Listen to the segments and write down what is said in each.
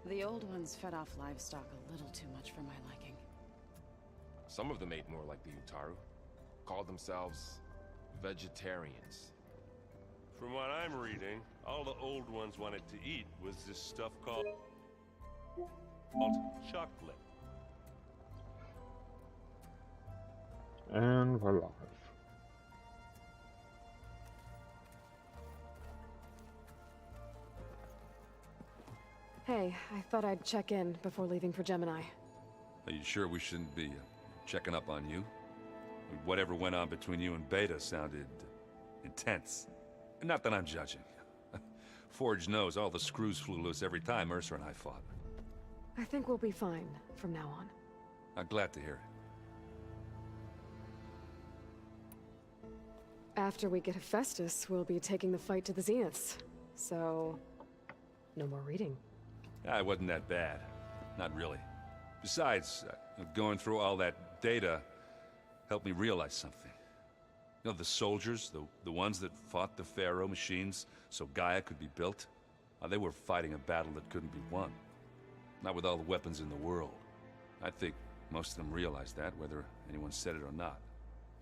The old ones fed off livestock a little too much for my liking. Some of them ate more like the Utaru. Called themselves vegetarians. From what I'm reading, all the old ones wanted to eat was this stuff called chocolate. And we're live. Hey, I thought I'd check in before leaving for Gemini. Are you sure we shouldn't be checking up on you? Whatever went on between you and Beta sounded intense. Not that I'm judging. Forge knows all the screws flew loose every time Mercer and I fought. I think we'll be fine from now on. I'm glad to hear it. After we get Hephaestus, we'll be taking the fight to the Zeniths. So, no more reading. It wasn't that bad. Not really. Besides, going through all that data helped me realize something. You know, the soldiers, the ones that fought the Pharaoh machines so Gaia could be built, they were fighting a battle that couldn't be won. Not with all the weapons in the world. I think most of them realized that, whether anyone said it or not.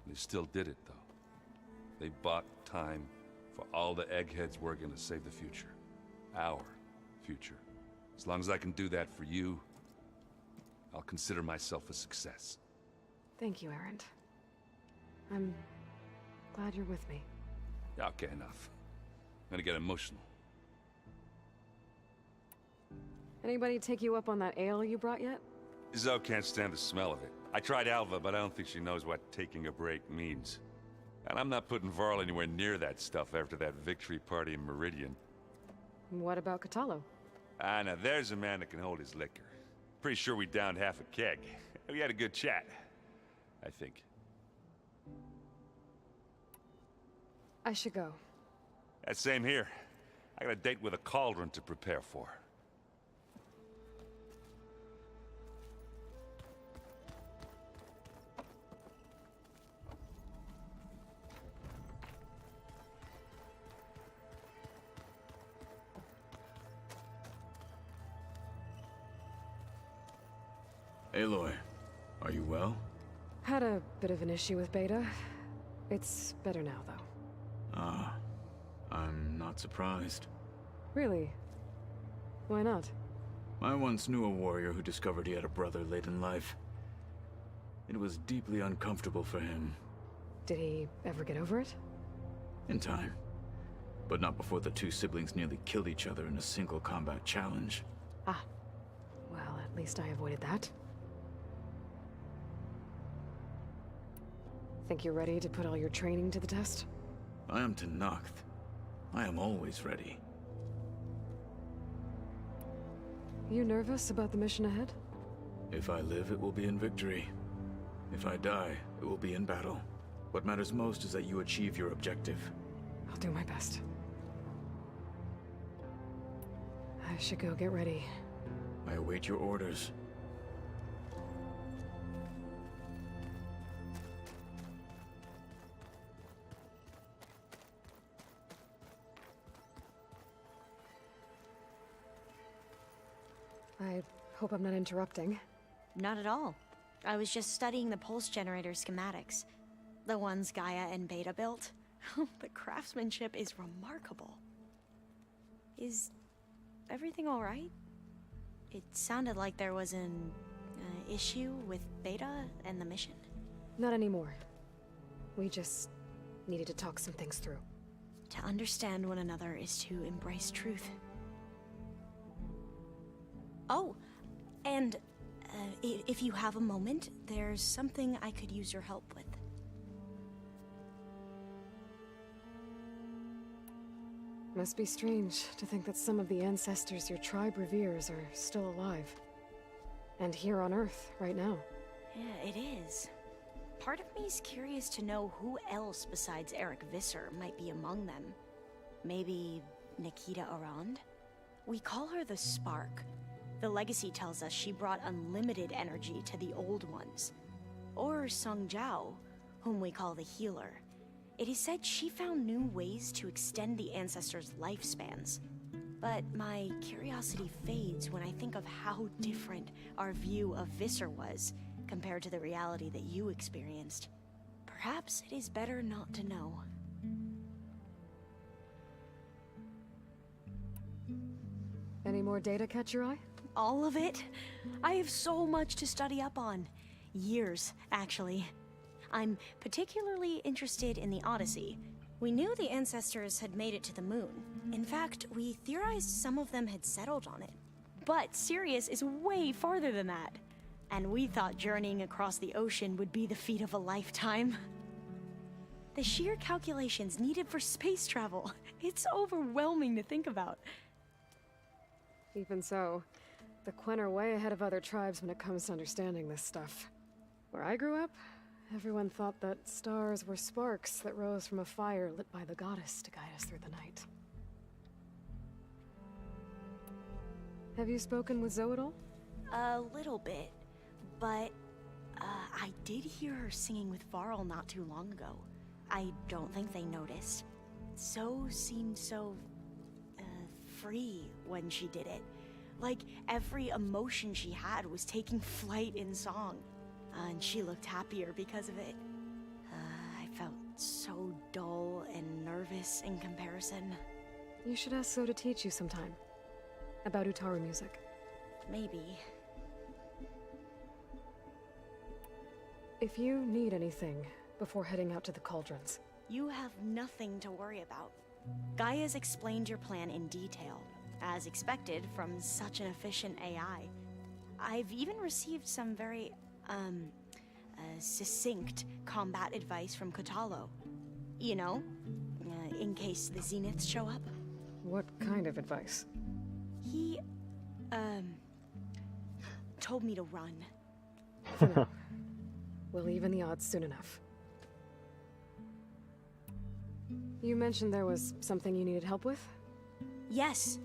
They still did it, though. They bought time for all the eggheads working to save the future. Our future. As long as I can do that for you, I'll consider myself a success. Thank you, Erend. I'm glad you're with me. Okay, enough. I'm gonna get emotional. Anybody take you up on that ale you brought yet? Zoe can't stand the smell of it. I tried Alva, but I don't think she knows what taking a break means. And I'm not putting Varl anywhere near that stuff after that victory party in Meridian. What about Catalo? Now there's a man that can hold his liquor. Pretty sure we downed half a keg. We had a good chat, I think. I should go. Same here. I got a date with a cauldron to prepare for. Aloy, are you well? Had a bit of an issue with Beta. It's better now, though. Ah, I'm not surprised. Really? Why not? I once knew a warrior who discovered he had a brother late in life. It was deeply uncomfortable for him. Did he ever get over it? In time. But not before the two siblings nearly killed each other in a single combat challenge. Ah. Well, at least I avoided that. Think you're ready to put all your training to the test? I am Tenakth. I am always ready. You nervous about the mission ahead? If I live, it will be in victory. If I die, it will be in battle. What matters most is that you achieve your objective. I'll do my best. I should go get ready. I await your orders. I hope I'm not interrupting. Not at all. I was just studying the pulse generator schematics. The ones Gaia and Beta built. The craftsmanship is remarkable. Is everything all right? It sounded like there was an issue with Beta and the mission. Not anymore. We just needed to talk some things through. To understand one another is to embrace truth. Oh, and if you have a moment, there's something I could use your help with. Must be strange to think that some of the ancestors your tribe reveres are still alive. And here on Earth, right now. Yeah, it is. Part of me's curious to know who else besides Eric Visser might be among them. Maybe Nikita Arand? We call her the Spark. The legacy tells us she brought unlimited energy to the old ones. Or Sung Jiao, whom we call the Healer. It is said she found new ways to extend the ancestors' lifespans. But my curiosity fades when I think of how different our view of Visser was compared to the reality that you experienced. Perhaps it is better not to know. Any more data catch your eye? All of it? I have so much to study up on. Years, actually. I'm particularly interested in the Odyssey. We knew the ancestors had made it to the moon. In fact, we theorized some of them had settled on it. But Sirius is way farther than that. And we thought journeying across the ocean would be the feat of a lifetime. The sheer calculations needed for space travel. It's overwhelming to think about. Even so, the Quen are way ahead of other tribes when it comes to understanding this stuff. Where I grew up, everyone thought that stars were sparks that rose from a fire lit by the goddess to guide us through the night. Have you spoken with Zoe at all? A little bit, but I did hear her singing with Varl not too long ago. I don't think they noticed. Zoe seemed so free when she did it. Like every emotion she had was taking flight in song. And she looked happier because of it. I felt so dull and nervous in comparison. You should ask Zoe to teach you sometime. About Utaru music. Maybe. If you need anything before heading out to the cauldrons. You have nothing to worry about. Gaia's explained your plan in detail, as expected from such an efficient AI. I've even received some very, succinct combat advice from Kotalo. You know, in case the Zeniths show up. What kind of advice? He, told me to run. We'll even the odds soon enough. You mentioned there was something you needed help with? Yes.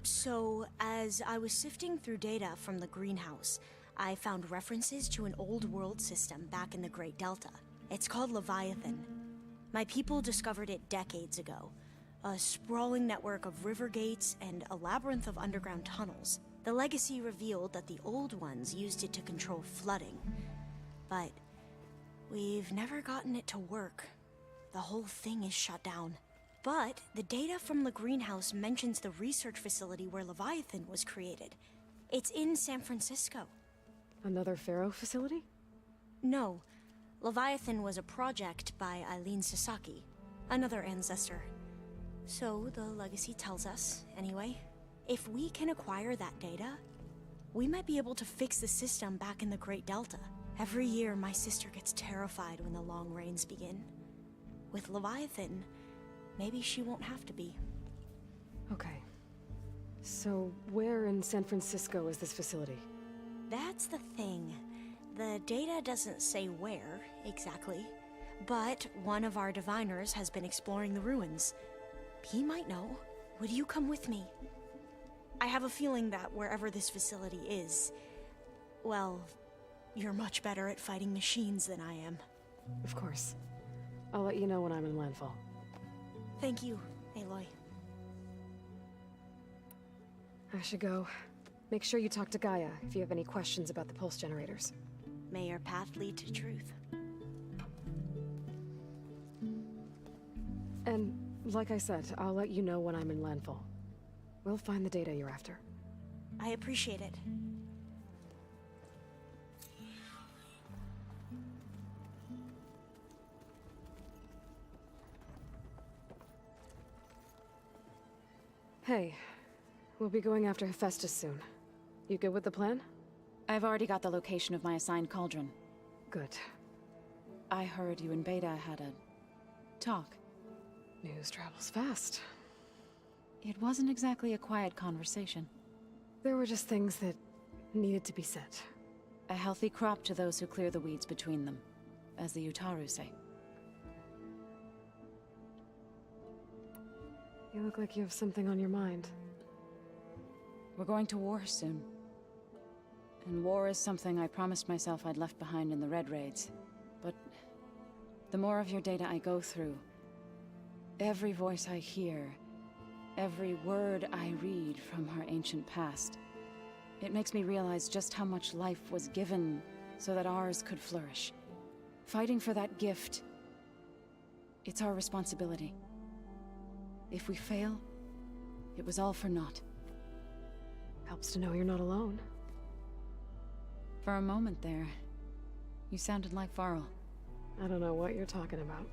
So, as I was sifting through data from the greenhouse, I found references to an old world system back in the Great Delta. It's called Leviathan. My people discovered it decades ago. A sprawling network of river gates and a labyrinth of underground tunnels. The legacy revealed that the old ones used it to control flooding. But we've never gotten it to work. The whole thing is shut down. But the data from the greenhouse mentions the research facility where Leviathan was created. It's in San Francisco. Another Pharaoh facility? No. Leviathan was a project by Eileen Sasaki, another ancestor. So the legacy tells us, anyway. If we can acquire that data, we might be able to fix the system back in the Great Delta. Every year, my sister gets terrified when the long rains begin. With Leviathan, maybe she won't have to be. Okay. So, where in San Francisco is this facility? That's the thing. The data doesn't say where, exactly. But one of our diviners has been exploring the ruins. He might know. Would you come with me? I have a feeling that wherever this facility is, well, you're much better at fighting machines than I am. Of course. I'll let you know when I'm in landfall. Thank you, Aloy. I should go. Make sure you talk to Gaia if you have any questions about the pulse generators. May your path lead to truth. And, like I said, I'll let you know when I'm in landfall. We'll find the data you're after. I appreciate it. Hey, we'll be going after Hephaestus soon. You good with the plan? I've already got the location of my assigned cauldron. Good. I heard you and Beta had a talk. News travels fast. It wasn't exactly a quiet conversation. There were just things that needed to be said. A healthy crop to those who clear the weeds between them, as the Utaru say. You look like you have something on your mind. We're going to war soon. And war is something I promised myself I'd left behind in the Red Raids. But the more of your data I go through, every voice I hear Every word I read from her ancient past. It makes me realize just how much life was given so that ours could flourish. Fighting for that gift, it's our responsibility. If we fail, it was all for naught. Helps to know you're not alone. For a moment there, you sounded like Varl. I don't know what you're talking about.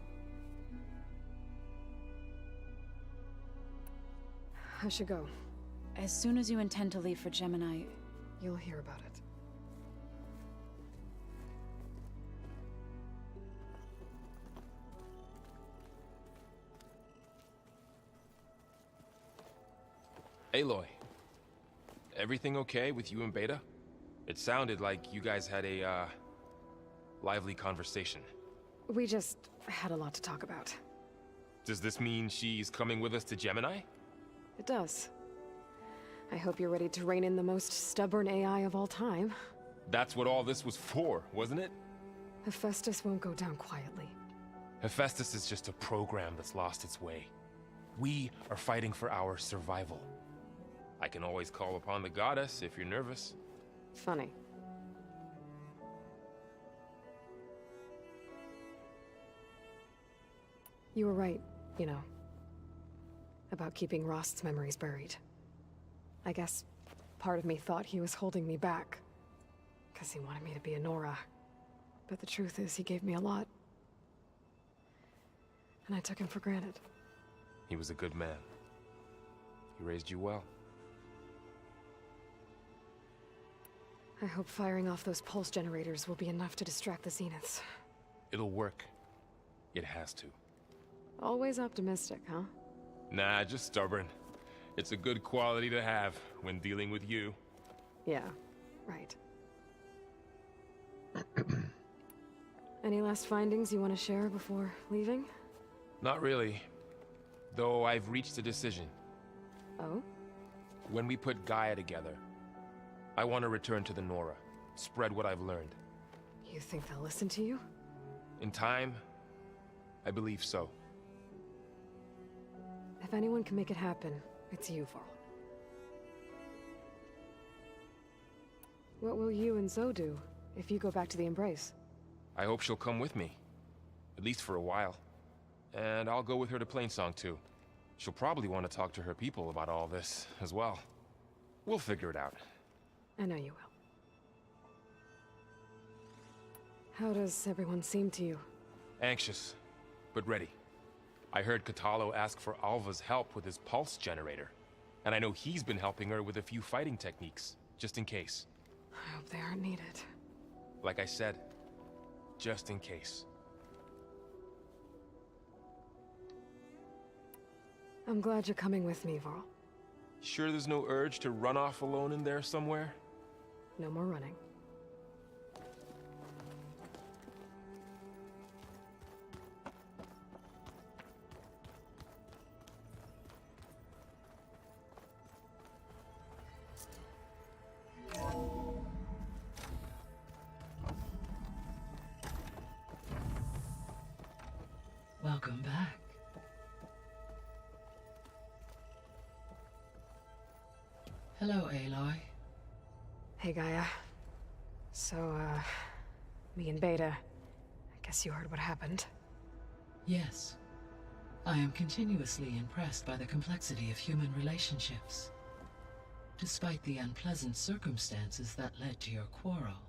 I should go. As soon as you intend to leave for Gemini, You'll hear about it. Aloy, everything okay with you and Beta? It sounded like you guys had a, lively conversation. We just had a lot to talk about. Does this mean she's coming with us to Gemini? It does. I hope you're ready to rein in the most stubborn AI of all time. That's what all this was for, wasn't it? Hephaestus won't go down quietly. Hephaestus is just a program that's lost its way. We are fighting for our survival. I can always call upon the goddess if you're nervous. Funny. You were right, you know, about keeping Rost's memories buried. I guess part of me thought he was holding me back, because he wanted me to be a Nora. But the truth is, he gave me a lot. And I took him for granted. He was a good man. He raised you well. I hope firing off those pulse generators will be enough to distract the Zeniths. It'll work. It has to. Always optimistic, huh? Nah, just stubborn. It's a good quality to have when dealing with you. Yeah, right. Any last findings you want to share before leaving? Not really. Though I've reached a decision. Oh? When we put Gaia together, I want to return to the Nora. Spread what I've learned. You think they'll listen to you? In time, I believe so. If anyone can make it happen, it's you, Varl. What will you and Zoe do if you go back to the Embrace? I hope she'll come with me. At least for a while. And I'll go with her to Plainsong too. She'll probably want to talk to her people about all this as well. We'll figure it out. I know you will. How does everyone seem to you? Anxious, but ready. I heard Katalo ask for Alva's help with his pulse generator. And I know he's been helping her with a few fighting techniques, just in case. I hope they aren't needed. Like I said, just in case. I'm glad you're coming with me, Varl. Sure there's no urge to run off alone in there somewhere? No more running. Welcome back. Hello, Aloy. Hey, Gaia. So, me and Beta, I guess you heard what happened. Yes. I am continuously impressed by the complexity of human relationships. Despite the unpleasant circumstances that led to your quarrel,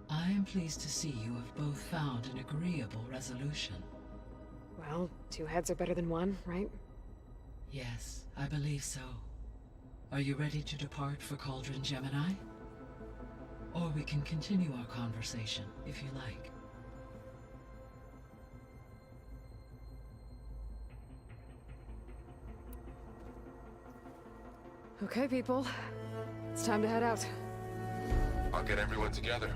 I am pleased to see you have both found an agreeable resolution. Well, two heads are better than one, right? Yes, I believe so. Are you ready to depart for Cauldron Gemini? Or we can continue our conversation, if you like. Okay, people. It's time to head out. I'll get everyone together.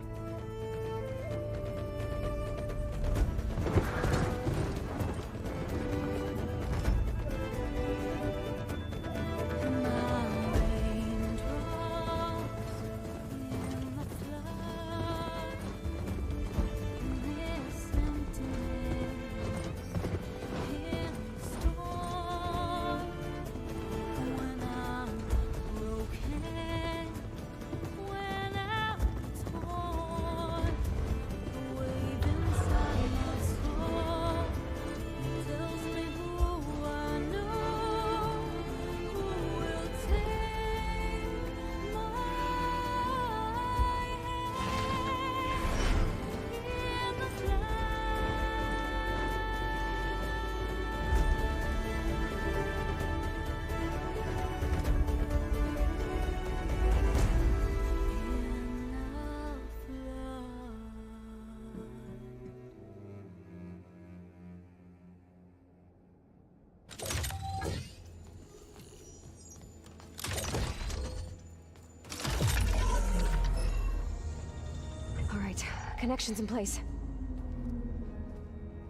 Connections in place.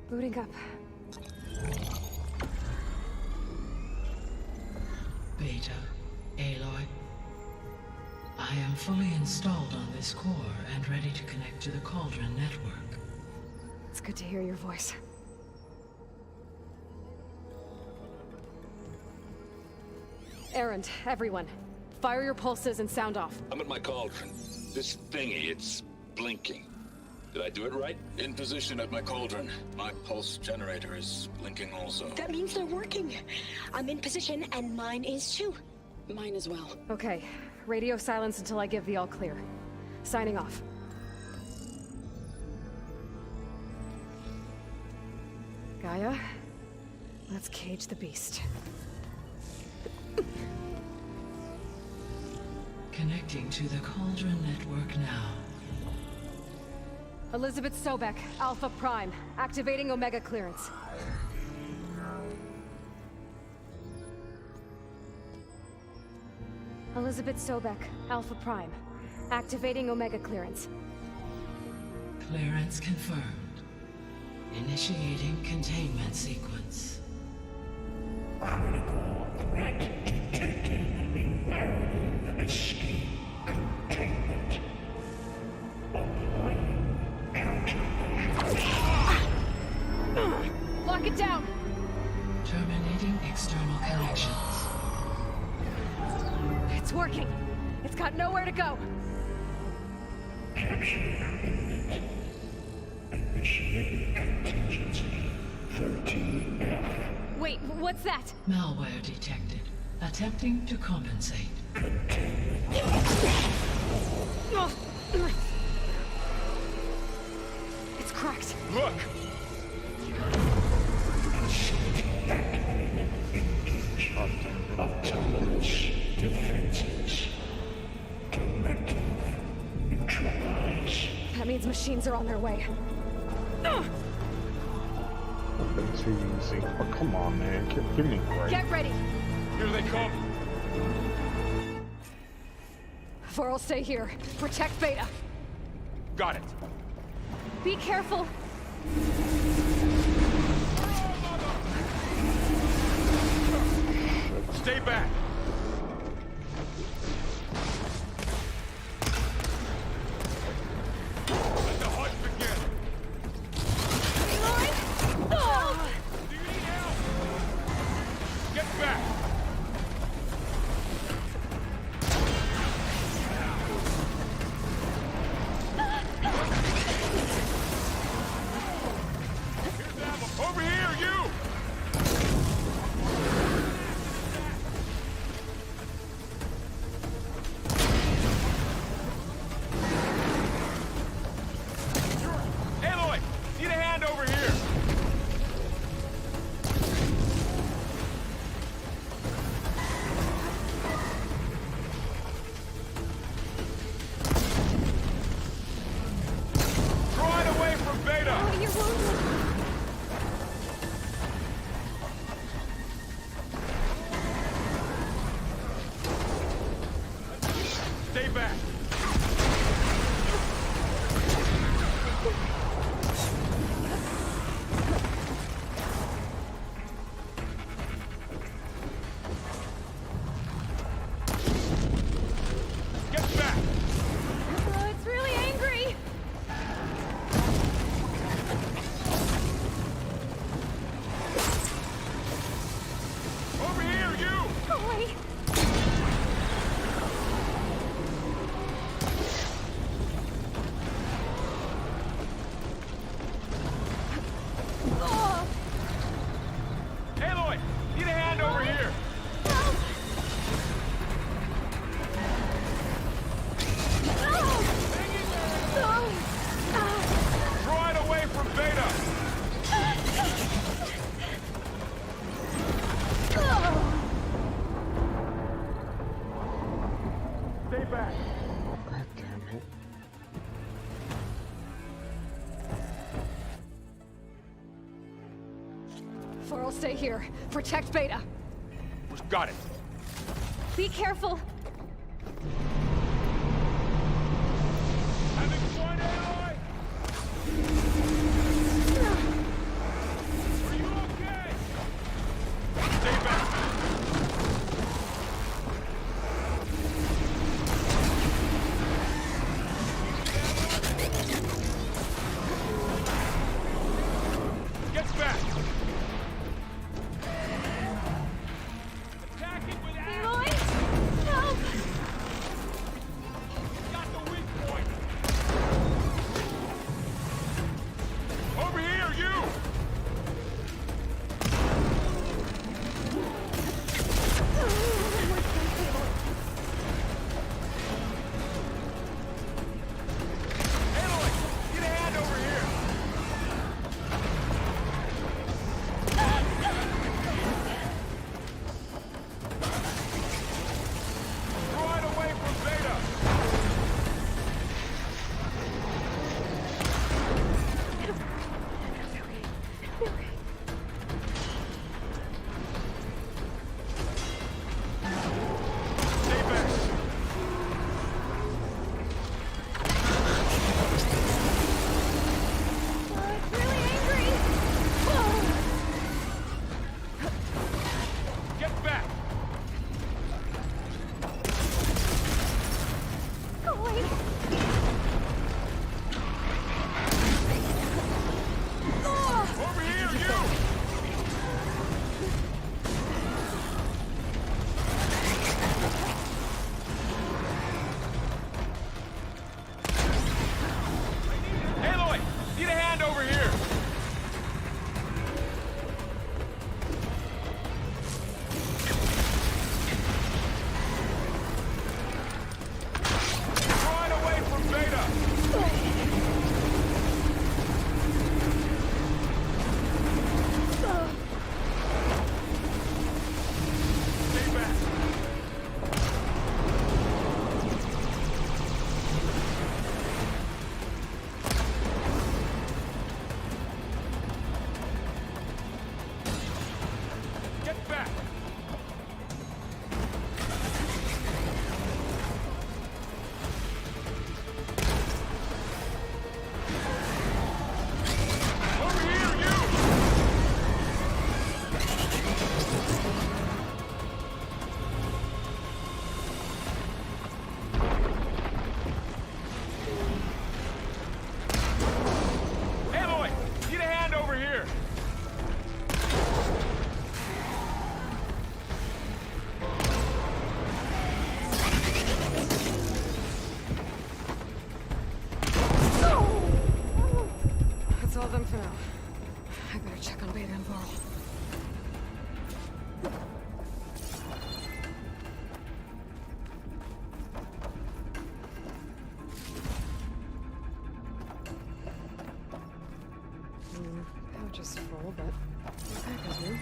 Booting up. Beta, Aloy. I am fully installed on this core and ready to connect to the Cauldron network. It's good to hear your voice. Erend, everyone. Fire your pulses and sound off. I'm at my cauldron. This thingy, it's blinking. Did I do it right? In position at my cauldron. My pulse generator is blinking also. That means they're working. I'm in position, and mine is too. Mine as well. Okay. Radio silence until I give the all clear. Signing off. Gaia, let's cage the beast. Connecting to the Cauldron network now. Elizabeth Sobek, Alpha Prime, activating Omega clearance. Elizabeth Sobek, Alpha Prime, activating Omega clearance. Clearance confirmed. Initiating containment sequence. Critical threat detected. Escape containment. Applying countermeasures. Lock it down! Terminating external connections. It's working. It's got nowhere to go. Capture. Initiating contingency 13F. Wait, what's that? Malware detected. Attempting to compensate. It's cracked. Look! Autonomous defenses. Directive. Neutralize. That means machines are on their way. That's too easy. Oh, come on, man. Give me a break. Get ready! Here they come! Vor'll stay here. Protect Beta. Got it! Be careful! Stay back! Let the hunt begin! Do you need help? Get back! Here's ammo! Over here, you! Aloy! Need a hand over here! Draw it away from Beta! Oh, you're wounded! Stay back! Get back! Oh, it's really angry! Over here, you! Golly! Oh, Aloy! Need a hand over here! help! Oh! Oh! Draw it away from Beta! Stay back! God damn it. Vor'll stay here. Protect Beta. Got it! Be careful! Having fun, Aloy! Better check on Beta and Varl. Pouch is full, but the pack is new.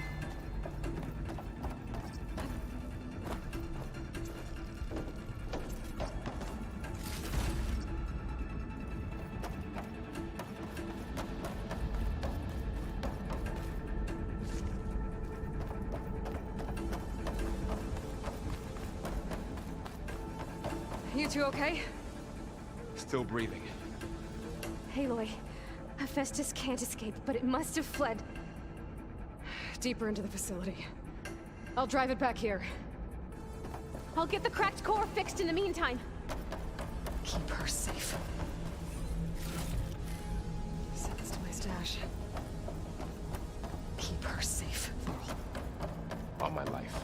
You two okay? Still breathing. Aloy, Hephaestus can't escape, but it must have fled. Deeper into the facility. I'll drive it back here. I'll get the cracked core fixed in the meantime. Keep her safe. Send this to my stash. Keep her safe, Varl. All my life.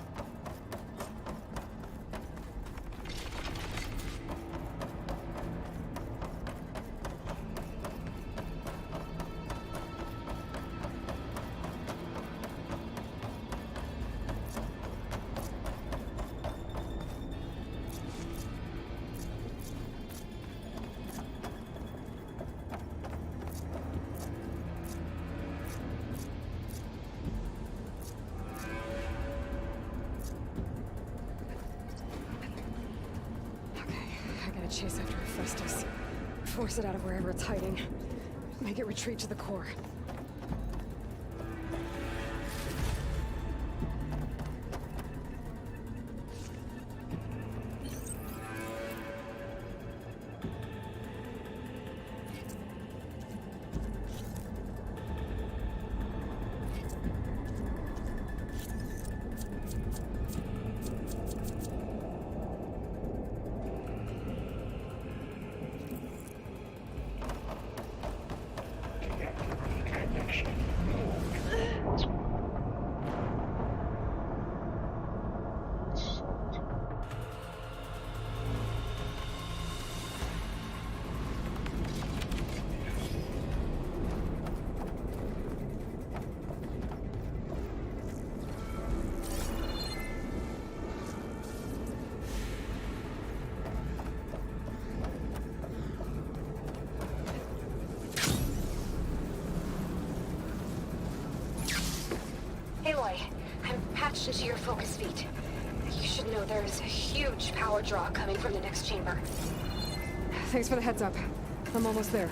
Chase after Hephaestus. Force it out of wherever it's hiding. Make it retreat to the core. Aloy, I'm patched into your focus feed. You should know there is a huge power draw coming from the next chamber. Thanks for the heads up. I'm almost there.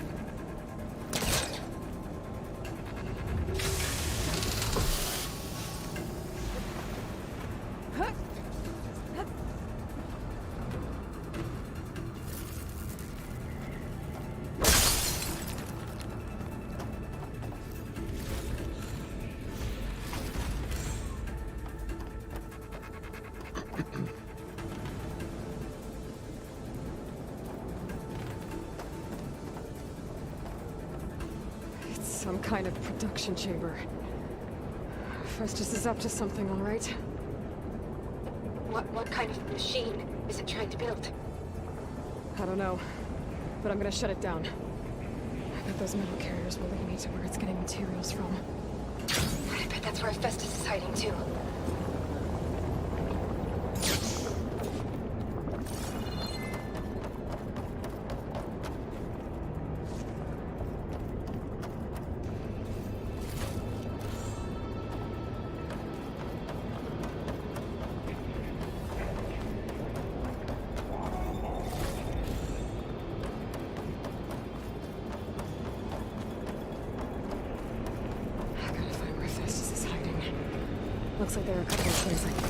Some kind of production chamber. Festus is up to something, all right? What kind of machine is it trying to build? I don't know, but I'm gonna shut it down. I bet those metal carriers will lead me to where it's getting materials from. I bet that's where Festus is hiding too. Looks like there are a couple of places I can go.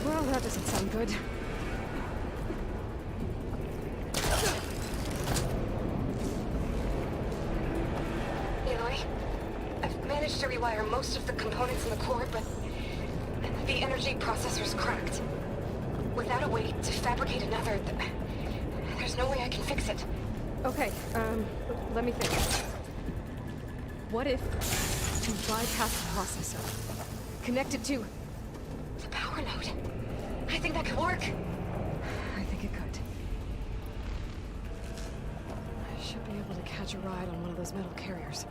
Well, that doesn't sound good. Aloy, I've managed to rewire most of the components in the core, but the energy processor's cracked. Without a way to fabricate another, there's no way I can fix it. Okay, let me think. What if you bypass the processor? Connect it to the power node. I think that could work. I think it could. Should be able to catch a ride on one of those metal carriers.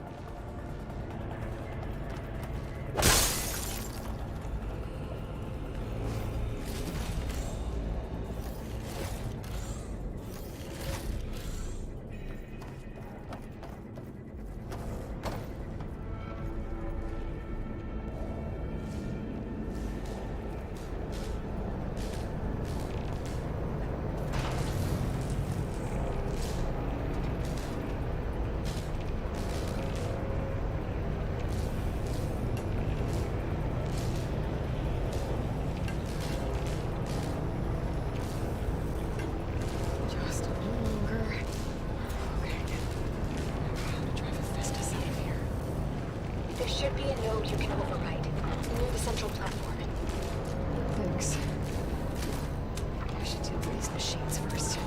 Just a little longer. Okay. How to drive a Festus out of here. There should be a node you can override, near the central platform. Thanks. I should deal with these machines first.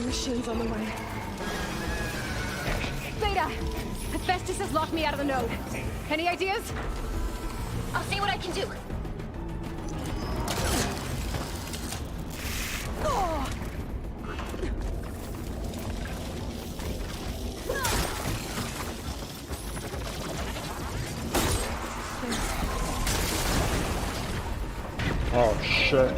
Machines on the way. Beta! Hephaestus has locked me out of the node. Any ideas? I'll see what I can do. Oh shit.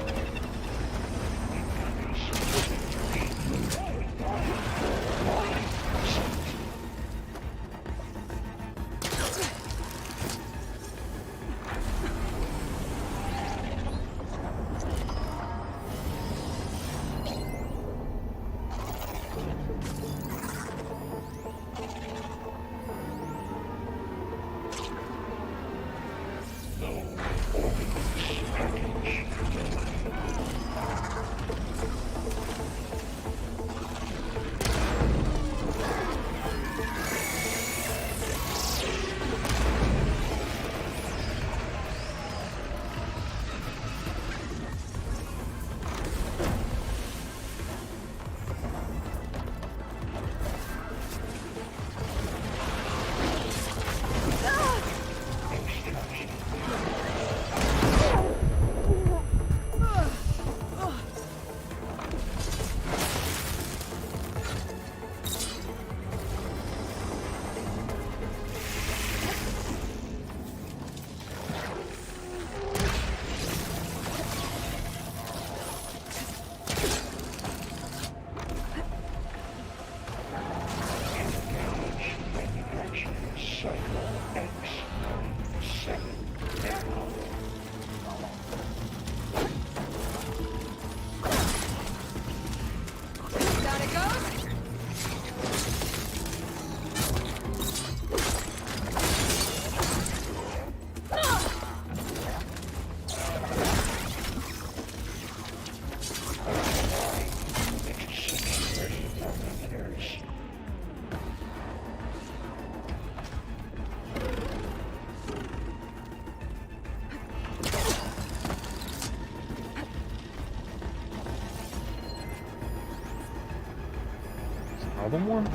Another one?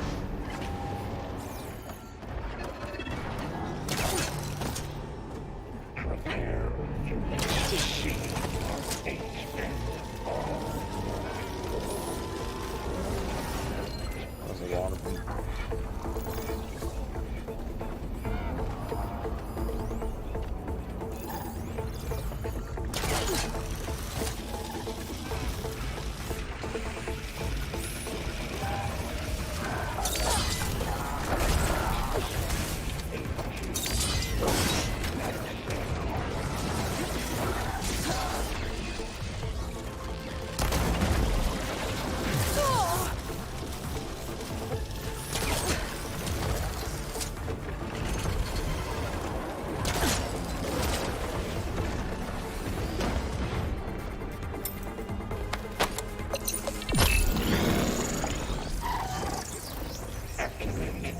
Prepare to see our fate and There's a lot of them.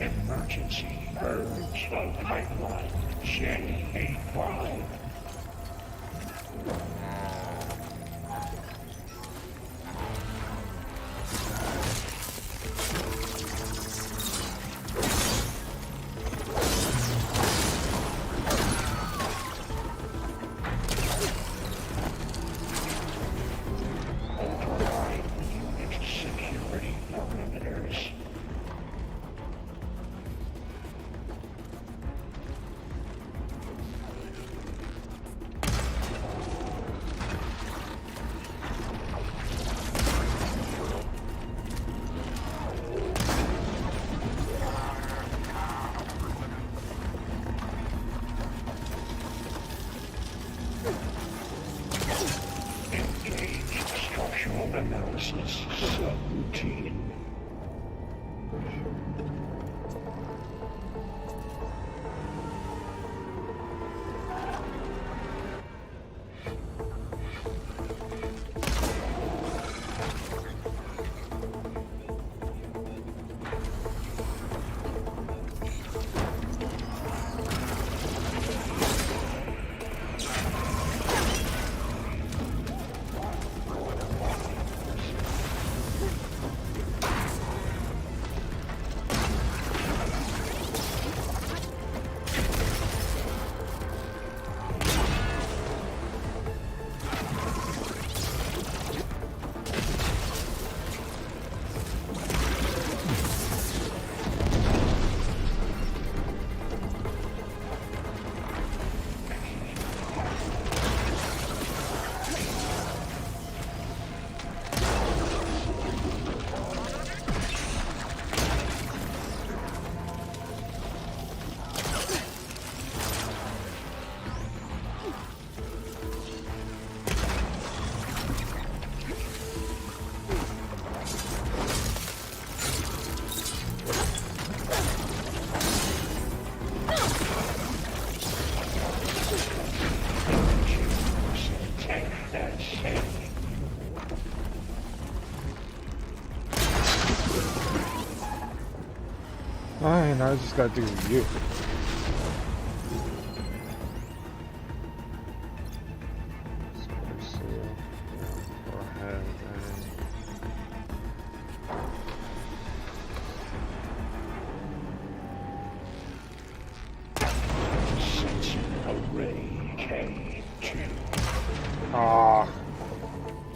emergency urge of pipeline J85. Override unit security perimeters. Engage structural analysis subroutine. Take that shit. Alright, now I just gotta do you. So, go ahead and... Sensor array K2. Ah,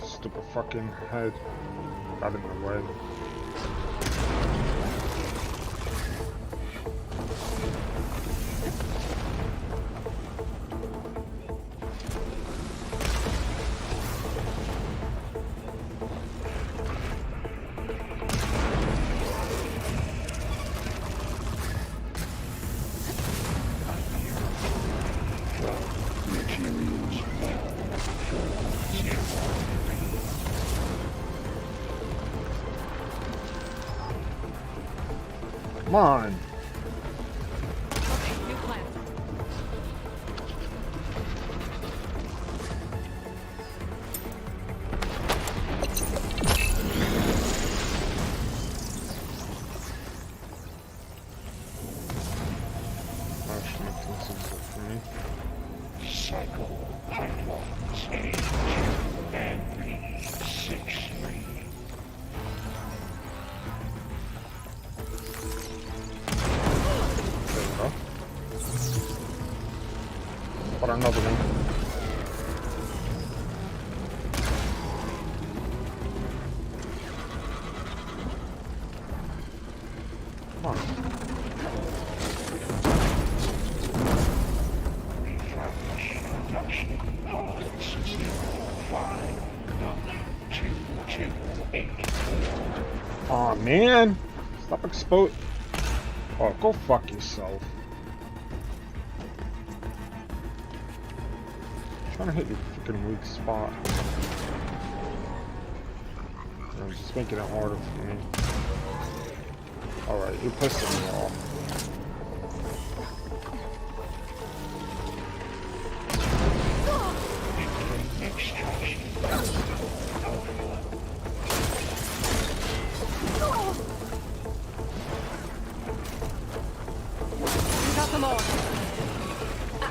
stupid fucking head got in the way. Materials Come on. Okay, new plan. Actually, this is it for me. cycle pipelines A2 and B63. for another one. Come on. Aw, man. Stop exposing. Oh, go fuck yourself. I'm trying to hit your freaking weak spot. I'm just making it harder for me. Alright, you're pissing me off. Got them all.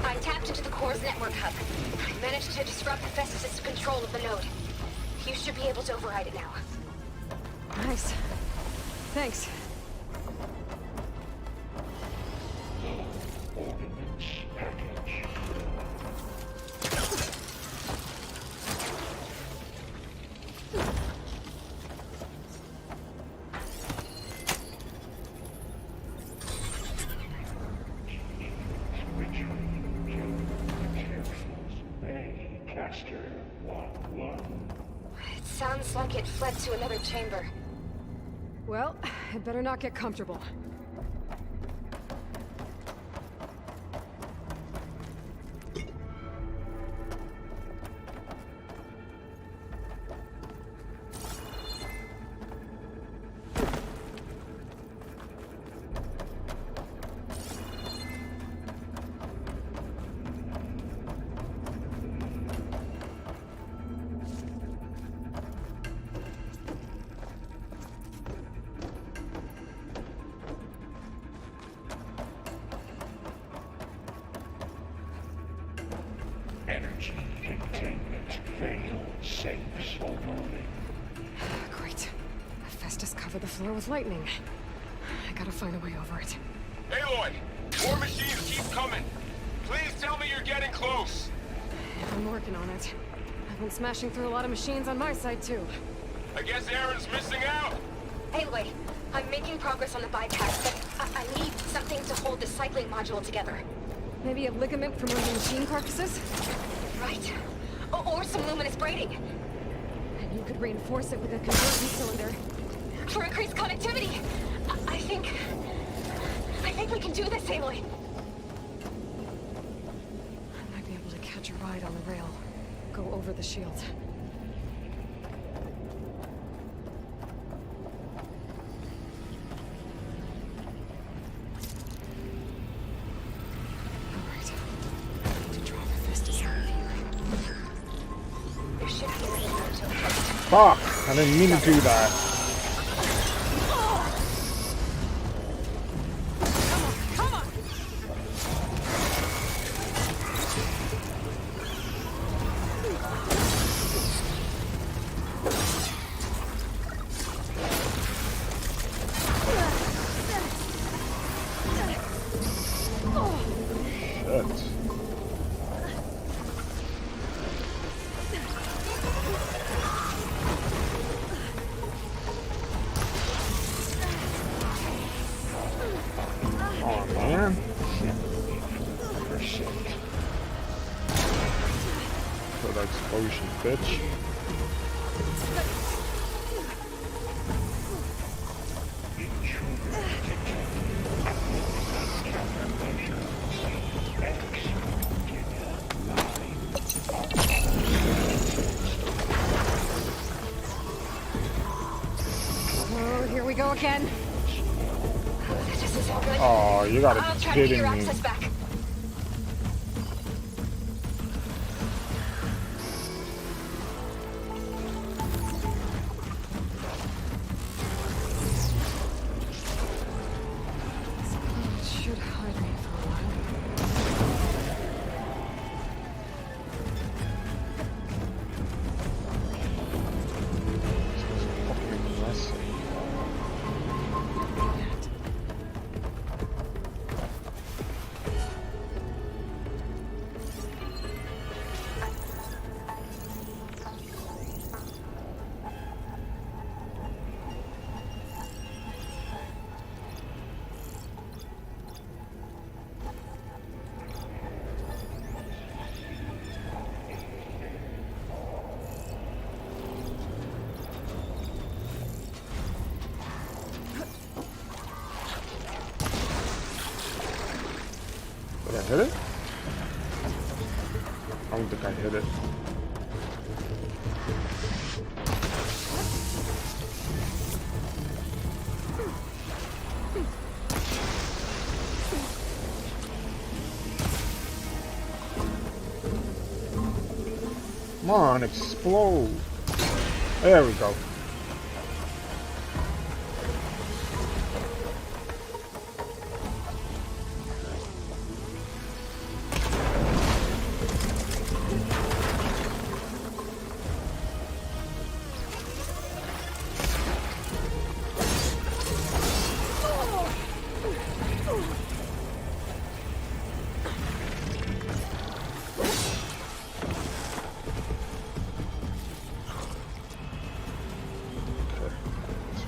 I tapped into the core's network hub. I managed to disrupt Hephaestus' control of the node. You should be able to override it now. Nice. Thanks. It sounds like it fled to another chamber. Well, I better not get comfortable. Energy containment failed. Safe overloading. Great. Hephaestus covered the floor with lightning. I gotta find a way over it. Aloy! More machines keep coming! Please tell me you're getting close! I'm working on it. I've been smashing through a lot of machines on my side, too. I guess Aaron's missing out! Anyway, I'm making progress on the bypass, but I need something to hold the cycling module together. Maybe a ligament from one of the machine carcasses? Right. Or some luminous braiding. And you could reinforce it with a conversion cylinder. For increased connectivity. I think we can do this, Aloy. I might be able to catch a ride on the rail. Go over the shield. Alright. I need to draw Hephaestus out of here. There should be a way to approach. Fuck! I didn't mean to do that. Explosion, bitch. Oh, here we go again. This is all good. Oh, you gotta I'll be try to get kidding your me. access back. Should hide me for a while. hit it? I don't think I hit it. Come on, explode. There we go.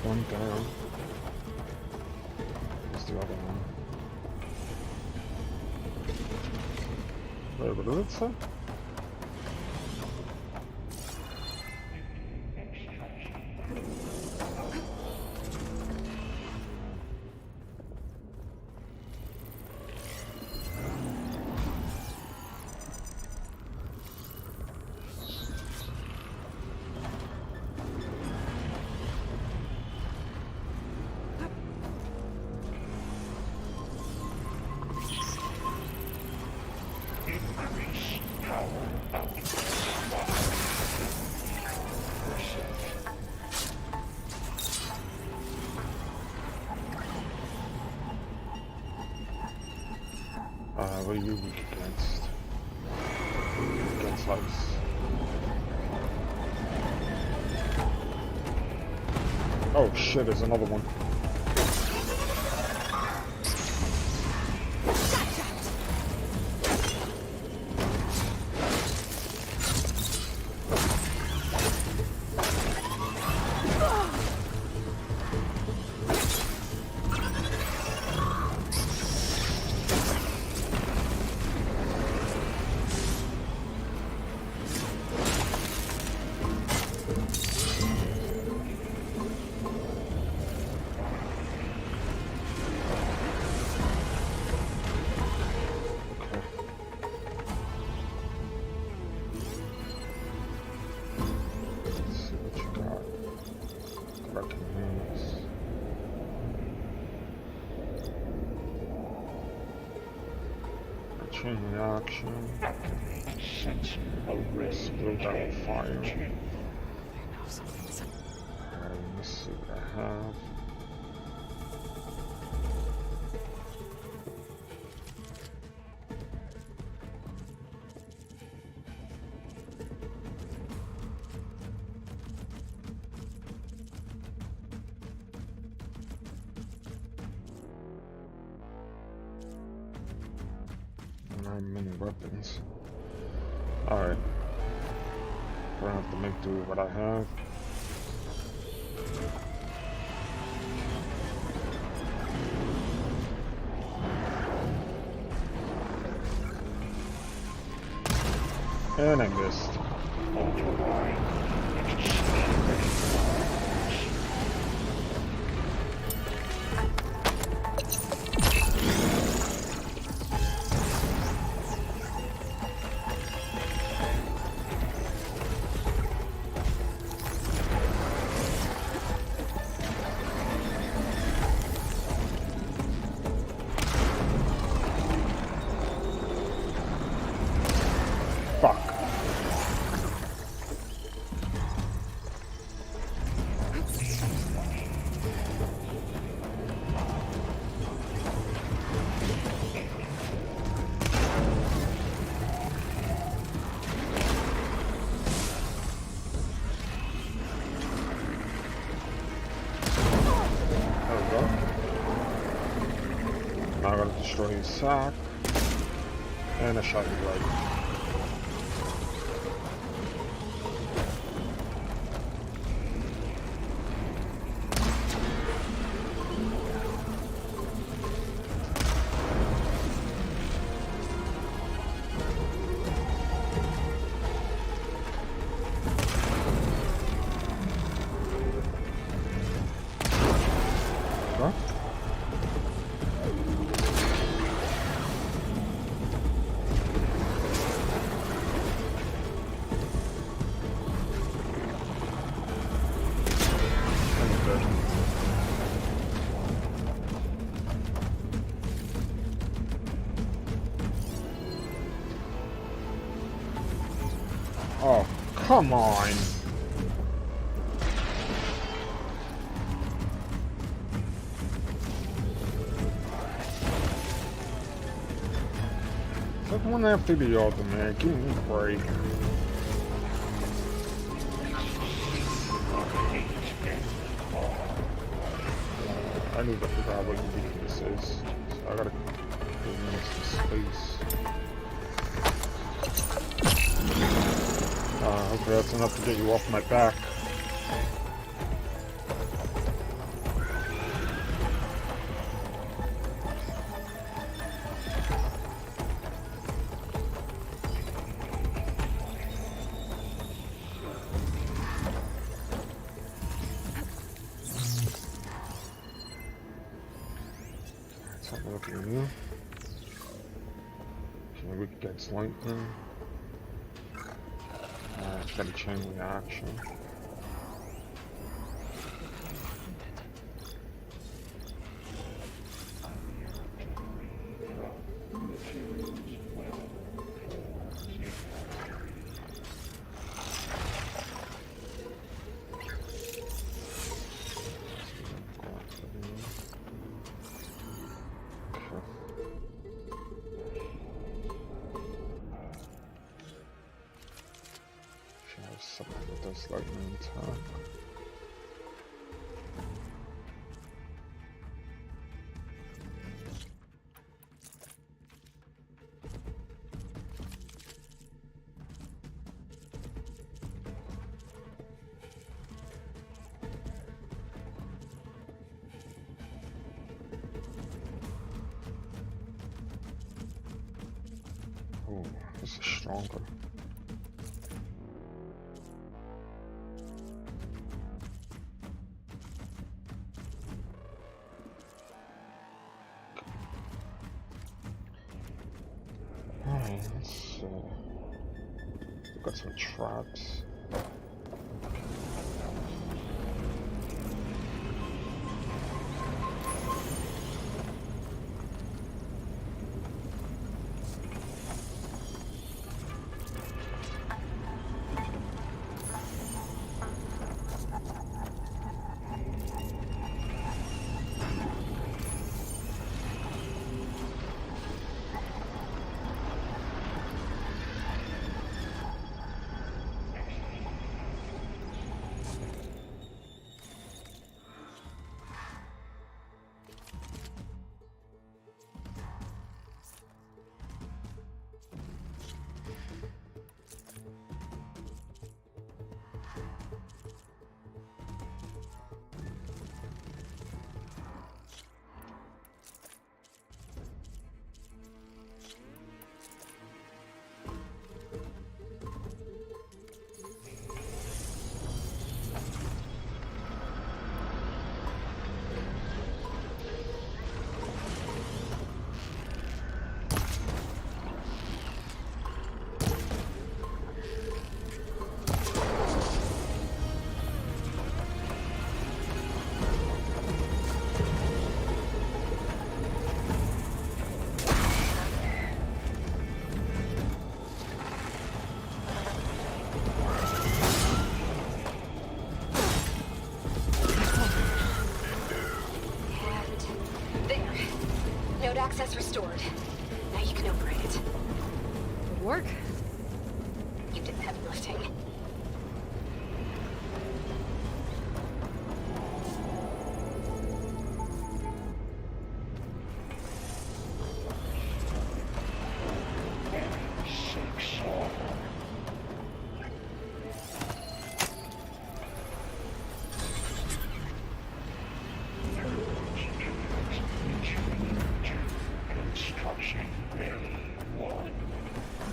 One down. Where's the other one? Wait, what did it say? What are you weak against? Against ice. Oh shit, there's another one. Chain reaction. Explode out of fire. Alright, let's see what I have. Not many weapons. Alright. I don't have to make do with what I have. And I missed. Fuck. There we go. Now I gotta destroy his sack. And a shot his leg. come on. Took one after the other, man. Give me a break. I need to figure out what this is. So I gotta give me some space. Hopefully that's enough to get you off my back. Let's have a look at you. Okay, we can get lightning. It's got a chain reaction. Something with this lightning attack. Oh, this is stronger. Let's we've got some traps. Access restored. Now you can operate it. Good work. You did the heavy lifting.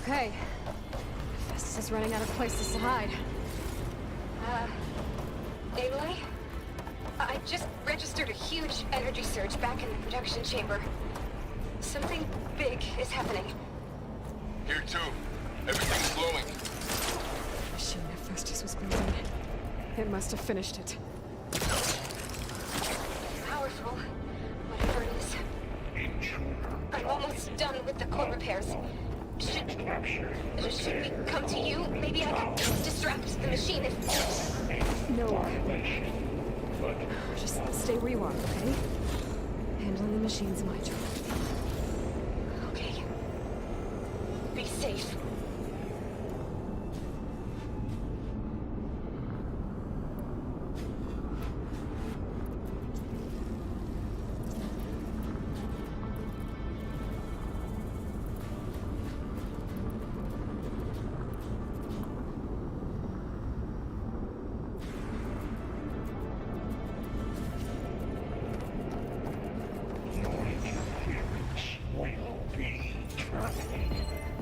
Okay. Festus is running out of places to hide. Aloy? I just registered a huge energy surge back in the production chamber. Something big is happening. Here too. Everything's glowing. The machine that Festus was building. It must have finished it. Powerful. Whatever it is. I'm almost done with the core repairs. Should we come to you? Maybe I can distract the machine if... No. Just stay where you are, okay? Handling the machine's my job. Okay. Be safe.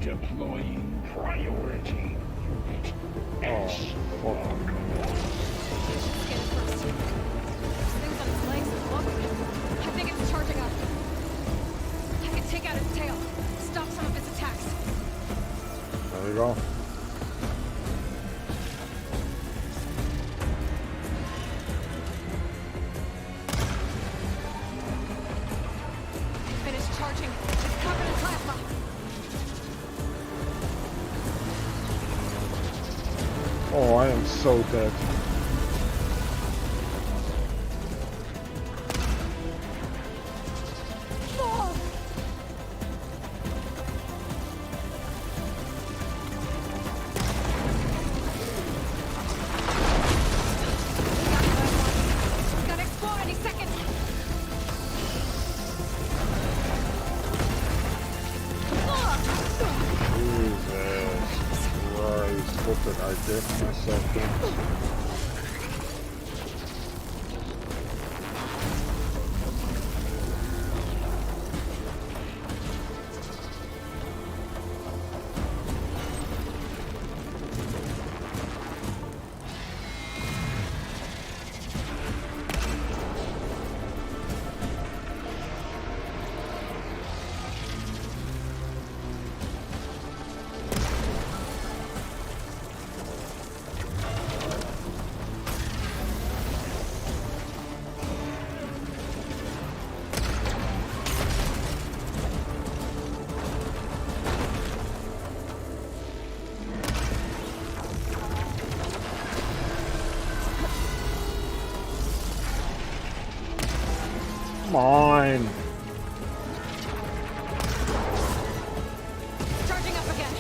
Deploying priority unit. Oh, fuck. Scan it first. This thing's on its legs and wobbling. I think it's charging up. I can take out its tail. Stop some of its attacks. There you go. Finish charging. It's covered in plasma. Oh, I am so dead. Gotta explode any second. Jesus Christ, what did I get myself into? Come on. Charging up again.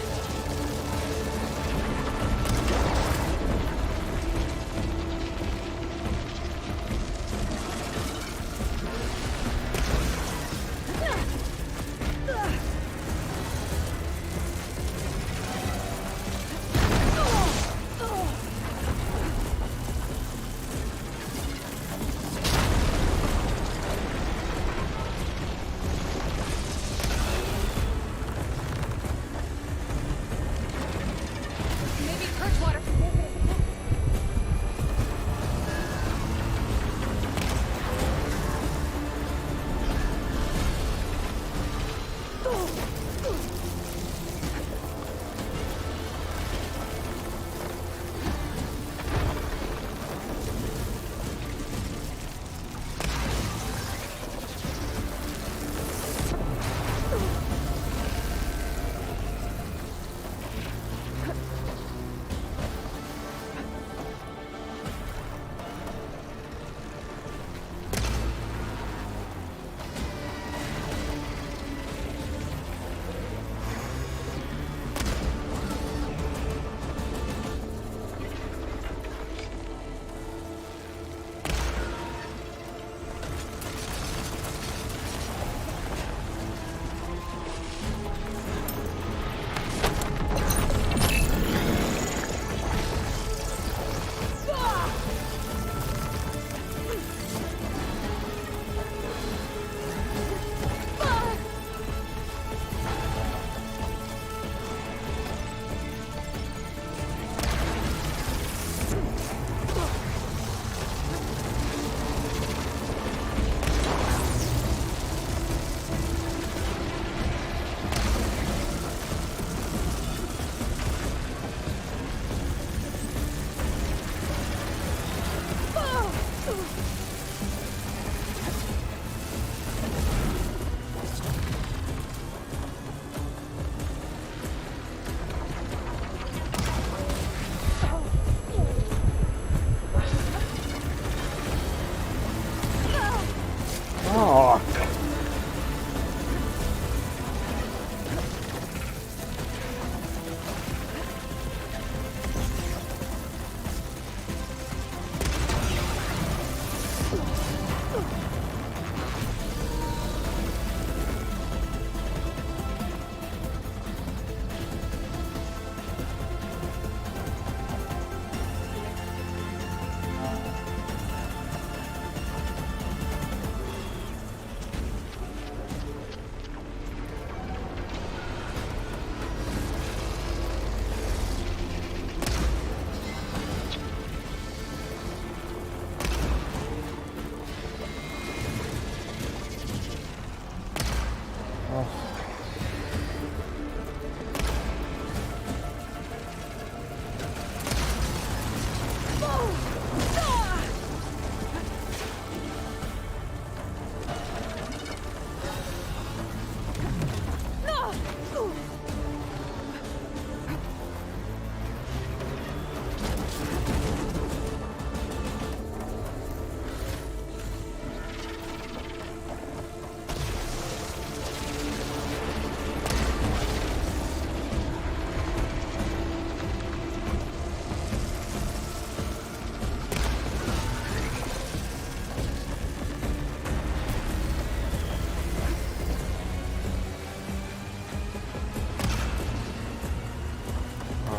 Oh.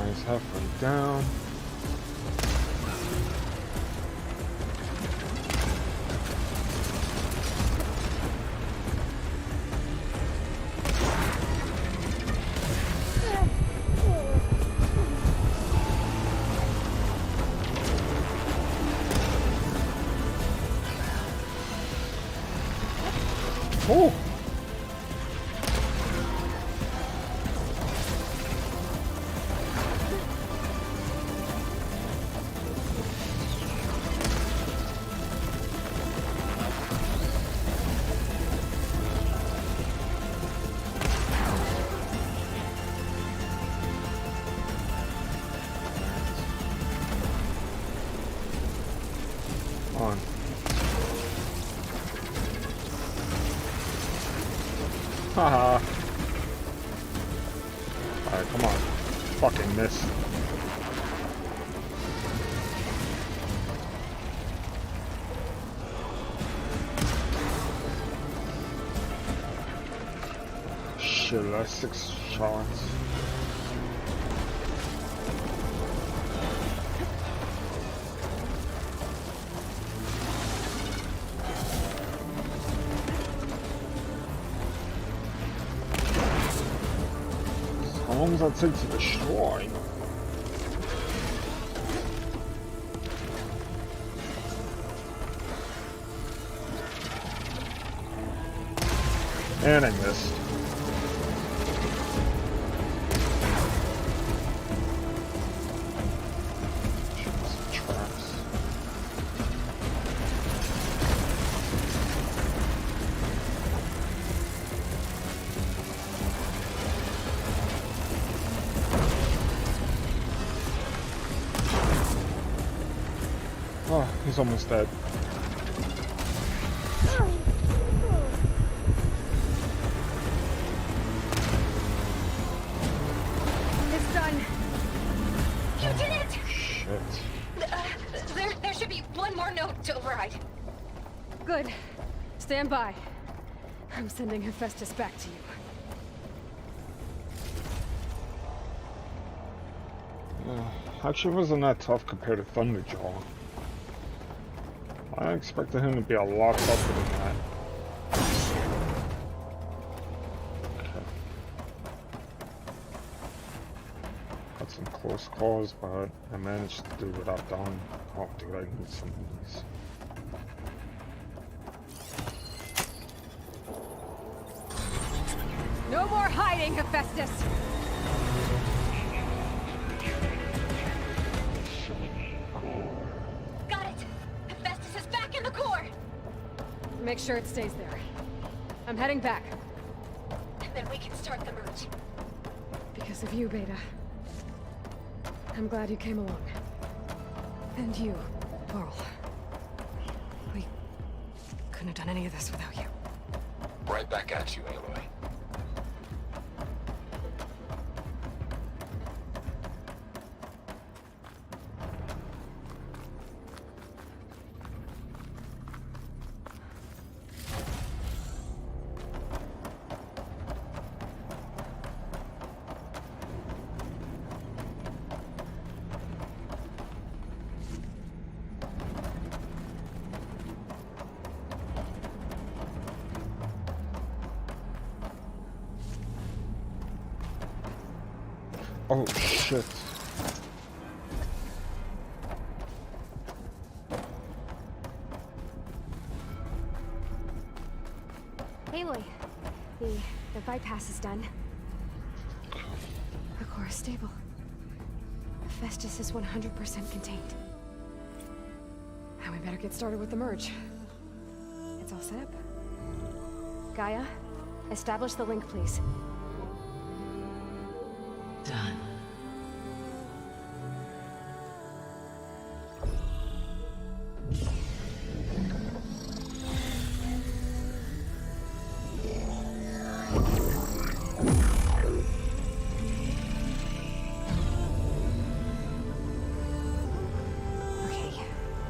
He's halfway down. Oh! On. Haha. Alright, come on. Fucking miss. Shit, that's 6 shots. How long does that take to destroy? And I missed. Some traps. Oh, he's almost dead. It's done. You did it! Shit. There should be one more note to override. Good. Stand by. I'm sending Hephaestus back to you. Actually wasn't that tough compared to Thunderjaw. I expected him to be a lot tougher than that. Okay. Got some close calls, but I managed to do without dying. Oh dude, I need some of these. No more hiding, Hephaestus! Got it! Hephaestus is back in the core! Make sure it stays there. I'm heading back. And then we can start the merge. Because of you, Beta. I'm glad you came along. And you, Carl. We couldn't have done any of this without you. Right back at you, Aloy. Oh shit. Aloy, The bypass is done. The core is stable. Hephaestus is 100% contained. Now we better get started with the merge. It's all set up. Gaia, establish the link, please. Done.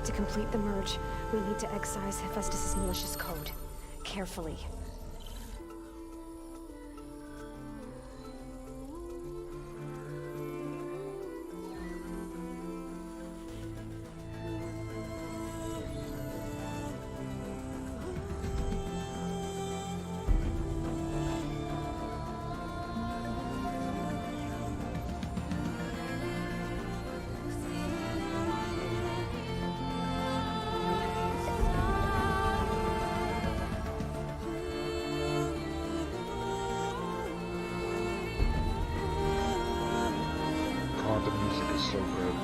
To complete the merge, we need to excise Hephaestus' malicious code. Carefully. God, the music is so good.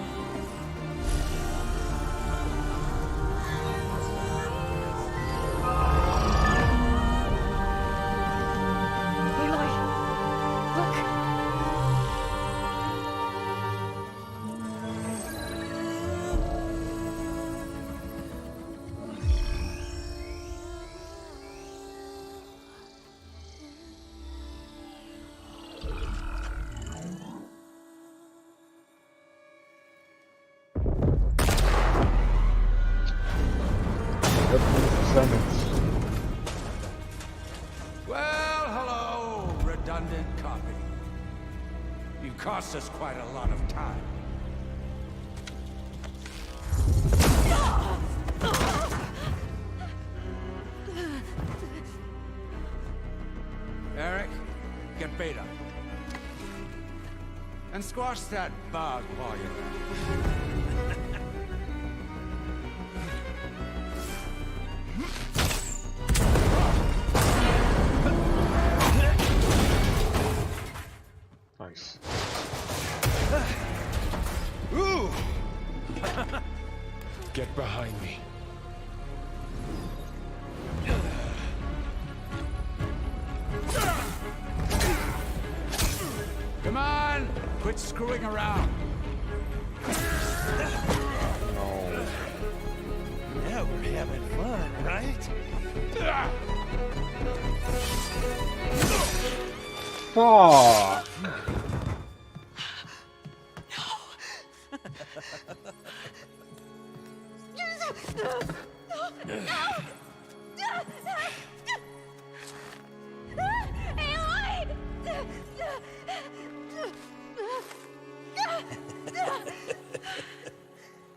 Well, hello, redundant copy. You cost us quite a lot of time. Eric, get Beta. And squash that bug while you're at it. Nice. Ooh! Get behind me. Come on! Quit screwing around! No. Now we're having fun, right? Fuck!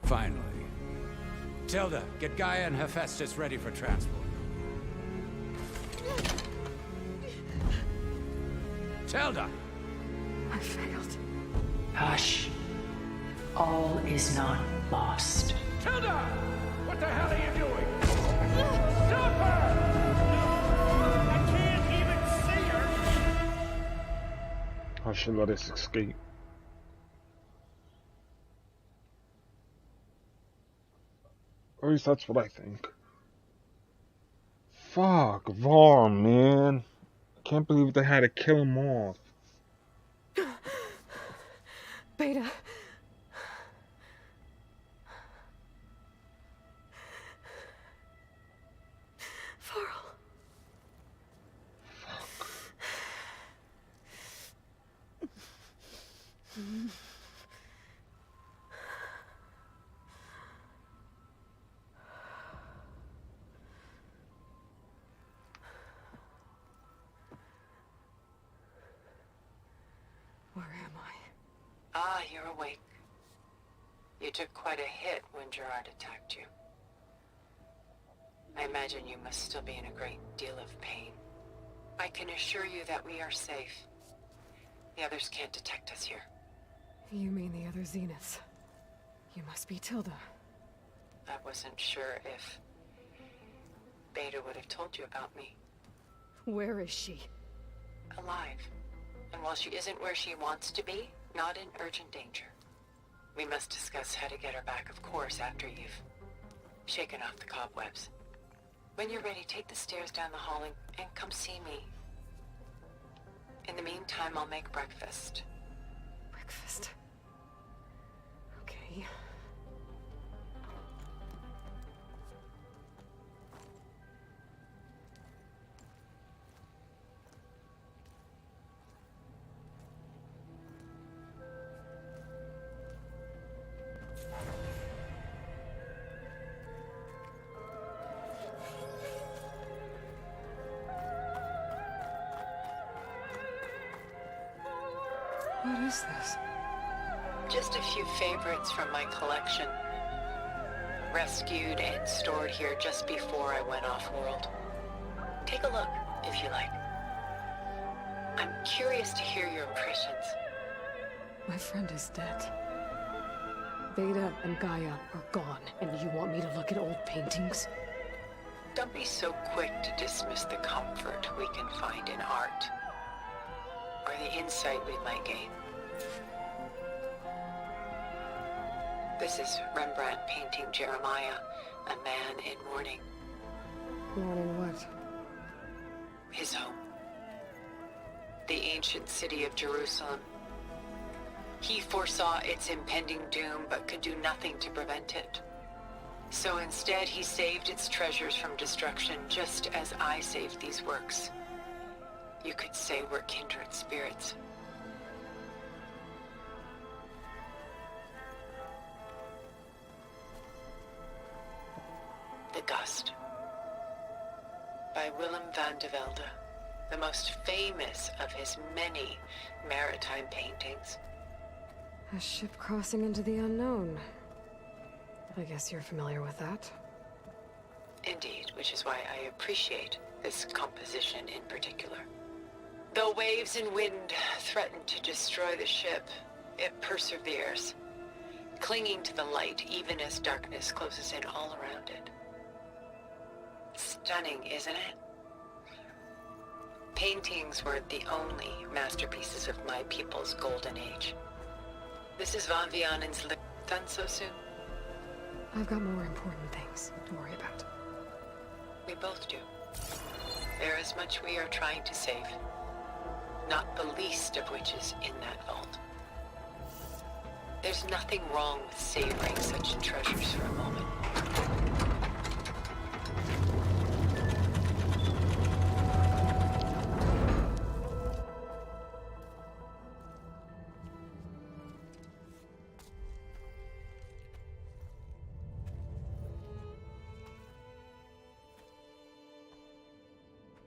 Finally. Tilda, get Gaia and Hephaestus ready for transport. Tilda! I failed. Hush. All is not lost. Tilda! What the hell are you doing? Stop her! I can't even see her! I should let us escape. Or at least that's what I think. Fuck, Vaughn, man. I can't believe they had to kill him off. Beta. Varl. Fuck. Where am I? Ah, you're awake. You took quite a hit when Gerard attacked you. I imagine you must still be in a great deal of pain. I can assure you that we are safe. The others can't detect us here. You mean the other Zeniths? You must be Tilda. I wasn't sure if Beta would have told you about me. Where is she? alive. And while she isn't where she wants to be, not in urgent danger. We must discuss how to get her back, of course, after you've shaken off the cobwebs. When you're ready, take the stairs down the hall and come see me. In the meantime, I'll make breakfast. Breakfast? Okay. What is this? Just a few favorites from my collection. Rescued and stored here just before I went off-world. Take a look, if you like. I'm curious to hear your impressions. My friend is dead. Beta and Gaia are gone, and you want me to look at old paintings? Don't be so quick to dismiss the comfort we can find in art. Or the insight we might gain. This is Rembrandt painting Jeremiah, a man in mourning. Mourning what? His home. The ancient city of Jerusalem. He foresaw its impending doom, but could do nothing to prevent it. So instead, he saved its treasures from destruction, just as I saved these works. You could say we're kindred spirits. The Gust. By Willem van de Velde, the most famous of his many maritime paintings. A ship crossing into the unknown. I guess you're familiar with that. Indeed, which is why I appreciate this composition in particular. Though waves and wind threaten to destroy the ship, it perseveres, clinging to the light even as darkness closes in all around it. Stunning, isn't it? Paintings weren't the only masterpieces of my people's golden age. This is Van Vianen's done so soon? I've got more important things to worry about. We both do. There is much we are trying to save. Not the least of which is in that vault. There's nothing wrong with savoring such treasures for a moment.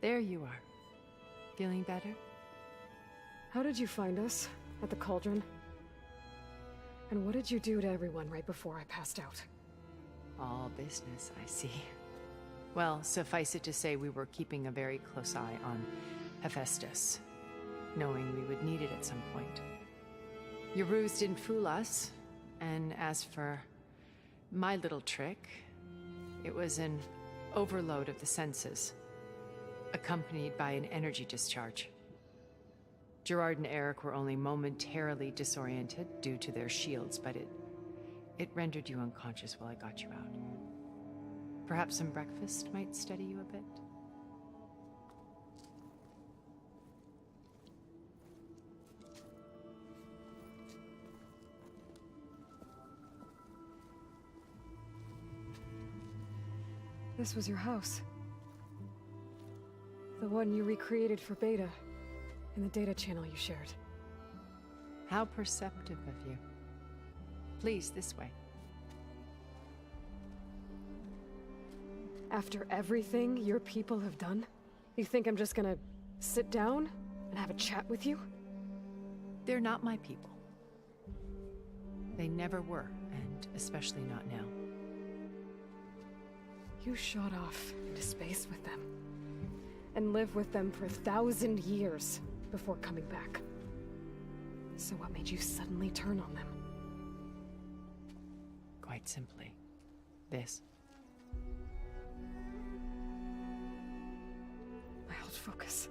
There you are. Feeling better? How did you find us? At the cauldron? And what did you do to everyone right before I passed out? All business, I see. Well, suffice it to say we were keeping a very close eye on Hephaestus, knowing we would need it at some point. Your ruse didn't fool us, and as for my little trick, it was an overload of the senses, accompanied by an energy discharge. Gerard and Eric were only momentarily disoriented due to their shields, but it rendered you unconscious while I got you out. Perhaps some breakfast might steady you a bit? This was your house. The one you recreated for Beta, in the data channel you shared. How perceptive of you. Please, this way. After everything your people have done, you think I'm just gonna sit down and have a chat with you? They're not my people. They never were, and especially not now. You shot off into space with them, and lived with them for 1,000 years before coming back. So what made you suddenly turn on them? Quite simply, this. I held focus.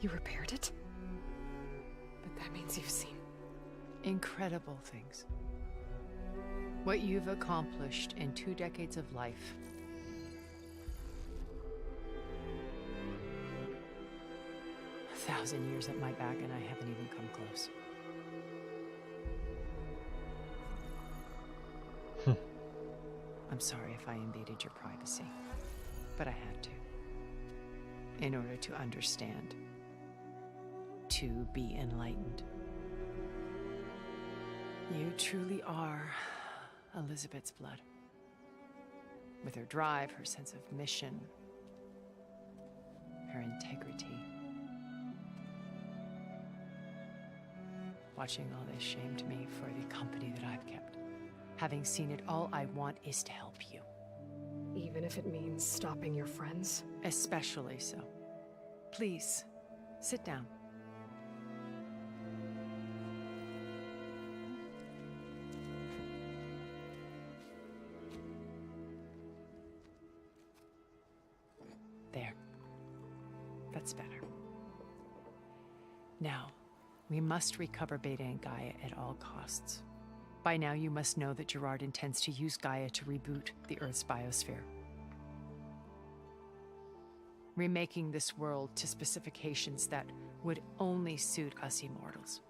You repaired it? But that means you've seen... Incredible things. What you've accomplished in 2 decades of life. A 1,000 years at my back and I haven't even come close. I'm sorry if I invaded your privacy, but I had to. In order to understand. To be enlightened. You truly are Elizabeth's blood. With her drive, her sense of mission, her integrity. Watching all this shamed me for the company that I've kept. Having seen it, all I want is to help you. Even if it means stopping your friends? Especially so. Please, sit down. There. That's better. Now, we must recover Beta and Gaia at all costs. By now, you must know that Gerard intends to use Gaia to reboot the Earth's biosphere. Remaking this world to specifications that would only suit us immortals.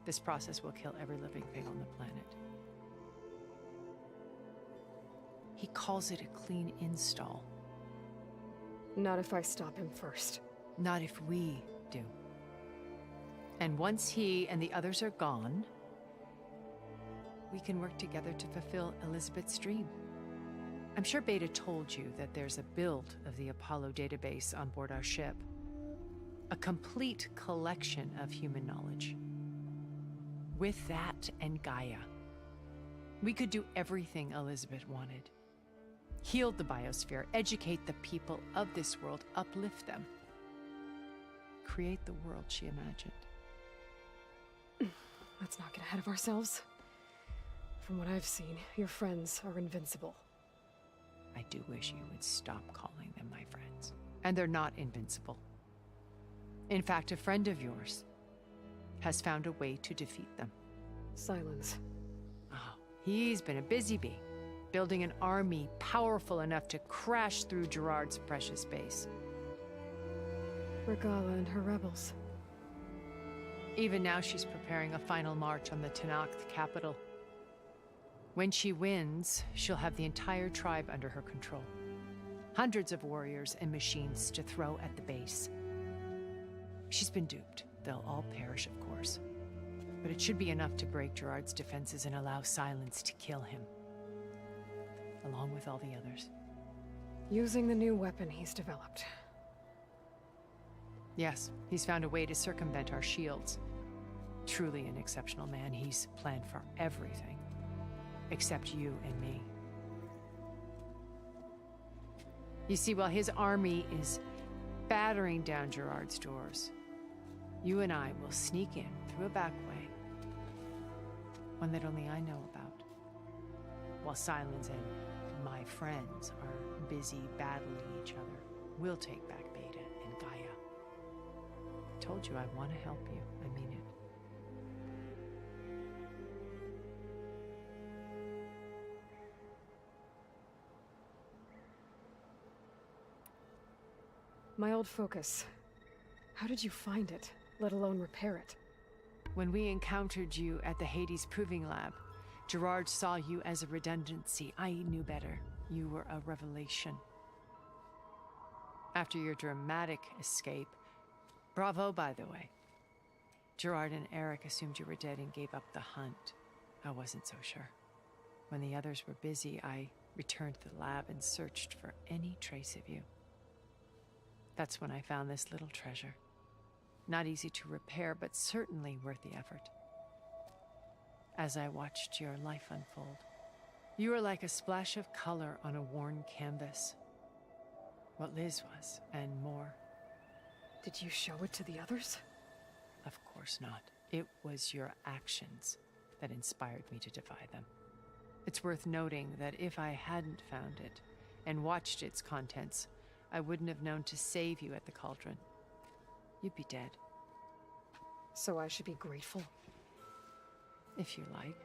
This process will kill every living thing on the planet. He calls it a clean install. Not if I stop him first. Not if we do. And once he and the others are gone, we can work together to fulfill Elizabeth's dream. I'm sure Beta told you that there's a build of the Apollo database on board our ship. A complete collection of human knowledge. With that and Gaia, we could do everything Elizabeth wanted. Heal the biosphere, educate the people of this world, uplift them. Create the world she imagined. Let's not get ahead of ourselves. From what I've seen, your friends are invincible. I do wish you would stop calling them my friends. And they're not invincible. In fact, a friend of yours has found a way to defeat them. Silence. Oh, he's been a busy bee, building an army powerful enough to crash through Gerard's precious base. Regala and her rebels. Even now, she's preparing a final march on the Tenakth capital. When she wins, she'll have the entire tribe under her control. Hundreds of warriors and machines to throw at the base. She's been duped. They'll all perish, of course. But it should be enough to break Gerard's defenses and allow Silence to kill him. Along with all the others. Using the new weapon he's developed. Yes, he's found a way to circumvent our shields. Truly an exceptional man. He's planned for everything. Except you and me. You see, while his army is battering down Gerard's doors, you and I will sneak in through a back way. One that only I know about. While Silence and my friends are busy battling each other, we'll take back Beta and Gaia. I told you I want to help you. I mean it. My old focus. How did you find it, let alone repair it? When we encountered you at the Hades Proving Lab, Gerard saw you as a redundancy. I knew better. You were a revelation. After your dramatic escape, bravo, by the way. Gerard and Eric assumed you were dead and gave up the hunt. I wasn't so sure. When the others were busy, I returned to the lab and searched for any trace of you. That's when I found this little treasure. Not easy to repair, but certainly worth the effort. As I watched your life unfold, you were like a splash of color on a worn canvas. What Liz was, and more. Did you show it to the others? Of course not. It was your actions that inspired me to defy them. It's worth noting that if I hadn't found it and watched its contents, I wouldn't have known to save you at the cauldron. you'd be dead. So I should be grateful? If you like.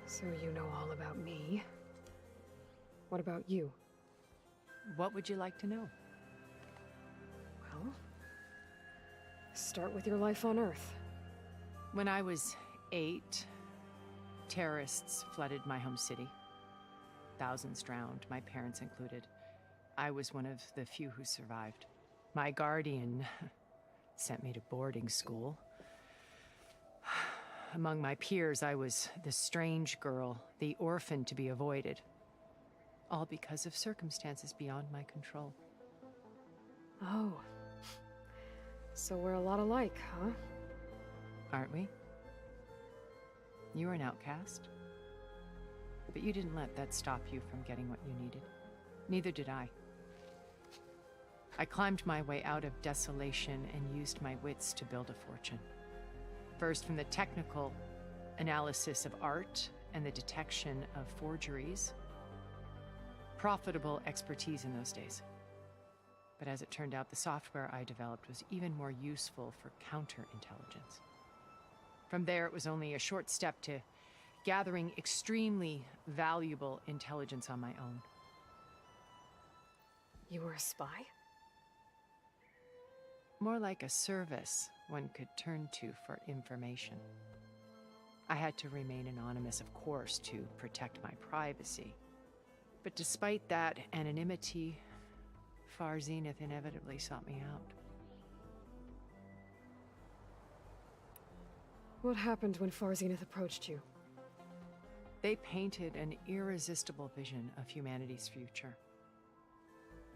So you know all about me. What about you? What would you like to know? Well, start with your life on Earth. When I was 8, terrorists flooded my home city. Thousands drowned, my parents included. I was one of the few who survived. My guardian sent me to boarding school. Among my peers, I was the strange girl, the orphan to be avoided. All because of circumstances beyond my control. Oh. So we're a lot alike, huh? Aren't we? You were an outcast. But you didn't let that stop you from getting what you needed. Neither did I. I climbed my way out of desolation and used my wits to build a fortune. First, from the technical analysis of art and the detection of forgeries. Profitable expertise in those days. But as it turned out, the software I developed was even more useful for counterintelligence. From there, it was only a short step to gathering extremely valuable intelligence on my own. You were a spy? More like a service one could turn to for information. I had to remain anonymous, of course, to protect my privacy. But despite that anonymity, Far Zenith inevitably sought me out. What happened when Far Zenith approached you? They painted an irresistible vision of humanity's future.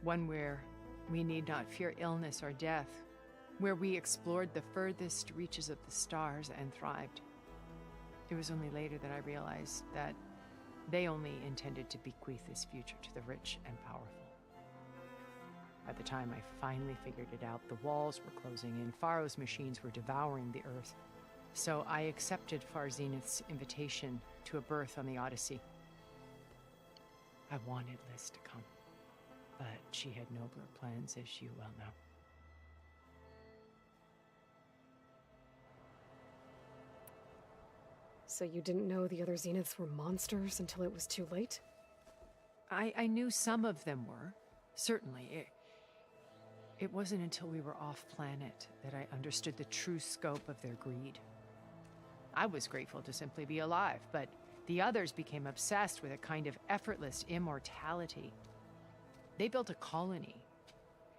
One where we need not fear illness or death, where we explored the furthest reaches of the stars and thrived. It was only later that I realized that they only intended to bequeath this future to the rich and powerful. By the time I finally figured it out, the walls were closing in, Pharaoh's machines were devouring the Earth. So I accepted Far Zenith's invitation to a berth on the Odyssey. I wanted Liz to come, but she had nobler plans, as you well know. So you didn't know the other Zeniths were monsters until it was too late? I knew some of them were, certainly. It wasn't until we were off-planet that I understood the true scope of their greed. I was grateful to simply be alive, but the others became obsessed with a kind of effortless immortality. They built a colony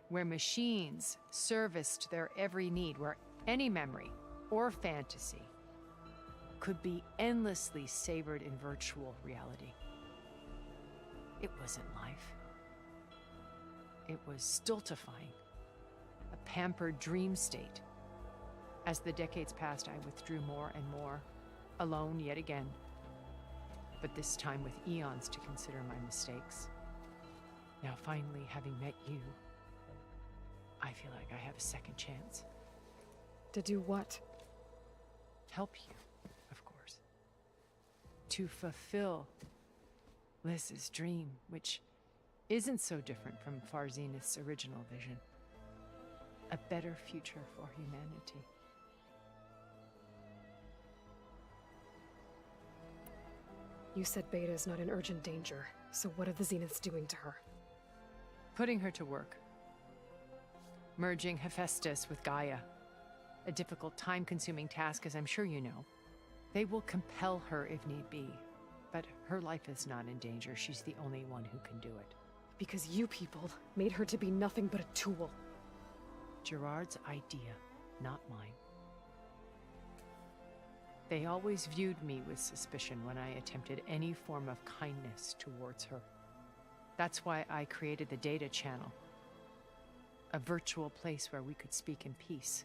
where machines serviced their every need, where any memory or fantasy could be endlessly savored in virtual reality. It wasn't life. It was stultifying, a pampered dream state. As the decades passed, I withdrew more and more, alone yet again, but this time with eons to consider my mistakes. Now finally, having met you, I feel like I have a second chance. To do what? Help you, of course. To fulfill Liz's dream, which isn't so different from Far Zenith's original vision. A better future for humanity. You said Beta is not in urgent danger, so what are the Zeniths doing to her? Putting her to work. Merging Hephaestus with Gaia. A difficult, time-consuming task, as I'm sure you know. They will compel her if need be, but her life is not in danger. She's the only one who can do it. Because you people made her to be nothing but a tool. Gerard's idea, not mine. They always viewed me with suspicion when I attempted any form of kindness towards her. That's why I created the data channel. A virtual place where we could speak in peace.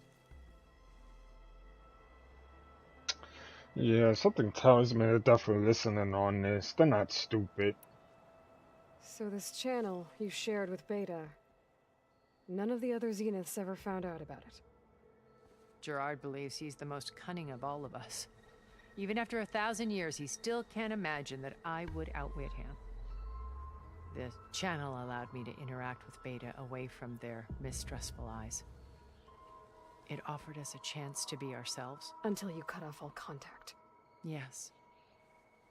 Yeah, something tells me they're definitely listening on this. They're not stupid. So this channel you shared with Beta, none of the other Zeniths ever found out about it? Gerard believes he's the most cunning of all of us. Even after 1,000 years, he still can't imagine that I would outwit him. The channel allowed me to interact with Beta away from their mistrustful eyes. It offered us a chance to be ourselves. Until you cut off all contact. Yes,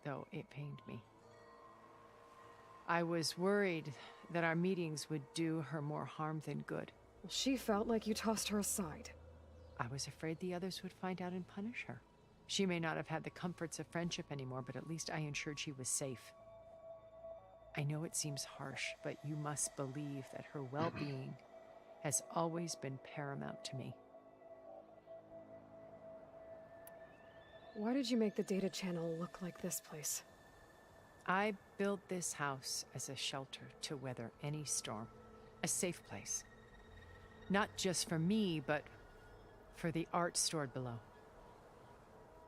though it pained me. I was worried that our meetings would do her more harm than good. Well, she felt like you tossed her aside. I was afraid the others would find out and punish her. She may not have had the comforts of friendship anymore, but at least I ensured she was safe. I know it seems harsh, but you must believe that her well-being has always been paramount to me. Why did you make the data channel look like this place? I built this house as a shelter to weather any storm. A safe place. Not just for me, but for the art stored below.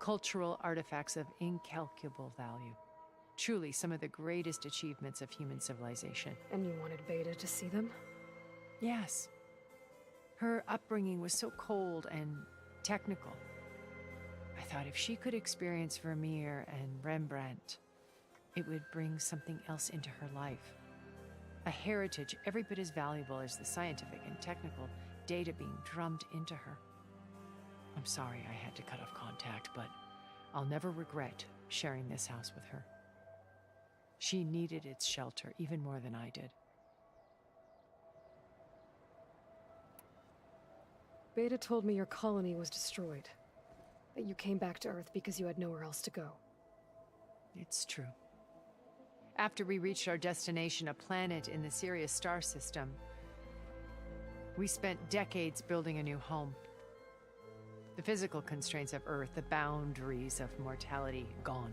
Cultural artifacts of incalculable value. Truly some of the greatest achievements of human civilization. And you wanted Beta to see them? Yes. Her upbringing was so cold and technical. I thought if she could experience Vermeer and Rembrandt, it would bring something else into her life. A heritage every bit as valuable as the scientific and technical data being drummed into her. I'm sorry I had to cut off contact, but I'll never regret sharing this house with her. She needed its shelter even more than I did. Beta told me your colony was destroyed. That you came back to Earth because you had nowhere else to go. It's true. After we reached our destination, a planet in the Sirius star system, we spent decades building a new home. The physical constraints of Earth, the boundaries of mortality, gone.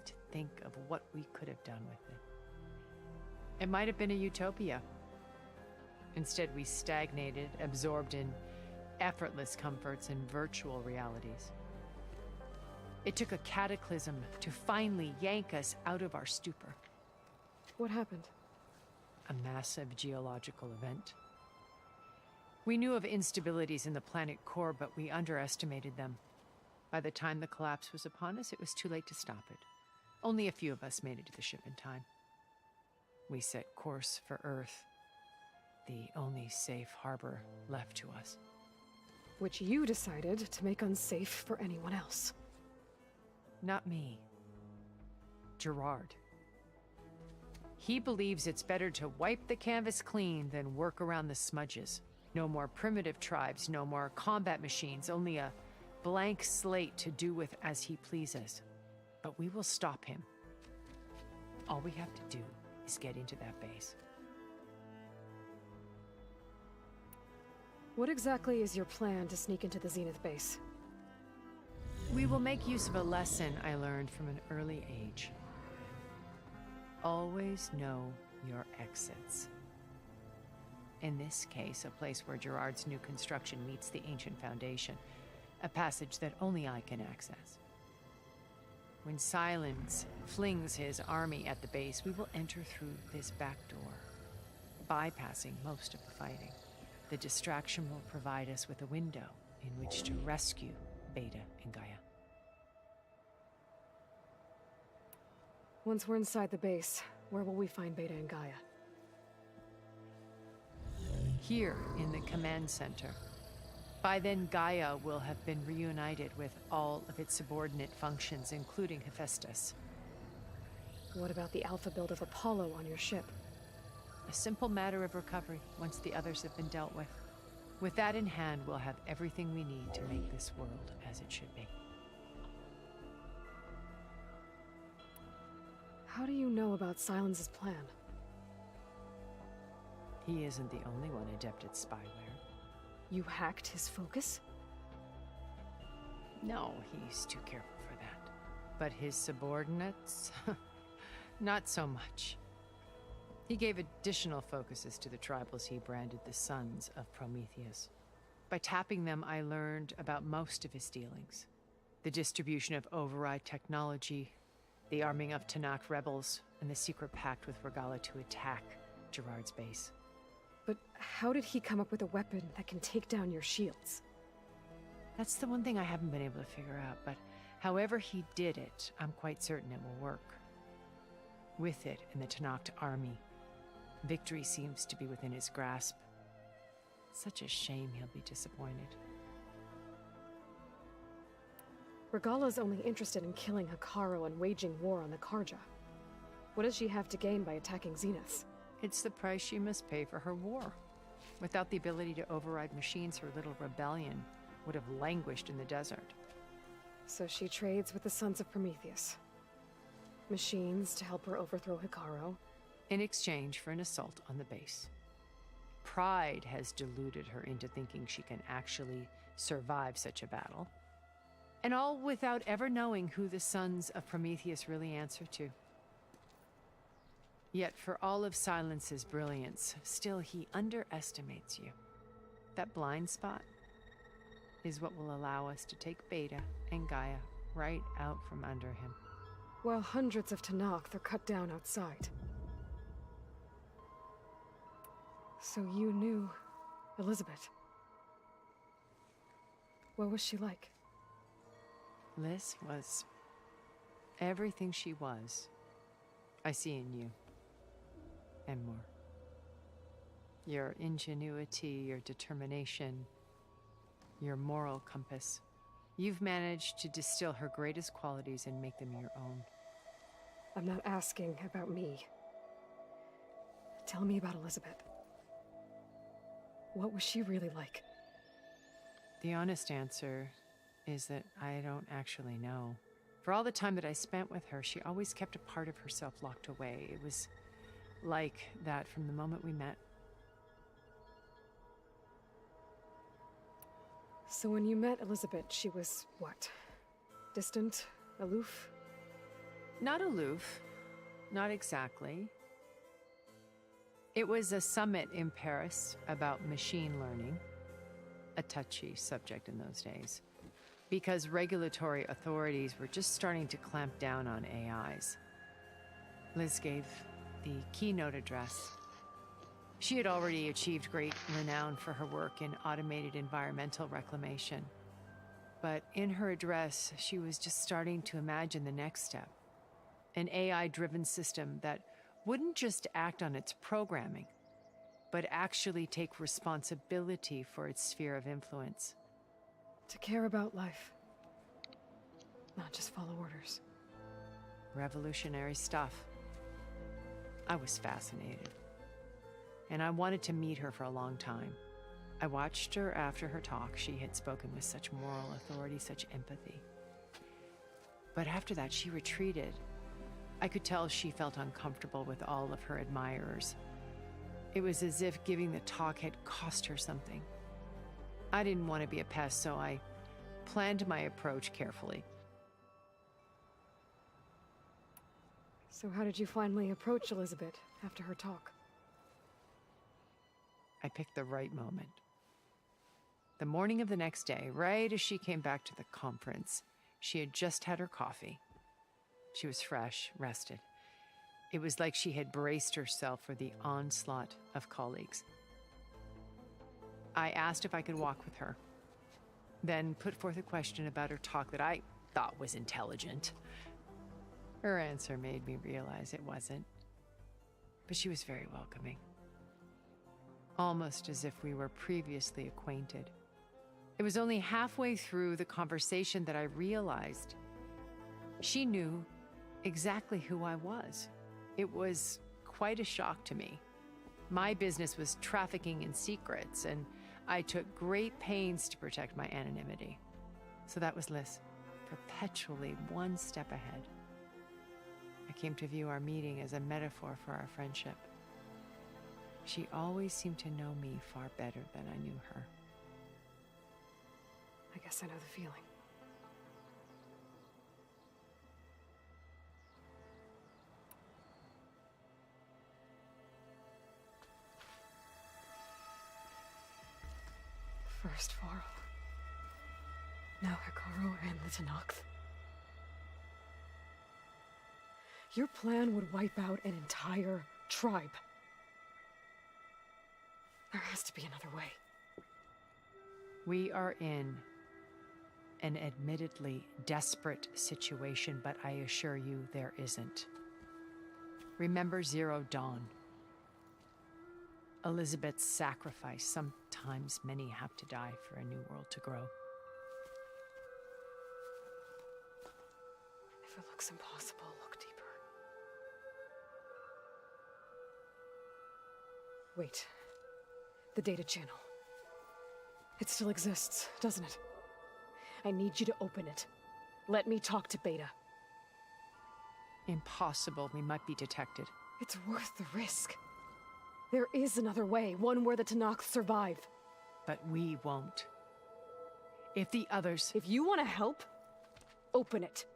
To think of what we could have done with it. It might have been a utopia. Instead, we stagnated, absorbed in effortless comforts and virtual realities. It took a cataclysm to finally yank us out of our stupor. What happened? A massive geological event. We knew of instabilities in the planet core, but we underestimated them. By the time the collapse was upon us, it was too late to stop it. Only a few of us made it to the ship in time. We set course for Earth, the only safe harbor left to us. Which you decided to make unsafe for anyone else. Not me. Gerard. He believes it's better to wipe the canvas clean than work around the smudges. No more primitive tribes, no more combat machines, only a blank slate to do with as he pleases. But we will stop him. All we have to do is get into that base. What exactly is your plan to sneak into the Zenith base? We will make use of a lesson I learned from an early age. Always know your exits. In this case, a place where Gerard's new construction meets the ancient foundation, a passage that only I can access. When Silence flings his army at the base, we will enter through this back door, bypassing most of the fighting. The distraction will provide us with a window in which to rescue Beta and Gaia. Once we're inside the base, where will we find Beta and Gaia? Here in the command center. By then, Gaia will have been reunited with all of its subordinate functions, including Hephaestus. What about the alpha build of Apollo on your ship? A simple matter of recovery once the others have been dealt with. With that in hand, we'll have everything we need to make this world as it should be. How do you know about Silence's plan? He isn't the only one adept at spyware. You hacked his focus? No, he's too careful for that. But his subordinates? Not so much. He gave additional focuses to the tribals he branded the Sons of Prometheus. By tapping them, I learned about most of his dealings. The distribution of override technology, the arming of Tanakh rebels, and the secret pact with Regala to attack Gerard's base. But how did he come up with a weapon that can take down your shields? That's the one thing I haven't been able to figure out, but however he did it, I'm quite certain it will work. With it and the Tenakth army, victory seems to be within his grasp. Such a shame he'll be disappointed. Regala's only interested in killing Hekarro and waging war on the Karja. What does she have to gain by attacking Zenith? It's the price she must pay for her war. Without the ability to override machines, her little rebellion would have languished in the desert. So she trades with the Sons of Prometheus. Machines to help her overthrow Hekarro. In exchange for an assault on the base. Pride has deluded her into thinking she can actually survive such a battle. And all without ever knowing who the Sons of Prometheus really answer to. Yet for all of Silence's brilliance, still he underestimates you. That blind spot is what will allow us to take Beta and Gaia right out from under him. While hundreds of Tenakth are cut down outside. So you knew Elizabeth. What was she like? Liz was everything she was. I see in you. And more. Your ingenuity, your determination, your moral compass. You've managed to distill her greatest qualities and make them your own. I'm not asking about me. Tell me about Elizabeth. What was she really like? The honest answer is that I don't actually know. For all the time that I spent with her, she always kept a part of herself locked away. It was like that from the moment we met. So when you met Elizabeth, she was what? Distant? Aloof? Not aloof. Not exactly. It was a summit in Paris about machine learning, a touchy subject in those days, because regulatory authorities were just starting to clamp down on AIs. Liz gave the keynote address. She had already achieved great renown for her work in automated environmental reclamation. But in her address, she was just starting to imagine the next step. An AI-driven system that wouldn't just act on its programming, but actually take responsibility for its sphere of influence. To care about life. Not just follow orders. Revolutionary stuff. I was fascinated. And I wanted to meet her for a long time. I watched her after her talk. She had spoken with such moral authority, such empathy. But after that, she retreated. I could tell she felt uncomfortable with all of her admirers. It was as if giving the talk had cost her something. I didn't want to be a pest, so I planned my approach carefully. So how did you finally approach Elizabeth after her talk? I picked the right moment. The morning of the next day, right as she came back to the conference, she had just had her coffee. She was fresh, rested. It was like she had braced herself for the onslaught of colleagues. I asked if I could walk with her, then put forth a question about her talk that I thought was intelligent. Her answer made me realize it wasn't, but she was very welcoming. Almost as if we were previously acquainted. It was only halfway through the conversation that I realized she knew exactly who I was. It was quite a shock to me. My business was trafficking in secrets, and I took great pains to protect my anonymity. So that was Liz, perpetually one step ahead. I came to view our meeting as a metaphor for our friendship. She always seemed to know me far better than I knew her. I guess I know the feeling. First Varl. Now Hekarro and the Tenakth. Your plan would wipe out an entire tribe. There has to be another way. We are in an admittedly desperate situation, but I assure you there isn't. Remember Zero Dawn. Elizabeth's sacrifice. Sometimes many have to die for a new world to grow. If it looks impossible, look deeper. Wait. The data channel. It still exists, doesn't it? I need you to open it. Let me talk to Beta. Impossible. We might be detected. It's worth the risk. There is another way, one where the Tenakth survive. But we won't. If the others... If you want to help, open it.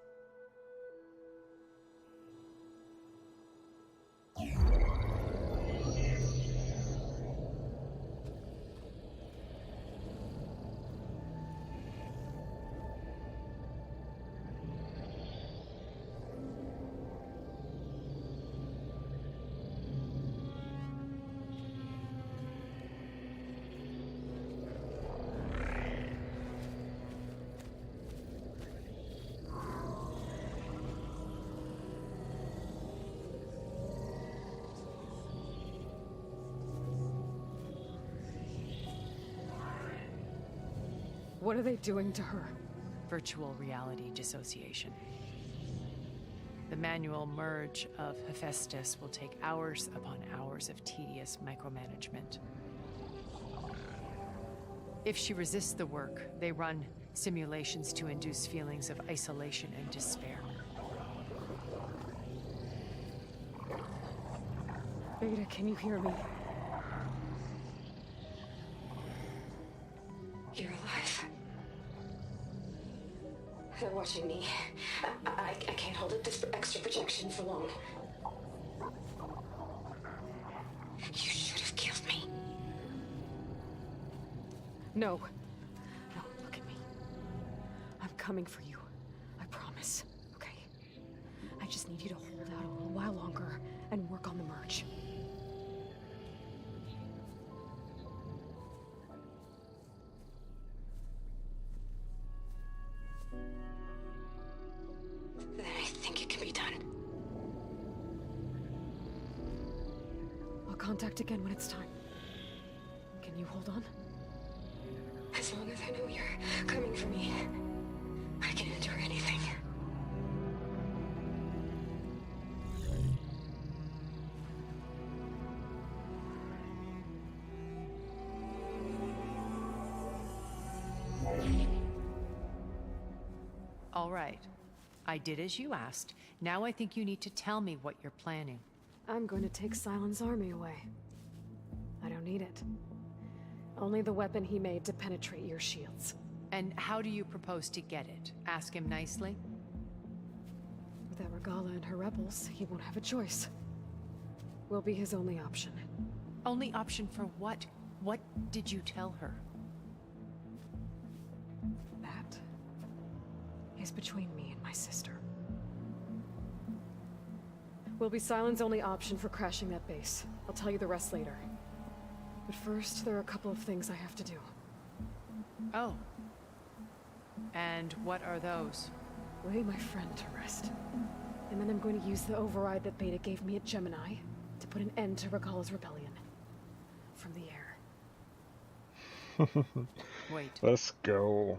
What are they doing to her? Virtual reality dissociation. The manual merge of Hephaestus will take hours upon hours of tedious micromanagement. If she resists the work, they run simulations to induce feelings of isolation and despair. Beta, can you hear me? You're alive. They're watching me. I can't hold up this extra projection for long. You should have killed me. No. No, look at me. I'm coming for you. I promise. Okay? I just need you to hold out a little while longer and work on the merge. Then I think it can be done. I'll contact again when it's time. Can you hold on? As long as I know you're coming for me, I can endure anything. All right. I did as you asked. Now I think you need to tell me what you're planning. I'm going to take Sylens' army away. I don't need it. Only the weapon he made to penetrate your shields. And how do you propose to get it? Ask him nicely? Without Regala and her rebels, he won't have a choice. We'll be his only option. Only option for what? What did you tell her? That is between me and my sister. Will be Sylens' only option for crashing that base. I'll tell you the rest later. But first, there are a couple of things I have to do. Oh. And what are those? Lay my friend to rest. And then I'm going to use the override that Beta gave me at Gemini to put an end to Regala's rebellion. From the air. Wait. Let's go.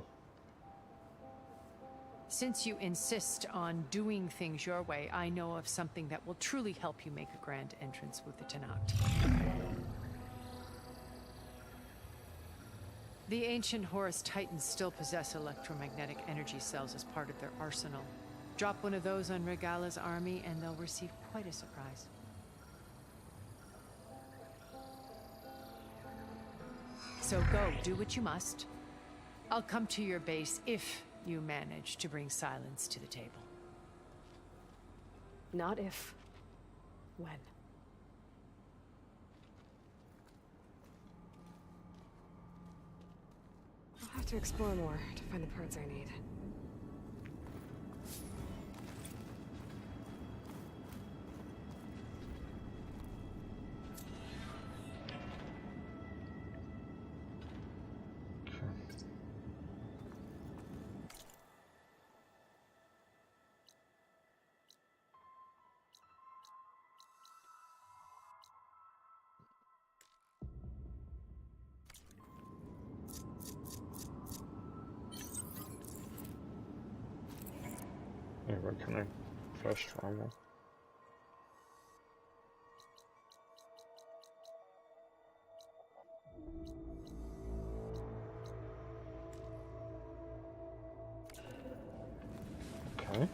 Since you insist on doing things your way, I know of something that will truly help you make a grand entrance with the Tenakth. The ancient Horus Titans still possess electromagnetic energy cells as part of their arsenal. Drop one of those on Regala's army and they'll receive quite a surprise. So go, do what you must. I'll come to your base if you manage to bring Sylens to the table. Not if. When. I'll have to explore more to find the parts I need. but can I fast travel? Okay.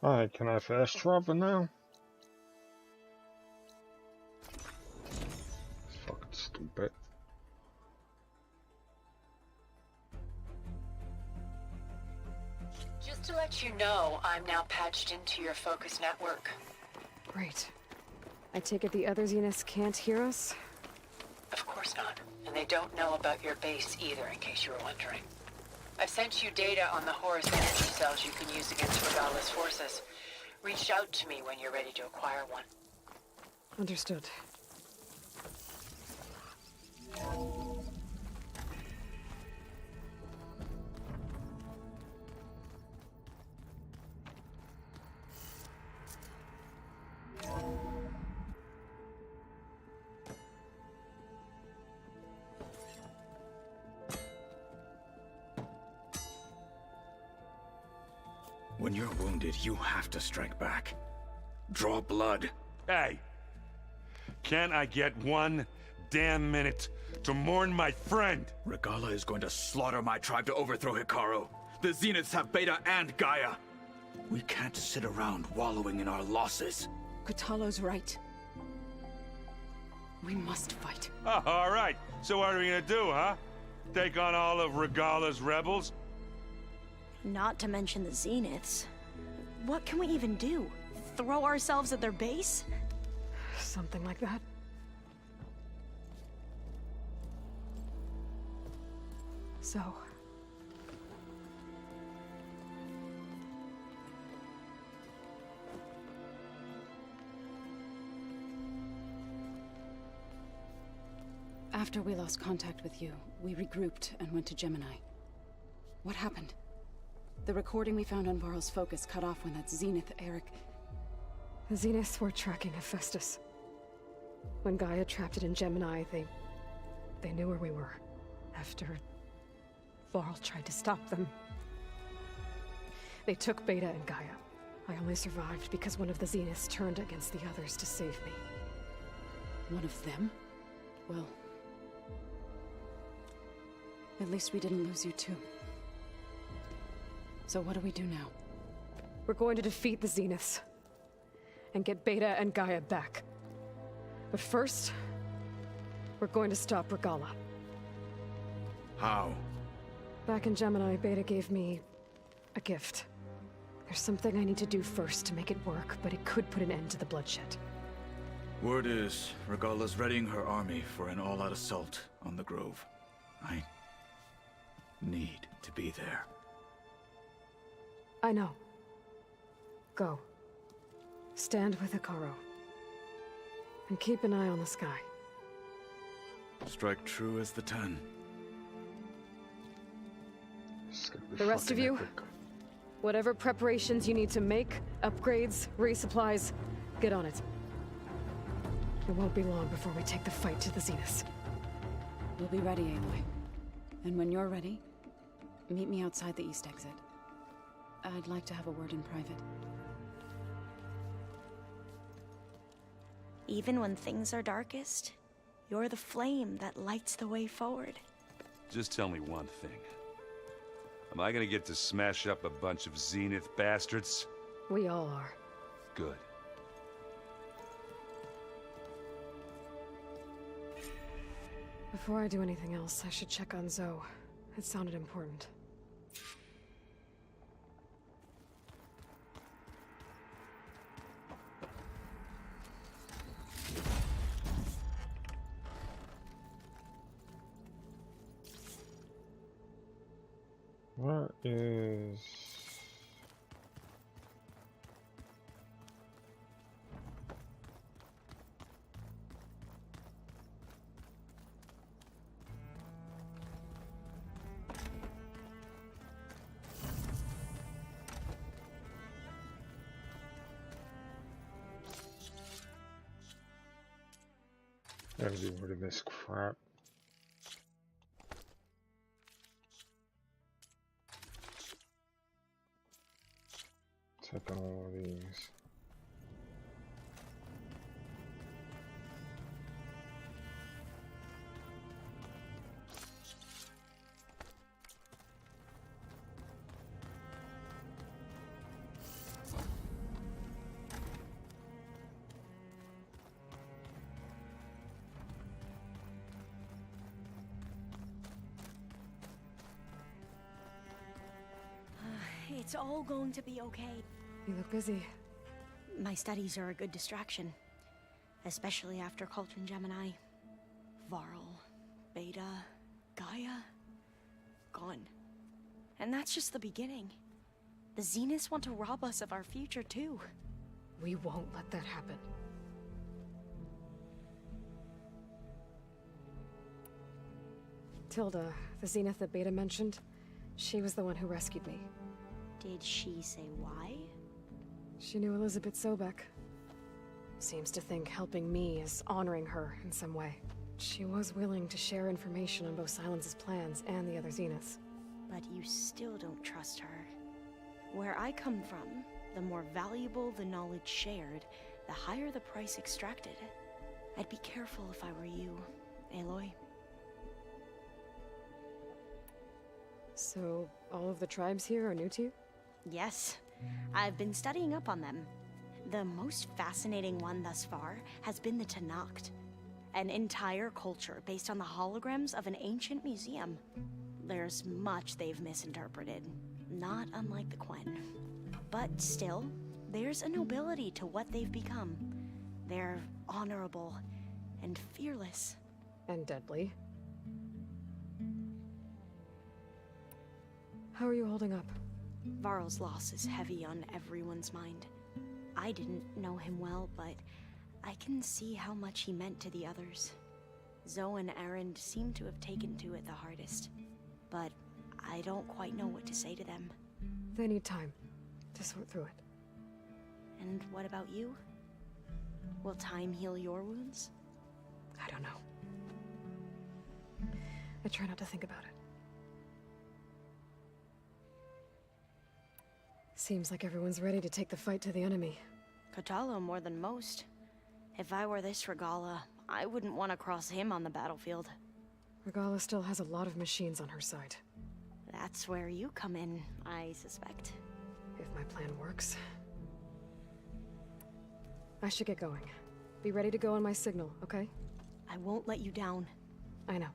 Alright, can I fast travel now? Fucking stupid. Just to let you know, I'm now patched into your focus network. Great. I take it the other Zeniths can't hear us? Of course not. And they don't know about your base either, in case you were wondering. I've sent you data on the Horus energy cells you can use against Regala's forces. Reach out to me when you're ready to acquire one. Understood. When you're wounded, you have to strike back. Draw blood. Hey! Can't I get one damn minute to mourn my friend? Regala is going to slaughter my tribe to overthrow Hikaru. The Zeniths have Beta and Gaia. We can't sit around wallowing in our losses. Kotallo's right. We must fight. Oh, all right. So what are we gonna do, huh? Take on all of Regala's rebels? Not to mention the Zeniths. What can we even do? Throw ourselves at their base? Something like that. So... After we lost contact with you, we regrouped and went to Gemini. What happened? The recording we found on Varl's focus cut off when that Zenith, Eric... The Zeniths were tracking Hephaestus. When Gaia trapped it in Gemini, they knew where we were. After... Varl tried to stop them. They took Beta and Gaia. I only survived because one of the Zeniths turned against the others to save me. One of them? Well... At least we didn't lose you too. So what do we do now? We're going to defeat the Zeniths. And get Beta and Gaia back. But first... we're going to stop Regala. How? Back in Gemini, Beta gave me... a gift. There's something I need to do first to make it work, but it could put an end to the bloodshed. Word is, Regala's readying her army for an all-out assault on the Grove. I... need to be there. I know. Go. Stand with Hikaru. And keep an eye on the sky. Strike true as the 10. The rest of you, whatever preparations you need to make, upgrades, resupplies, get on it. It won't be long before we take the fight to the Zeniths. We'll be ready, Aloy. And when you're ready, meet me outside the east exit. I'd like to have a word in private. Even when things are darkest, you're the flame that lights the way forward. Just tell me one thing. Am I gonna get to smash up a bunch of Zenith bastards? We all are. Good. Before I do anything else, I should check on Zoe. It sounded important. What is... Gotta get rid of this crap. Check all of these. It's all going to be okay. You look busy. My studies are a good distraction. Especially after Cauldron Gemini. Varl, Beta, Gaia, gone. And that's just the beginning. The Zeniths want to rob us of our future too. We won't let that happen. Tilda, the Zenith that Beta mentioned, she was the one who rescued me. Did she say why? She knew Elizabeth Sobek. Seems to think helping me is honoring her in some way. She was willing to share information on both Silence's plans and the other Zeniths. But you still don't trust her. Where I come from, the more valuable the knowledge shared, the higher the price extracted. I'd be careful if I were you, Aloy. So, all of the tribes here are new to you? Yes, I've been studying up on them. The most fascinating one thus far has been the Tenakth, an entire culture based on the holograms of an ancient museum. There's much they've misinterpreted, not unlike the Quen. But still, there's a nobility to what they've become. They're honorable and fearless. And deadly. How are you holding up? Varl's loss is heavy on everyone's mind. I didn't know him well, but I can see how much he meant to the others. Zoe and Erend seem to have taken to it the hardest, but I don't quite know what to say to them. They need time to sort through it. And what about you? Will time heal your wounds? I don't know. I try not to think about it. Seems like everyone's ready to take the fight to the enemy. Kotallo more than most. If I were this Regala, I wouldn't want to cross him on the battlefield. Regala still has a lot of machines on her side. That's where you come in, I suspect. If my plan works. I should get going. Be ready to go on my signal, okay? I won't let you down. I know.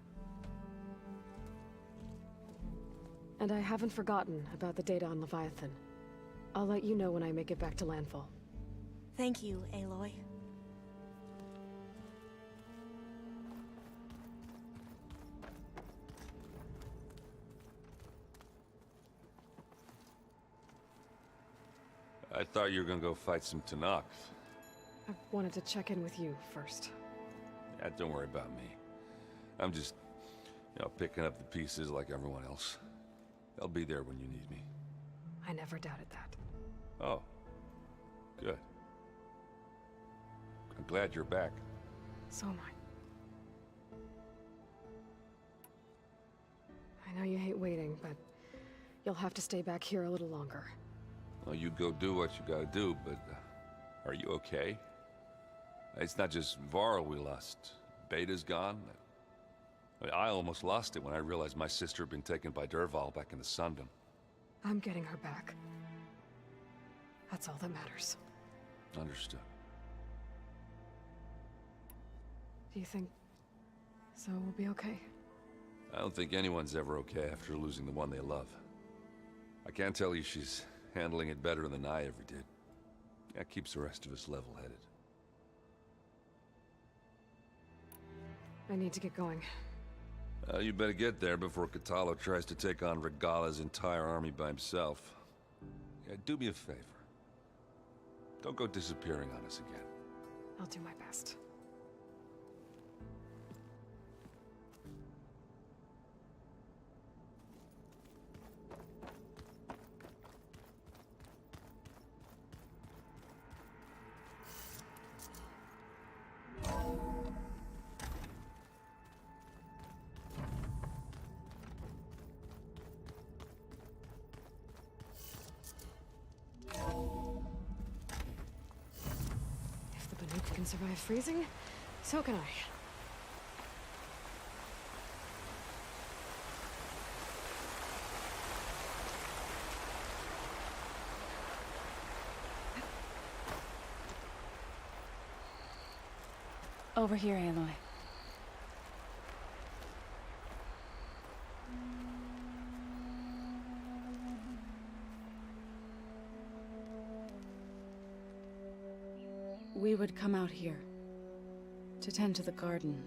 And I haven't forgotten about the data on Leviathan. I'll let you know when I make it back to landfall. Thank you, Aloy. I thought you were gonna go fight some Tenakth. I wanted to check in with you first. Yeah, don't worry about me. I'm just, picking up the pieces like everyone else. I'll be there when you need me. I never doubted that. Oh, good. I'm glad you're back. So am I know you hate waiting, but you'll have to stay back here a little longer. Well, you go do what you gotta do, but are you okay? It's not just Varl we lost. Beta's gone. I almost lost it when I realized my sister had been taken by Dervahl back in the Sundom. I'm getting her back. That's all that matters. Understood. Do you think Zoe will be okay? I don't think anyone's ever okay after losing the one they love. I can't tell you she's handling it better than I ever did. That keeps the rest of us level-headed. I need to get going. You better get there before Katalo tries to take on Regala's entire army by himself. Yeah, do me a favor. Don't go disappearing on us again. I'll do my best. If the Banuk can survive freezing, so can I. Over here, Aloy. We would come out here to tend to the garden.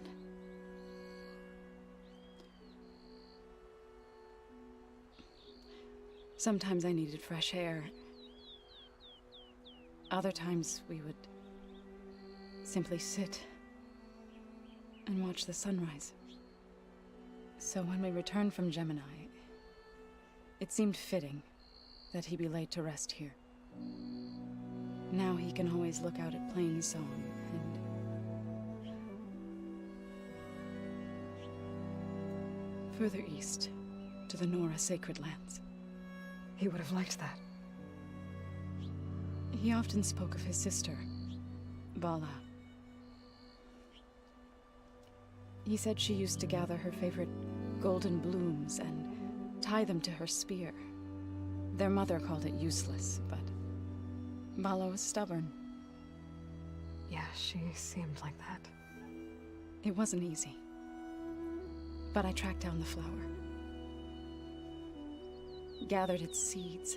Sometimes I needed fresh air. Other times we would simply sit and watch the sunrise. So when we returned from Gemini, it seemed fitting that he be laid to rest here. Now he can always look out at Plainsong and further east to the Nora sacred lands. He would have liked that. He often spoke of his sister, Vala. He said she used to gather her favorite golden blooms and tie them to her spear. Their mother called it useless, but Vala was stubborn. Yeah, she seemed like that. It wasn't easy. But I tracked down the flower. Gathered its seeds.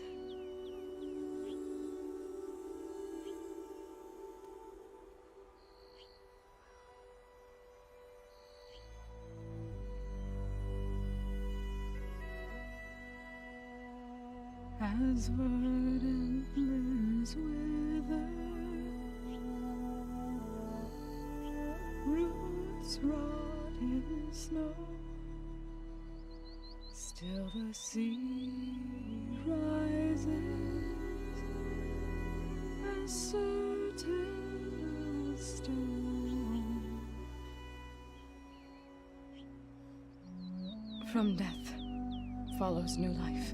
As verdant limbs wither, roots rot in snow, still the sea rises, as certain as stone. From death follows new life.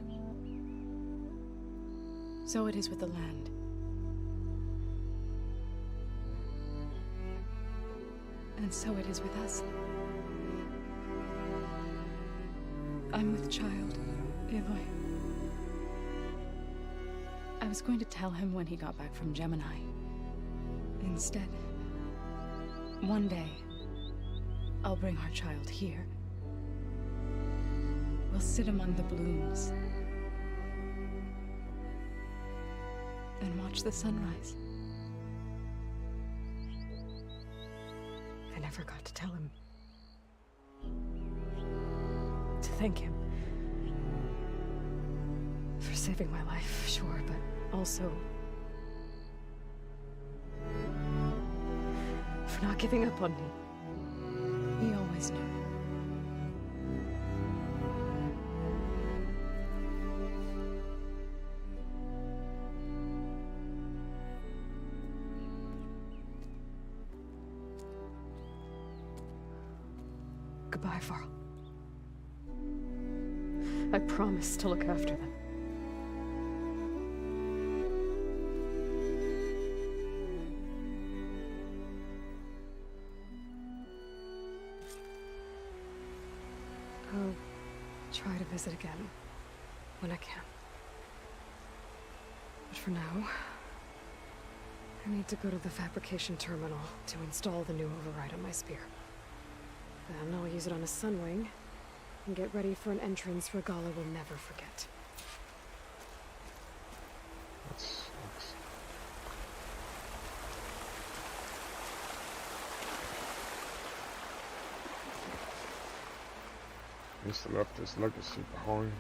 So it is with the land. And so it is with us. I'm with child, Aloy. I was going to tell him when he got back from Gemini. Instead, one day, I'll bring our child here. We'll sit among the blooms and watch the sunrise. I never got to tell him. To thank him. For saving my life, sure, but also for not giving up on me. He always knew. Goodbye, Varl. I promise to look after them. I'll try to visit again when I can. But for now, I need to go to the fabrication terminal to install the new override on my spear. Then I'll use it on a sunwing and get ready for an entrance Regala will never forget. That sucks. He still left his legacy behind.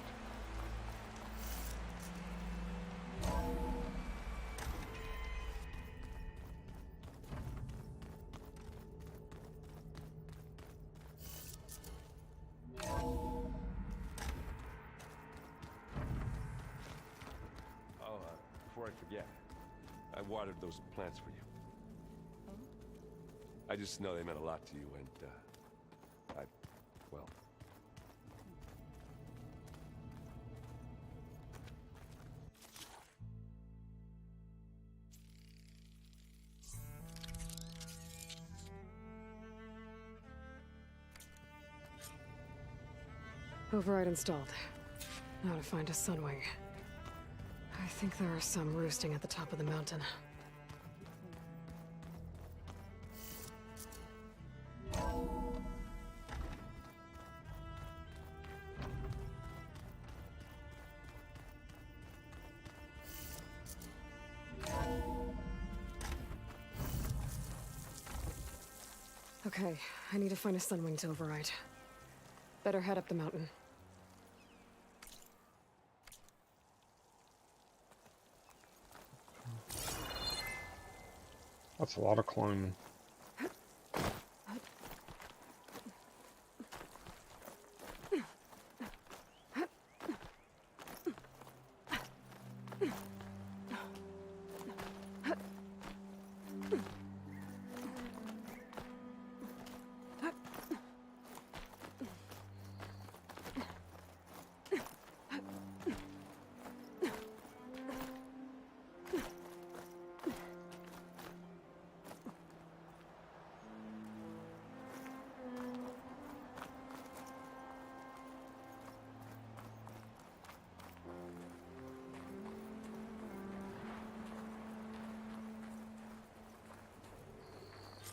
Before I forget, I watered those plants for you. I just know they meant a lot to you, and, well... Override installed. Now to find a sunwing. I think there are some roosting at the top of the mountain. Okay, I need to find a sunwing to override. Better head up the mountain. That's a lot of climbing.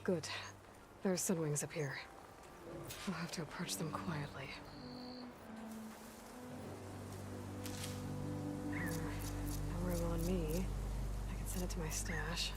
Good. There are sunwings up here. I'll have to approach them quietly. No room on me. I can send it to my stash.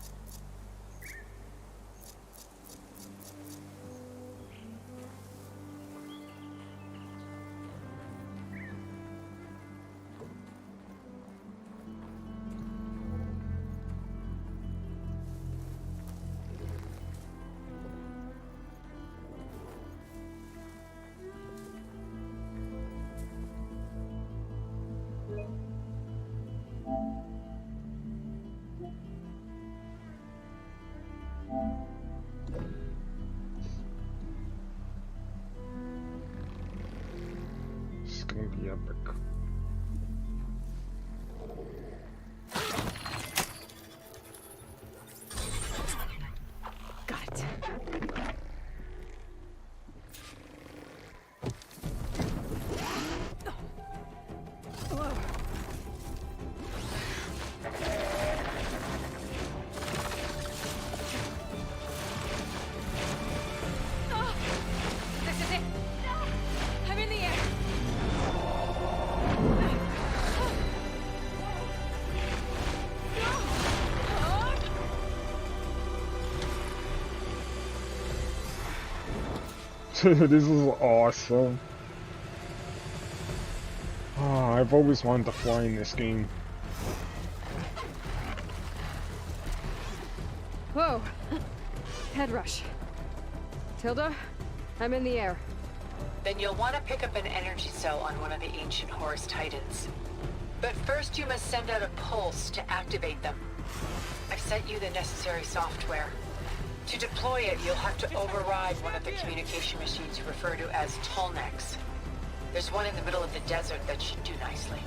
It's gonna be epic. Got it. This is it! I'm in the air! Dude, this is awesome. Oh, I've always wanted to fly in this game. Whoa! Head rush. Tilda, I'm in the air. Then you'll want to pick up an energy cell on one of the ancient Horus Titans. But first you must send out a pulse to activate them. I've sent you the necessary software. To deploy it, you'll have to override one of the communication machines referred to as Tolnex. There's one in the middle of the desert that should do nicely.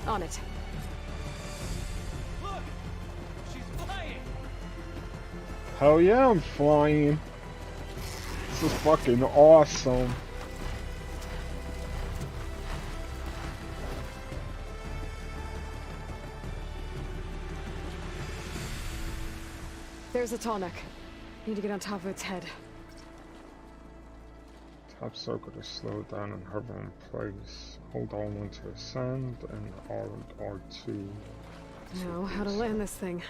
On it. Look! She's flying! Hell yeah, I'm flying. This is fucking awesome. There's a tall neck. Need to get on top of its head. Tap circle to slow down and hover in place. Hold R1 to ascend and R2. Now, how to land this thing.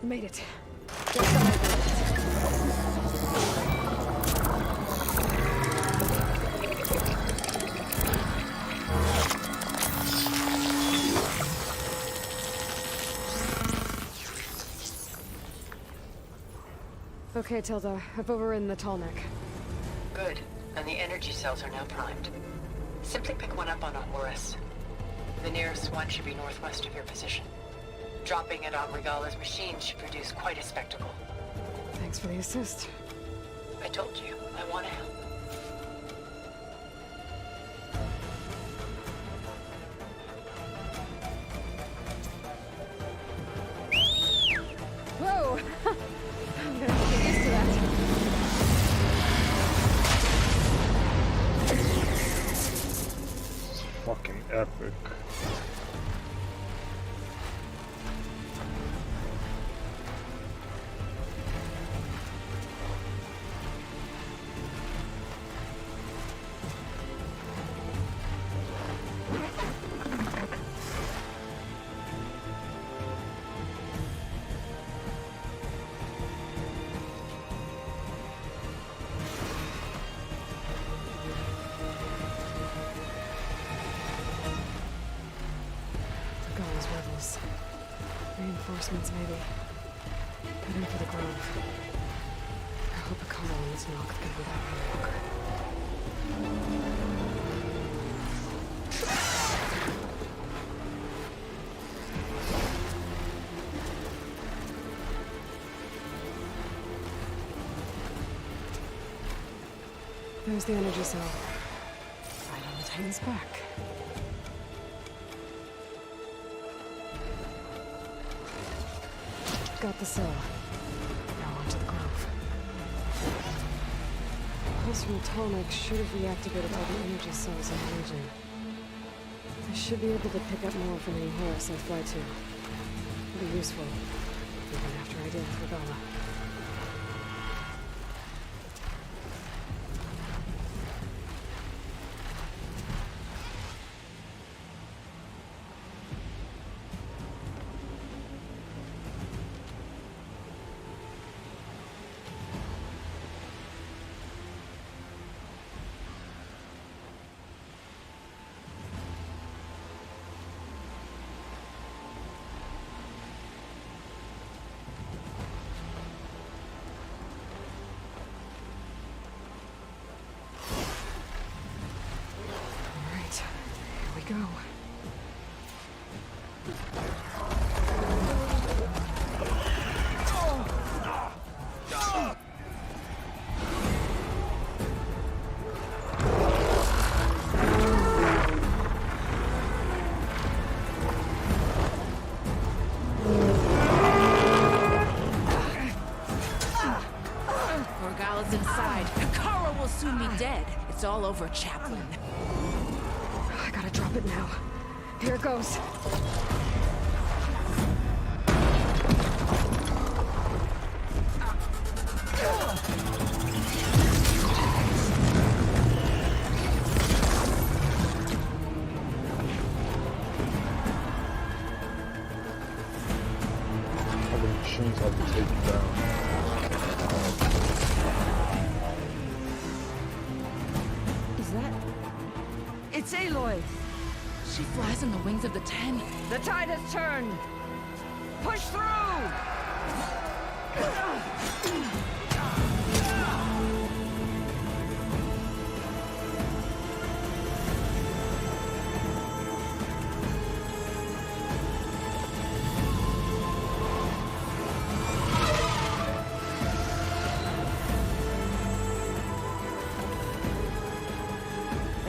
Made it. Okay, Tilda. I've overridden the tall neck. Good. And the energy cells are now primed. Simply pick one up on Horus. The nearest one should be northwest of your position. Dropping it on Regala's machine should produce quite a spectacle. Thanks for the assist. I told you, I want to help. Whoa! I'm gonna have to get used to that. It's fucking epic. Reinforcements, maybe. Heading for the grove. I hope a car is not gonna be that mediocre. There's the energy cell. Right on the Titan's back. Got the cell. Now onto the grove. Pulse from the tall neck should have reactivated all the energy cells in the region. I should be able to pick up more from any Horus I fly to. It'll be useful, even after I deal with Regala. Go. Regala's inside. Hikaru will soon be dead. It's all over, Chaplain. I gotta drop it now. Here it goes. Other machines have to take it down. Is that... It's Aloy! She flies on the wings of the Ten. The tide has turned! Push through!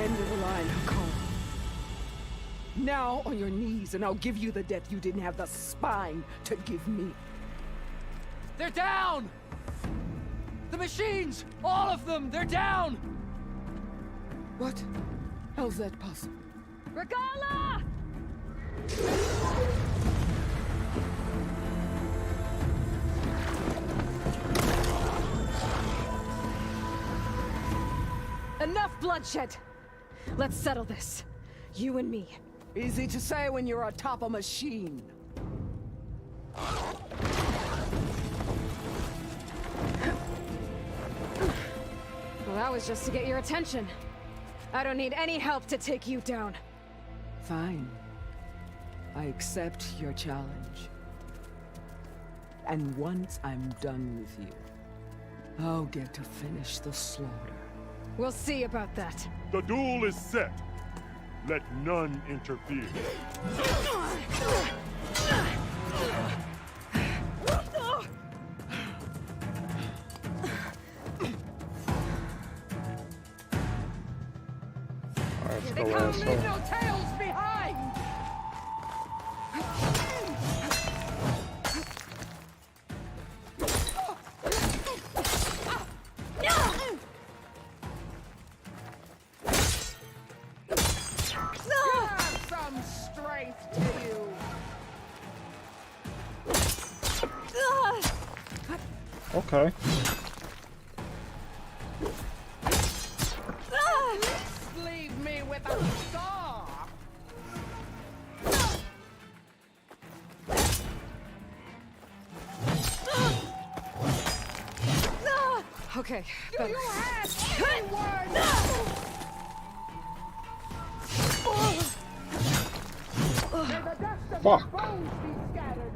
end of the line, Hakon. Now on your knees, and I'll give you the death you didn't have the spine to give me. They're down! The machines! All of them! They're down! What? How's that possible? Regala! Enough bloodshed! Let's settle this. You and me. Easy to say when you're atop a machine. Well, that was just to get your attention. I don't need any help to take you down. Fine. I accept your challenge. And once I'm done with you, I'll get to finish the slaughter. We'll see about that. The duel is set. Let none interfere. They come, leave no tails behind! Have some strength to you! Okay. Leave me with a scar! Okay, Do better. you have any words? May the dust of your bones be scattered.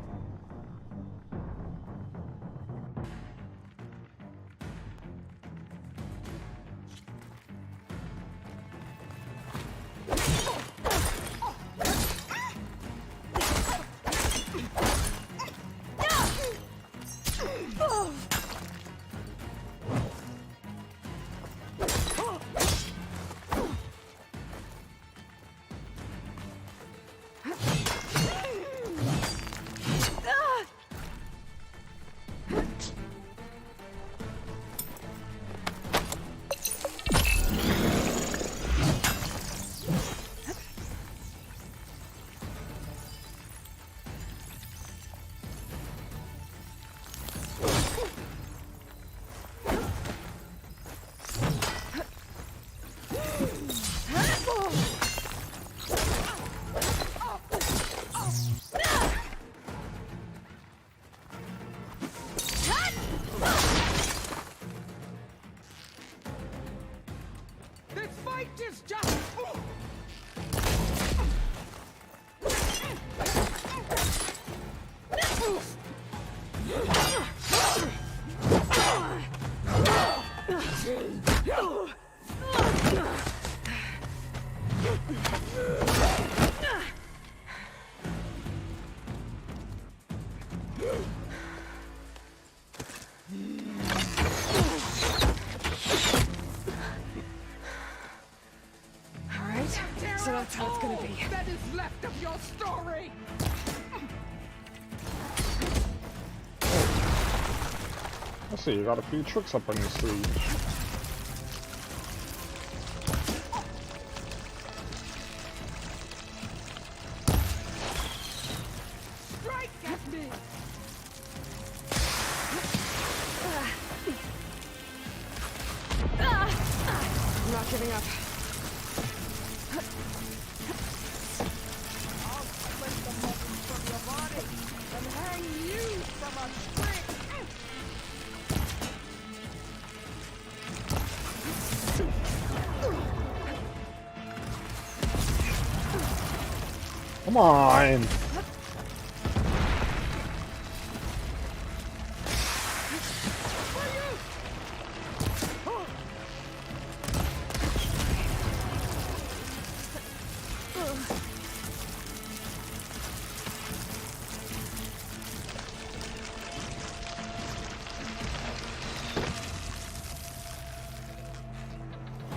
This fight is just... Alright, so that's how it's gonna be. That is left of your story! I see, you got a few tricks up on your sleeve. Strike at me! I'm not giving up. I'll split the muscles from your body and hang you from a string! Come on!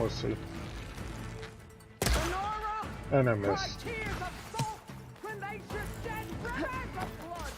Let's see. And I missed. Tears of salt when they should shed rivers of blood.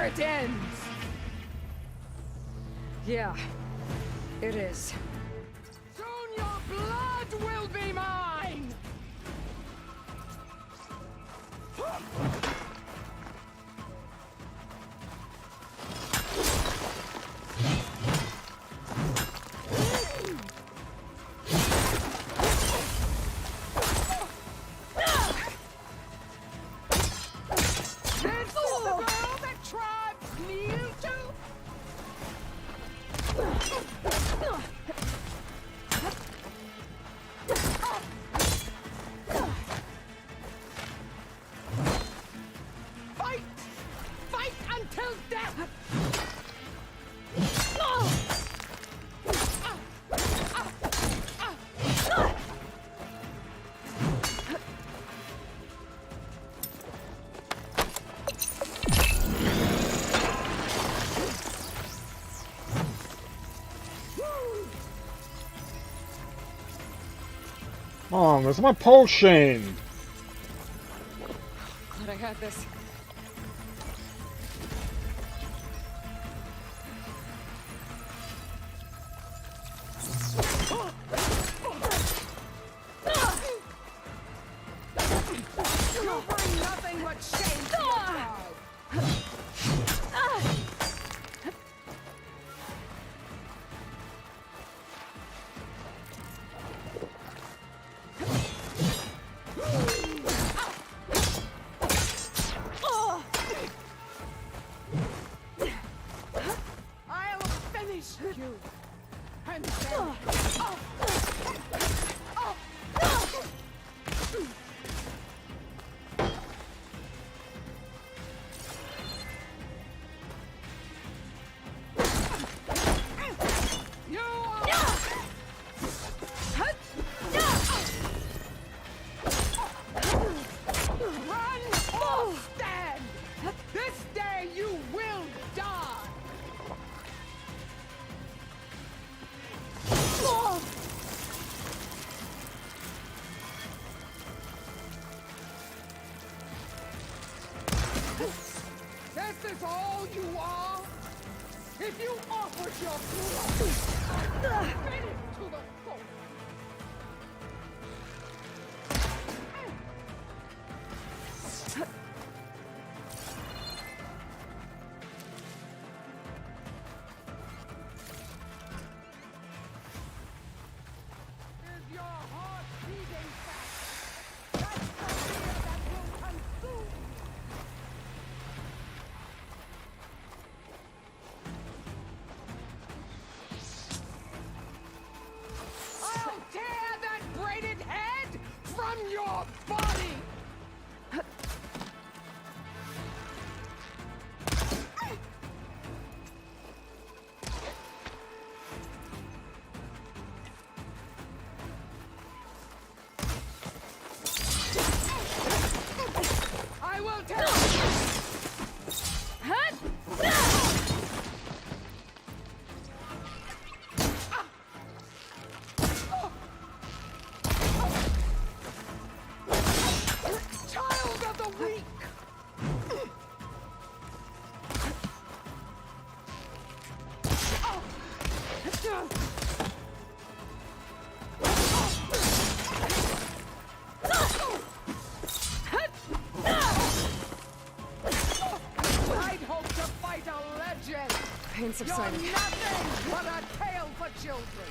It ends! Yeah, it is. Soon your blood will be mine! Oh, where's my potion? Glad I had this. this all you are? If you offered your blood, fed it to the folk. Is your heart beating fast? That's the fear that will consume. I'll tear that braided head from your body! I will tear Child of the weak! I'd hope to fight a legend! Pain subsided. You're nothing but a tale for children!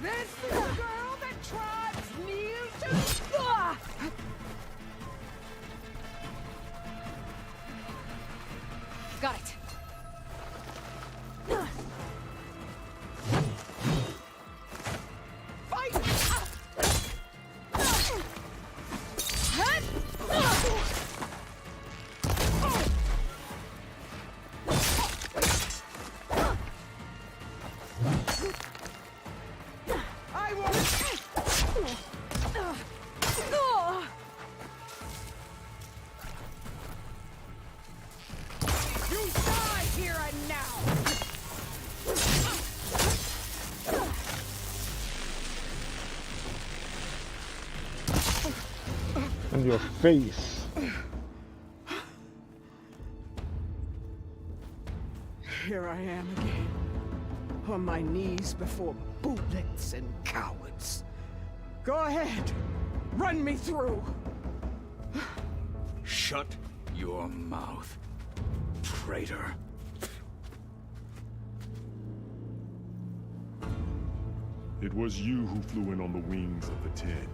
This is the girl that tribes kneel to? Got it. Fight! I will. You die here and now. In your face. Here I am again, on my knees before bootlets and cowards. Go ahead, run me through. Shut your mouth, traitor. It was you who flew in on the wings of the Ten.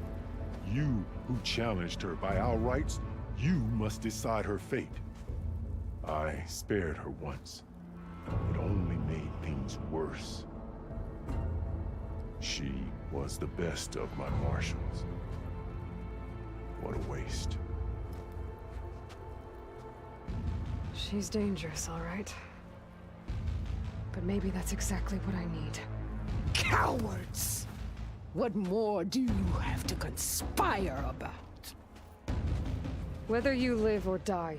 You who challenged her by our rights. You must decide her fate. I spared her once. It only made things worse. She was the best of my marshals. What a waste. She's dangerous, all right. But maybe that's exactly what I need. Cowards! What more do you have to conspire about? Whether you live or die.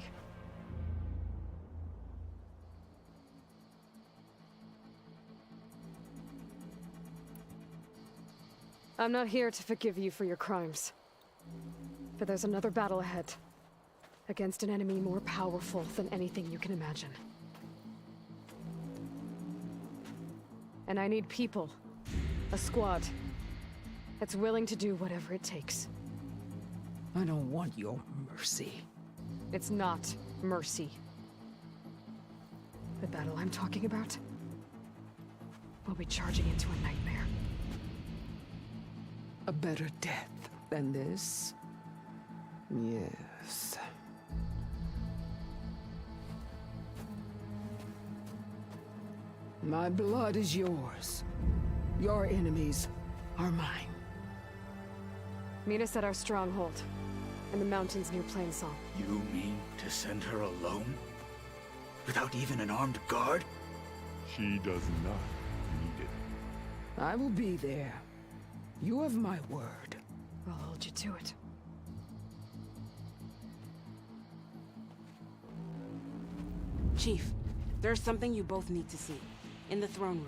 I'm not here to forgive you for your crimes. But there's another battle ahead. Against an enemy more powerful than anything you can imagine. And I need people. A squad. That's willing to do whatever it takes. I don't want your mercy. It's not mercy. The battle I'm talking about will be charging into a nightmare. A better death than this? Yes. My blood is yours. Your enemies are mine. Meet us at our stronghold, in the mountains near Plainsong. You mean to send her alone? Without even an armed guard? She does not need it. I will be there. You have my word. I'll hold you to it. Chief, there's something you both need to see. In the throne room.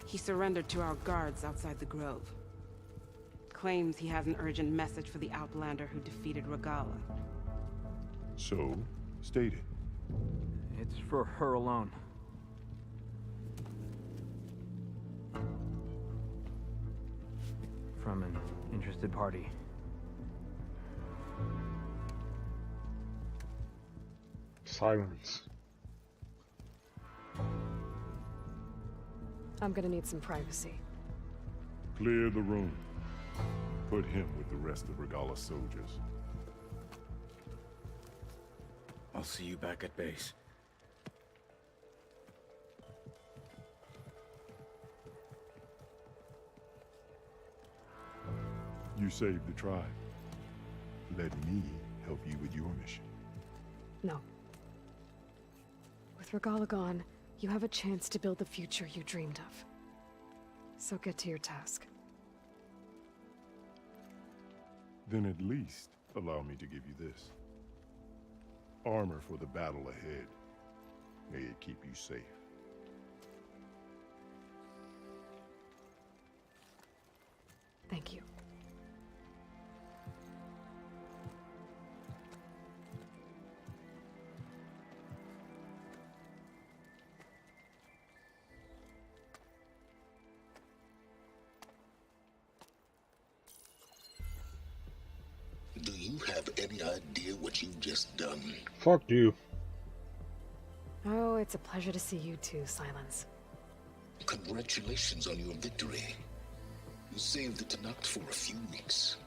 He surrendered to our guards outside the grove. Claims he has an urgent message for the Outlander who defeated Regala. So, state it. It's for her alone. From an interested party. Silence. I'm gonna need some privacy. Clear the room. Put him with the rest of Regala's soldiers. I'll see you back at base. You saved the tribe. Let me help you with your mission. No. With Regala gone, you have a chance to build the future you dreamed of. So get to your task. Then at least allow me to give you this. Armor for the battle ahead. May it keep you safe. Thank you. Do you have any idea what you've just done? Fuck you. Oh, it's a pleasure to see you too, Silence. Congratulations on your victory. You saved the Tenakth for a few weeks.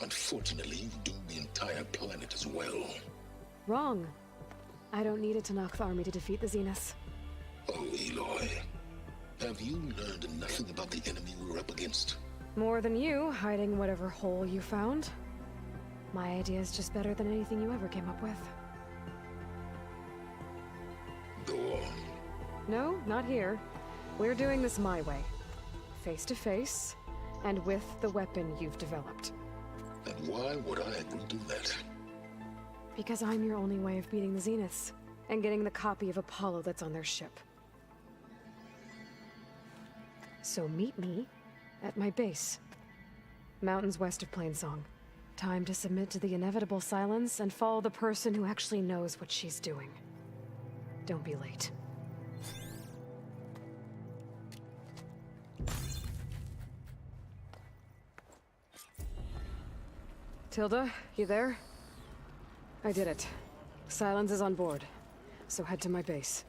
Unfortunately, you've doomed the entire planet as well. Wrong. I don't need a Tenakth army to defeat the Zeniths. Oh, Aloy. Have you learned nothing about the enemy we're up against? More than you, hiding whatever hole you found. My idea is just better than anything you ever came up with. Go on. No, not here. We're doing this my way. Face to face, and with the weapon you've developed. And why would I agree to that? Because I'm your only way of beating the Zeniths, and getting the copy of Apollo that's on their ship. So meet me at my base. Mountains west of Plainsong. Time to submit to the inevitable silence and follow the person who actually knows what she's doing. Don't be late. Tilda, you there? I did it. Silence is on board, so head to my base.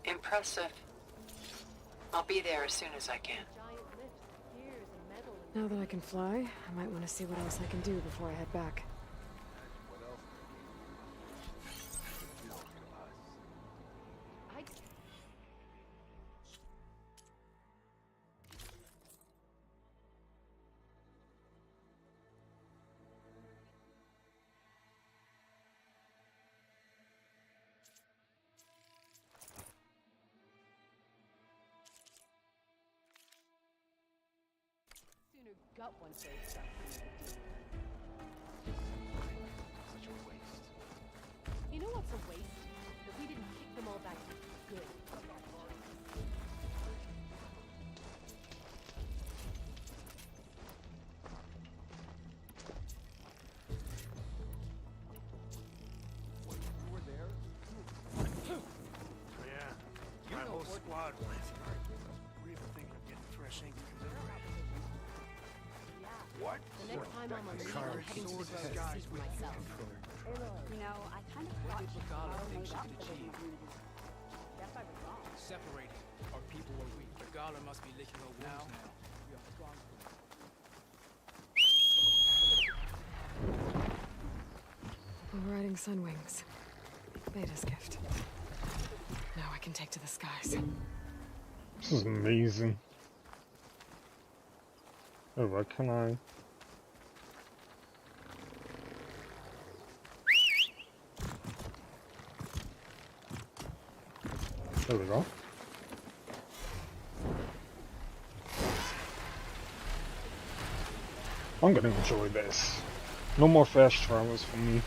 Impressive. I'll be there as soon as I can. Now that I can fly, I might want to see what else I can do before I head back. Gut one face stuff. Such a waste. You know what's a waste? That we didn't kick them all back good. You were there? Yeah. My whole squad went. We're even thinking of getting fresh ink for delivery. What? The next time I'm on leave, I'm heading to the grove to see for myself. You know, I kind of thought Regala thinks she could achieve. Guess I was wrong. Separated. Our people are weak. Regala must be licking her wounds now. We are strong. I'm riding sun wings. Beta's gift. Now I can take to the skies. This is amazing. Oh, what can I? There we go. I'm gonna enjoy this. No more fast travels for me.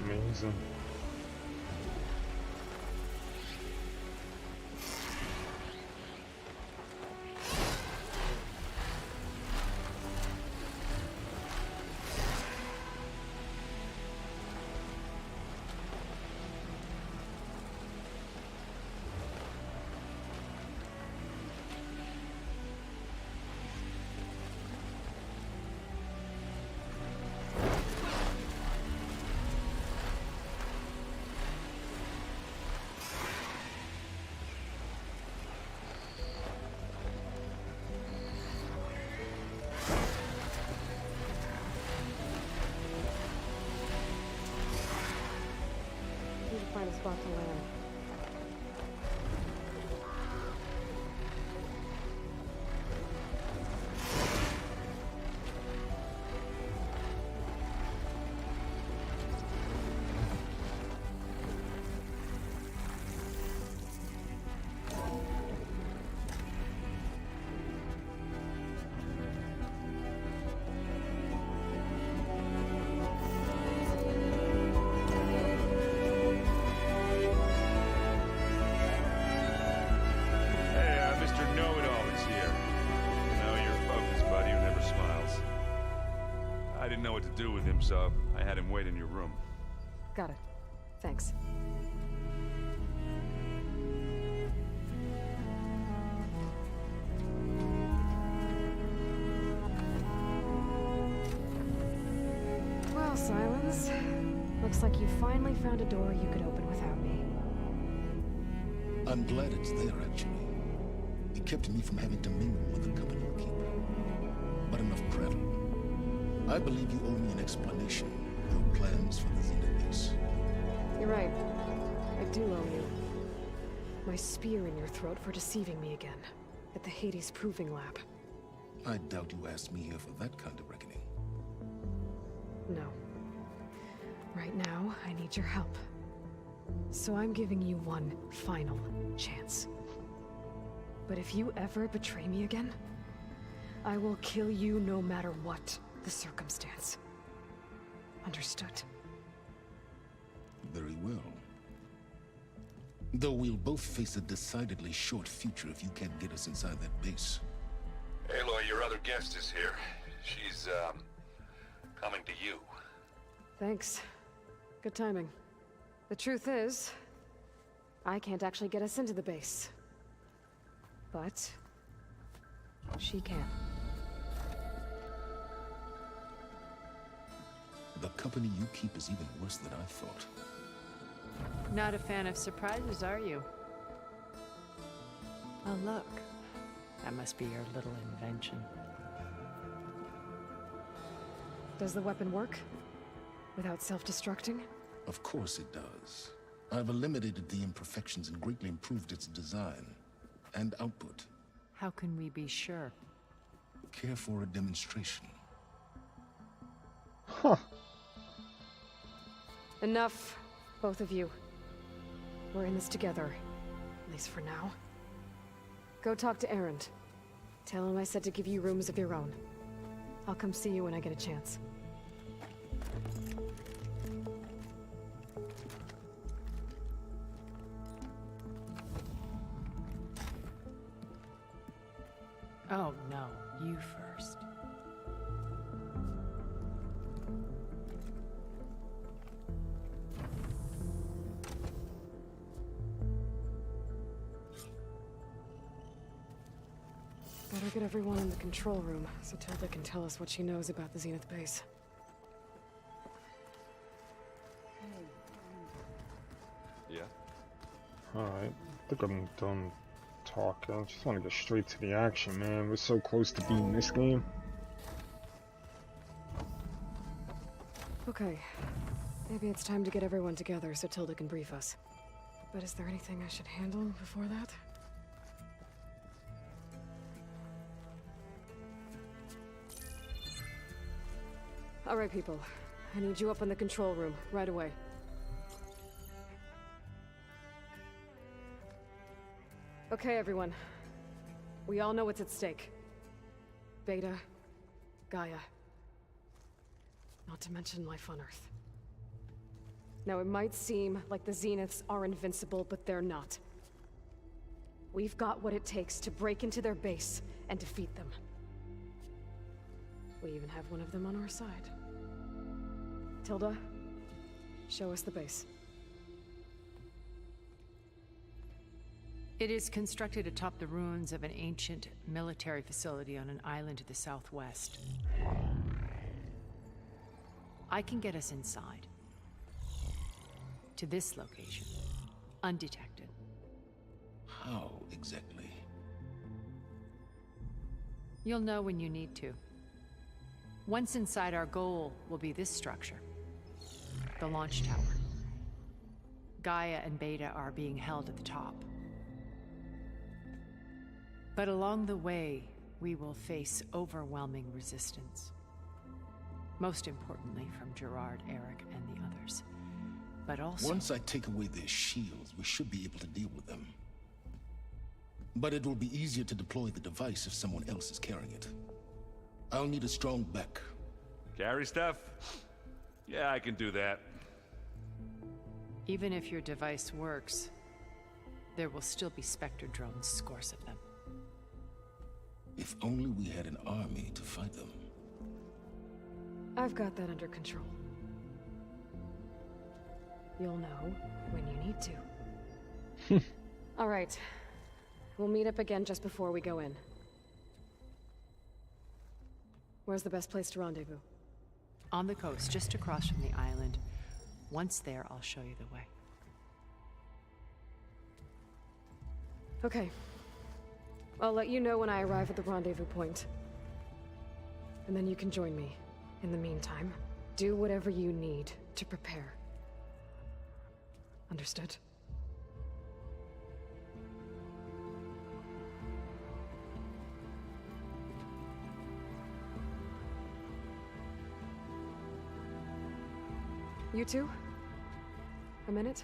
Amazing. Need to find a spot to land. I didn't know what to do with him, so I had him wait in your room. Got it. Thanks. Well, Silence. Looks like you finally found a door you could open without me. I'm glad it's there, actually. It kept me from having to mingle with the company you keep. But enough prattle. I believe you owe me an explanation of your plans for the Xena base. You're right. I do owe you. My spear in your throat for deceiving me again. At the Hades Proving Lab. I doubt you asked me here for that kind of reckoning. No. Right now, I need your help. So I'm giving you one final chance. But if you ever betray me again, I will kill you no matter what the circumstance. Understood? Very well. Though we'll both face a decidedly short future if you can't get us inside that base. Aloy, your other guest is here. She's, coming to you. Thanks. Good timing. The truth is, I can't actually get us into the base. But She can. The company you keep is even worse than I thought. Not a fan of surprises, are you? Oh, look. That must be your little invention. Does the weapon work? Without self-destructing? Of course it does. I've eliminated the imperfections and greatly improved its design and output. How can we be sure? Care for a demonstration? Huh. Enough, both of you. We're in this together, at least for now. Go talk to Erend. Tell him I said to give you rooms of your own. I'll come see you when I get a chance. Oh, no. You first. Better get everyone in the control room so Tilda can tell us what she knows about the Zenith base. Yeah? Alright, I think I'm done talking. I just want to get straight to the action, man. We're so close to beating this game. Okay. Maybe it's time to get everyone together so Tilda can brief us. But is there anything I should handle before that? All right, people. I need you up in the control room, right away. Okay, everyone. We all know what's at stake. Beta, Gaia. Not to mention life on Earth. Now, it might seem like the Zeniths are invincible, but they're not. We've got what it takes to break into their base and defeat them. We even have one of them on our side. Tilda, show us the base. It is constructed atop the ruins of an ancient military facility on an island to the southwest. I can get us inside. To this location. Undetected. How exactly? You'll know when you need to. Once inside, our goal will be this structure. The launch tower. Gaia and Beta are being held at the top. But along the way, we will face overwhelming resistance. Most importantly from Gerard, Eric, and the others. But also... Once I take away their shields, we should be able to deal with them. But it will be easier to deploy the device if someone else is carrying it. I'll need a strong back. Carry stuff? Yeah, I can do that. Even if your device works, there will still be Spectre drones, scores of them. If only we had an army to fight them. I've got that under control. You'll know when you need to. All right. We'll meet up again just before we go in. Where's the best place to rendezvous? On the coast, just across from the island. Once there, I'll show you the way. Okay. I'll let you know when I arrive at the rendezvous point. And then you can join me. In the meantime, do whatever you need to prepare. Understood? You two? A minute?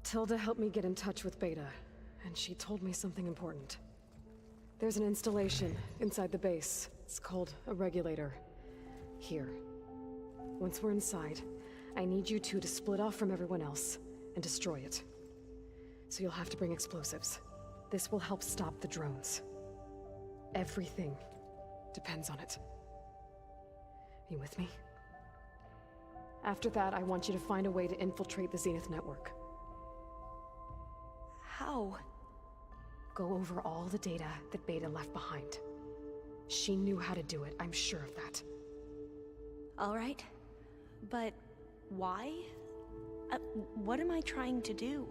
Tilda helped me get in touch with Beta, and she told me something important. There's an installation inside the base. It's called a regulator. Here. Once we're inside, I need you two to split off from everyone else and destroy it. So you'll have to bring explosives. This will help stop the drones. Everything depends on it. You with me? After that, I want you to find a way to infiltrate the Zenith network. How? Go over all the data that Beta left behind. She knew how to do it, I'm sure of that. All right. But why? What am I trying to do?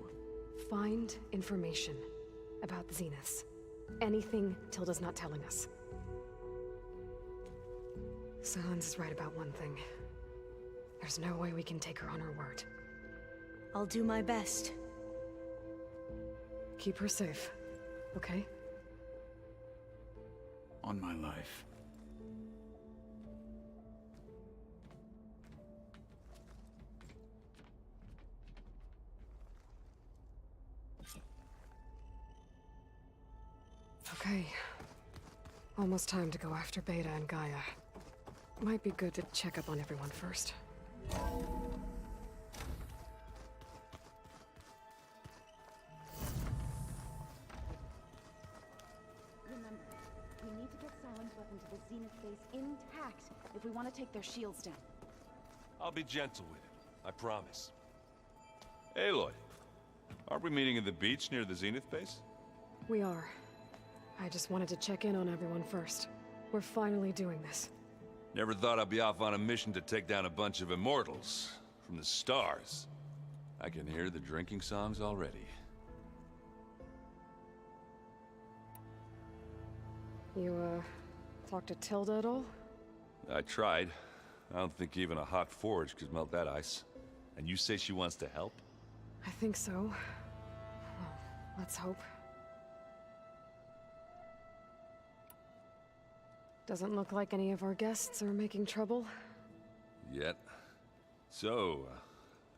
Find information about the Zeniths. Anything Tilda's not telling us. Silence is right about one thing. There's no way we can take her on her word. I'll do my best. Keep her safe, okay? On my life. Okay. Almost time to go after Beta and Gaia. Might be good to check up on everyone first. Remember, we need to get Silent's weapon to the Zenith base intact if we want to take their shields down. I'll be gentle with it, I promise. Aloy, aren't we meeting at the beach near the Zenith base? We are. I just wanted to check in on everyone first. We're finally doing this. Never thought I'd be off on a mission to take down a bunch of immortals from the stars. I can hear the drinking songs already. You, talked to Tilda at all? I tried. I don't think even a hot forge could melt that ice. And you say she wants to help? I think so. Well, let's hope. Doesn't look like any of our guests are making trouble. Yet. So,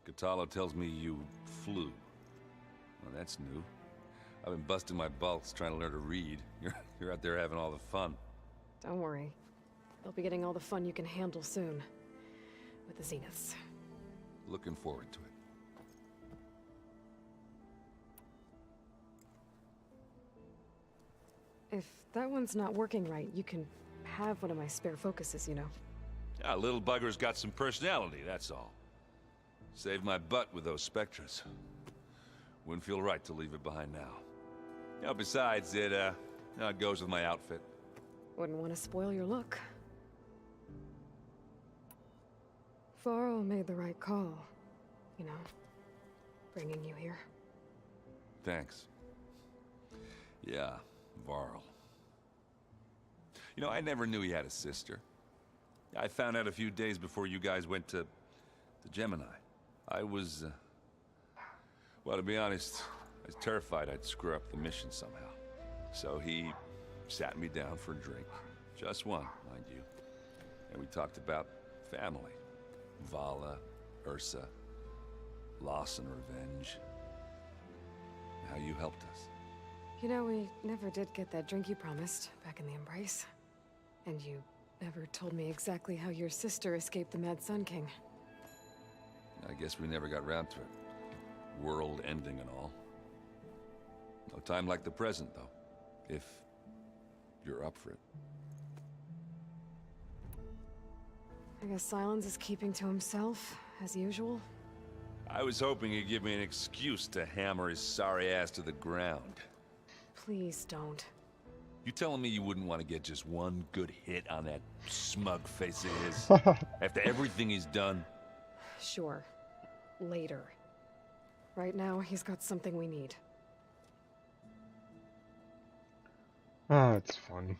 Katalo tells me you flew. Well, that's new. I've been busting my balls trying to learn to read. You're out there having all the fun. Don't worry. You'll be getting all the fun you can handle soon. With the Zeniths. Looking forward to it. If that one's not working right, you can have one of my spare focuses, you know. Yeah, little bugger's got some personality, that's all. Saved my butt with those Spectres. Wouldn't feel right to leave it behind now. You know, besides, it goes with my outfit. Wouldn't want to spoil your look. Varl made the right call. You know, bringing you here. Thanks. Yeah, Varl. You know, I never knew he had a sister. I found out a few days before you guys went to Gemini. I was, well, to be honest, I was terrified I'd screw up the mission somehow. So he sat me down for a drink. Just one, mind you. And we talked about family. Vala, Ursa, loss and revenge. How you helped us. You know, we never did get that drink you promised back in the Embrace. And you never told me exactly how your sister escaped the Mad Sun King. I guess we never got round to it. World ending and all. No time like the present, though. If you're up for it. I guess Silence is keeping to himself, as usual. I was hoping he'd give me an excuse to hammer his sorry ass to the ground. Please don't. You telling me you wouldn't want to get just one good hit on that smug face of his? After everything he's done? Sure. Later. Right now, he's got something we need. Ah, it's funny.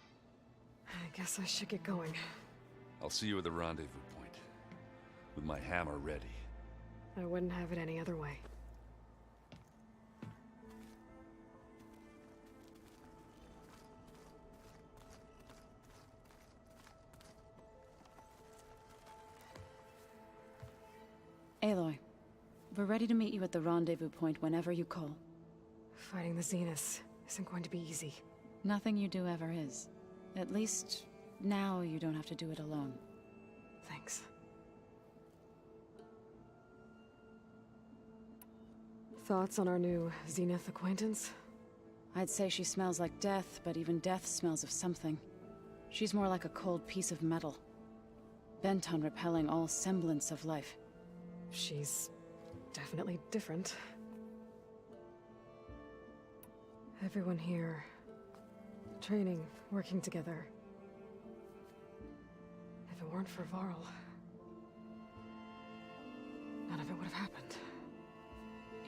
I guess I should get going. I'll see you at the rendezvous point. With my hammer ready. I wouldn't have it any other way. Aloy, we're ready to meet you at the rendezvous point whenever you call. Fighting the Zeniths isn't going to be easy. Nothing you do ever is. At least, now you don't have to do it alone. Thanks. Thoughts on our new Zenith acquaintance? I'd say she smells like death, but even death smells of something. She's more like a cold piece of metal. bent on repelling all semblance of life. She's definitely different. Everyone here, training, working together. If it weren't for Varl, none of it would have happened.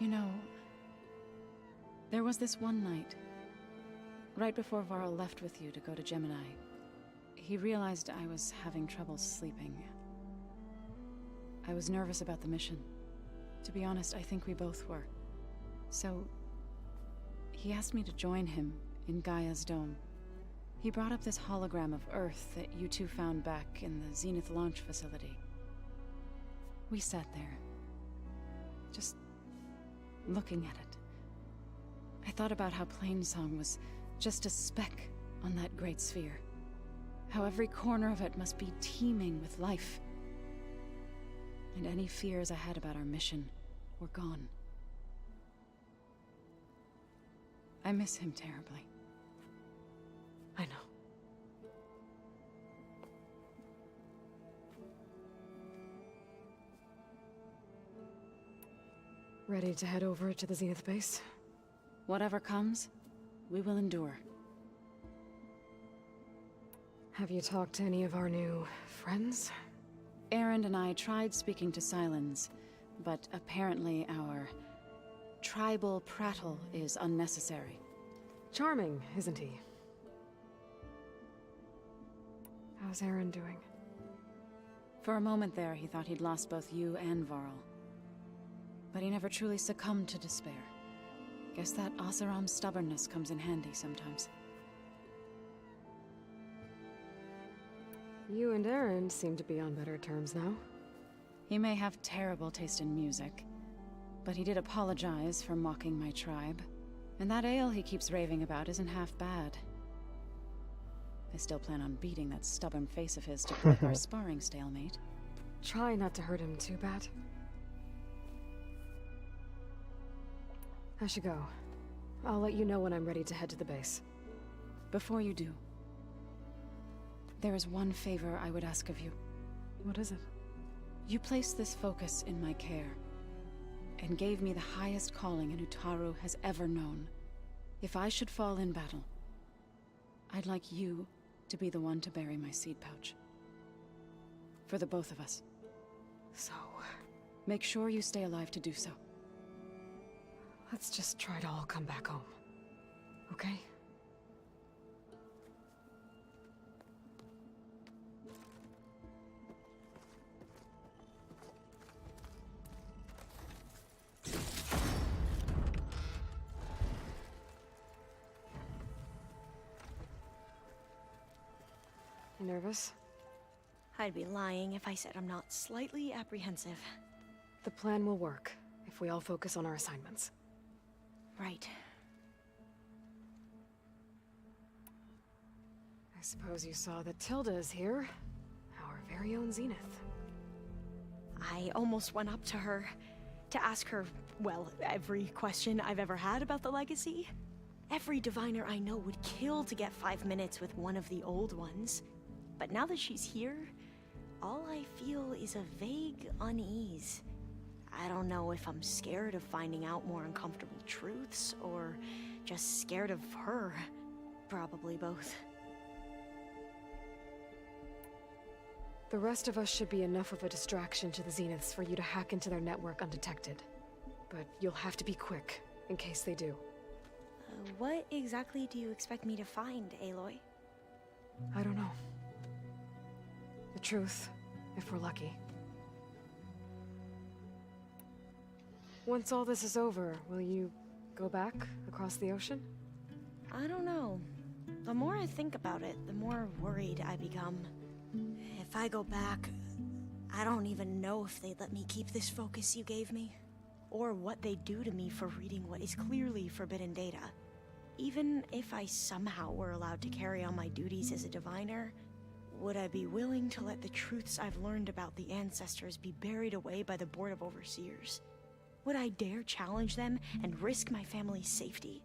You know, there was this one night, right before Varl left with you to go to Gemini. He realized I was having trouble sleeping. I was nervous about the mission. To be honest, I think we both were. So, he asked me to join him in Gaia's dome. He brought up this hologram of Earth that you two found back in the Zenith launch facility. We sat there, just looking at it. I thought about how Plainsong was just a speck on that great sphere. How every corner of it must be teeming with life. And any fears I had about our mission were gone. I miss him terribly. I know. Ready to head over to the Zenith base? Whatever comes, we will endure. Have you talked to any of our new friends? Erend and I tried speaking to Sylens, but apparently our tribal prattle is unnecessary. Charming, isn't he? How's Erend doing? For a moment there, he thought he'd lost both you and Varl. But he never truly succumbed to despair. Guess that Oseram's stubbornness comes in handy sometimes. You and Erend seem to be on better terms now. He may have terrible taste in music, but he did apologize for mocking my tribe. And that ale he keeps raving about isn't half bad. I still plan on beating that stubborn face of his to break our sparring stalemate. Try not to hurt him too bad. I should go. I'll let you know when I'm ready to head to the base. Before you do, there is one favor I would ask of you. What is it? You placed this focus in my care, and gave me the highest calling an Utaru has ever known. If I should fall in battle, I'd like you to be the one to bury my seed pouch. For the both of us. So... make sure you stay alive to do so. Let's just try to all come back home. Okay? You nervous? I'd be lying if I said I'm not slightly apprehensive. The plan will work if we all focus on our assignments. Right. I suppose you saw that Tilda is here. Our very own Zenith. I almost went up to her to ask her, well, every question I've ever had about the legacy. Every diviner I know would kill to get 5 minutes with one of the old ones. But now that she's here, all I feel is a vague unease. I don't know if I'm scared of finding out more uncomfortable truths, or just scared of her. Probably both. The rest of us should be enough of a distraction to the Zeniths for you to hack into their network undetected. But you'll have to be quick, in case they do. What exactly do you expect me to find, Aloy? I don't know. The truth, if we're lucky. Once all this is over, will you go back across the ocean? I don't know. The more I think about it, the more worried I become. If I go back, I don't even know if they'd let me keep this focus you gave me, or what they'd do to me for reading what is clearly forbidden data. Even if I somehow were allowed to carry on my duties as a diviner, would I be willing to let the truths I've learned about the ancestors be buried away by the Board of Overseers? Would I dare challenge them and risk my family's safety?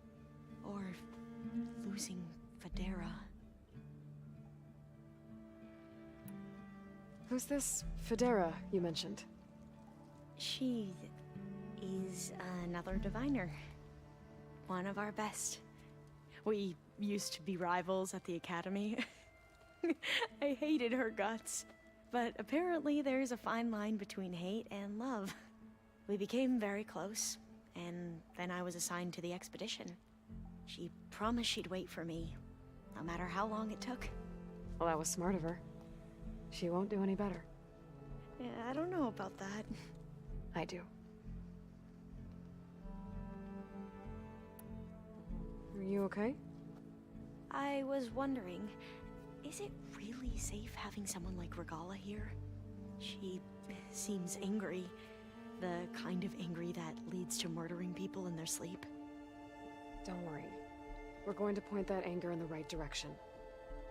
Or losing Federa? Who's this Federa you mentioned? She is another diviner. One of our best. We used to be rivals at the academy. I hated her guts. But apparently there's a fine line between hate and love. We became very close, and then I was assigned to the expedition. She promised she'd wait for me, no matter how long it took. Well, that was smart of her. She won't do any better. Yeah, I don't know about that. I do. Are you okay? I was wondering, is it really safe having someone like Regala here? She seems angry. The kind of angry that leads to murdering people in their sleep. Don't worry. We're going to point that anger in the right direction.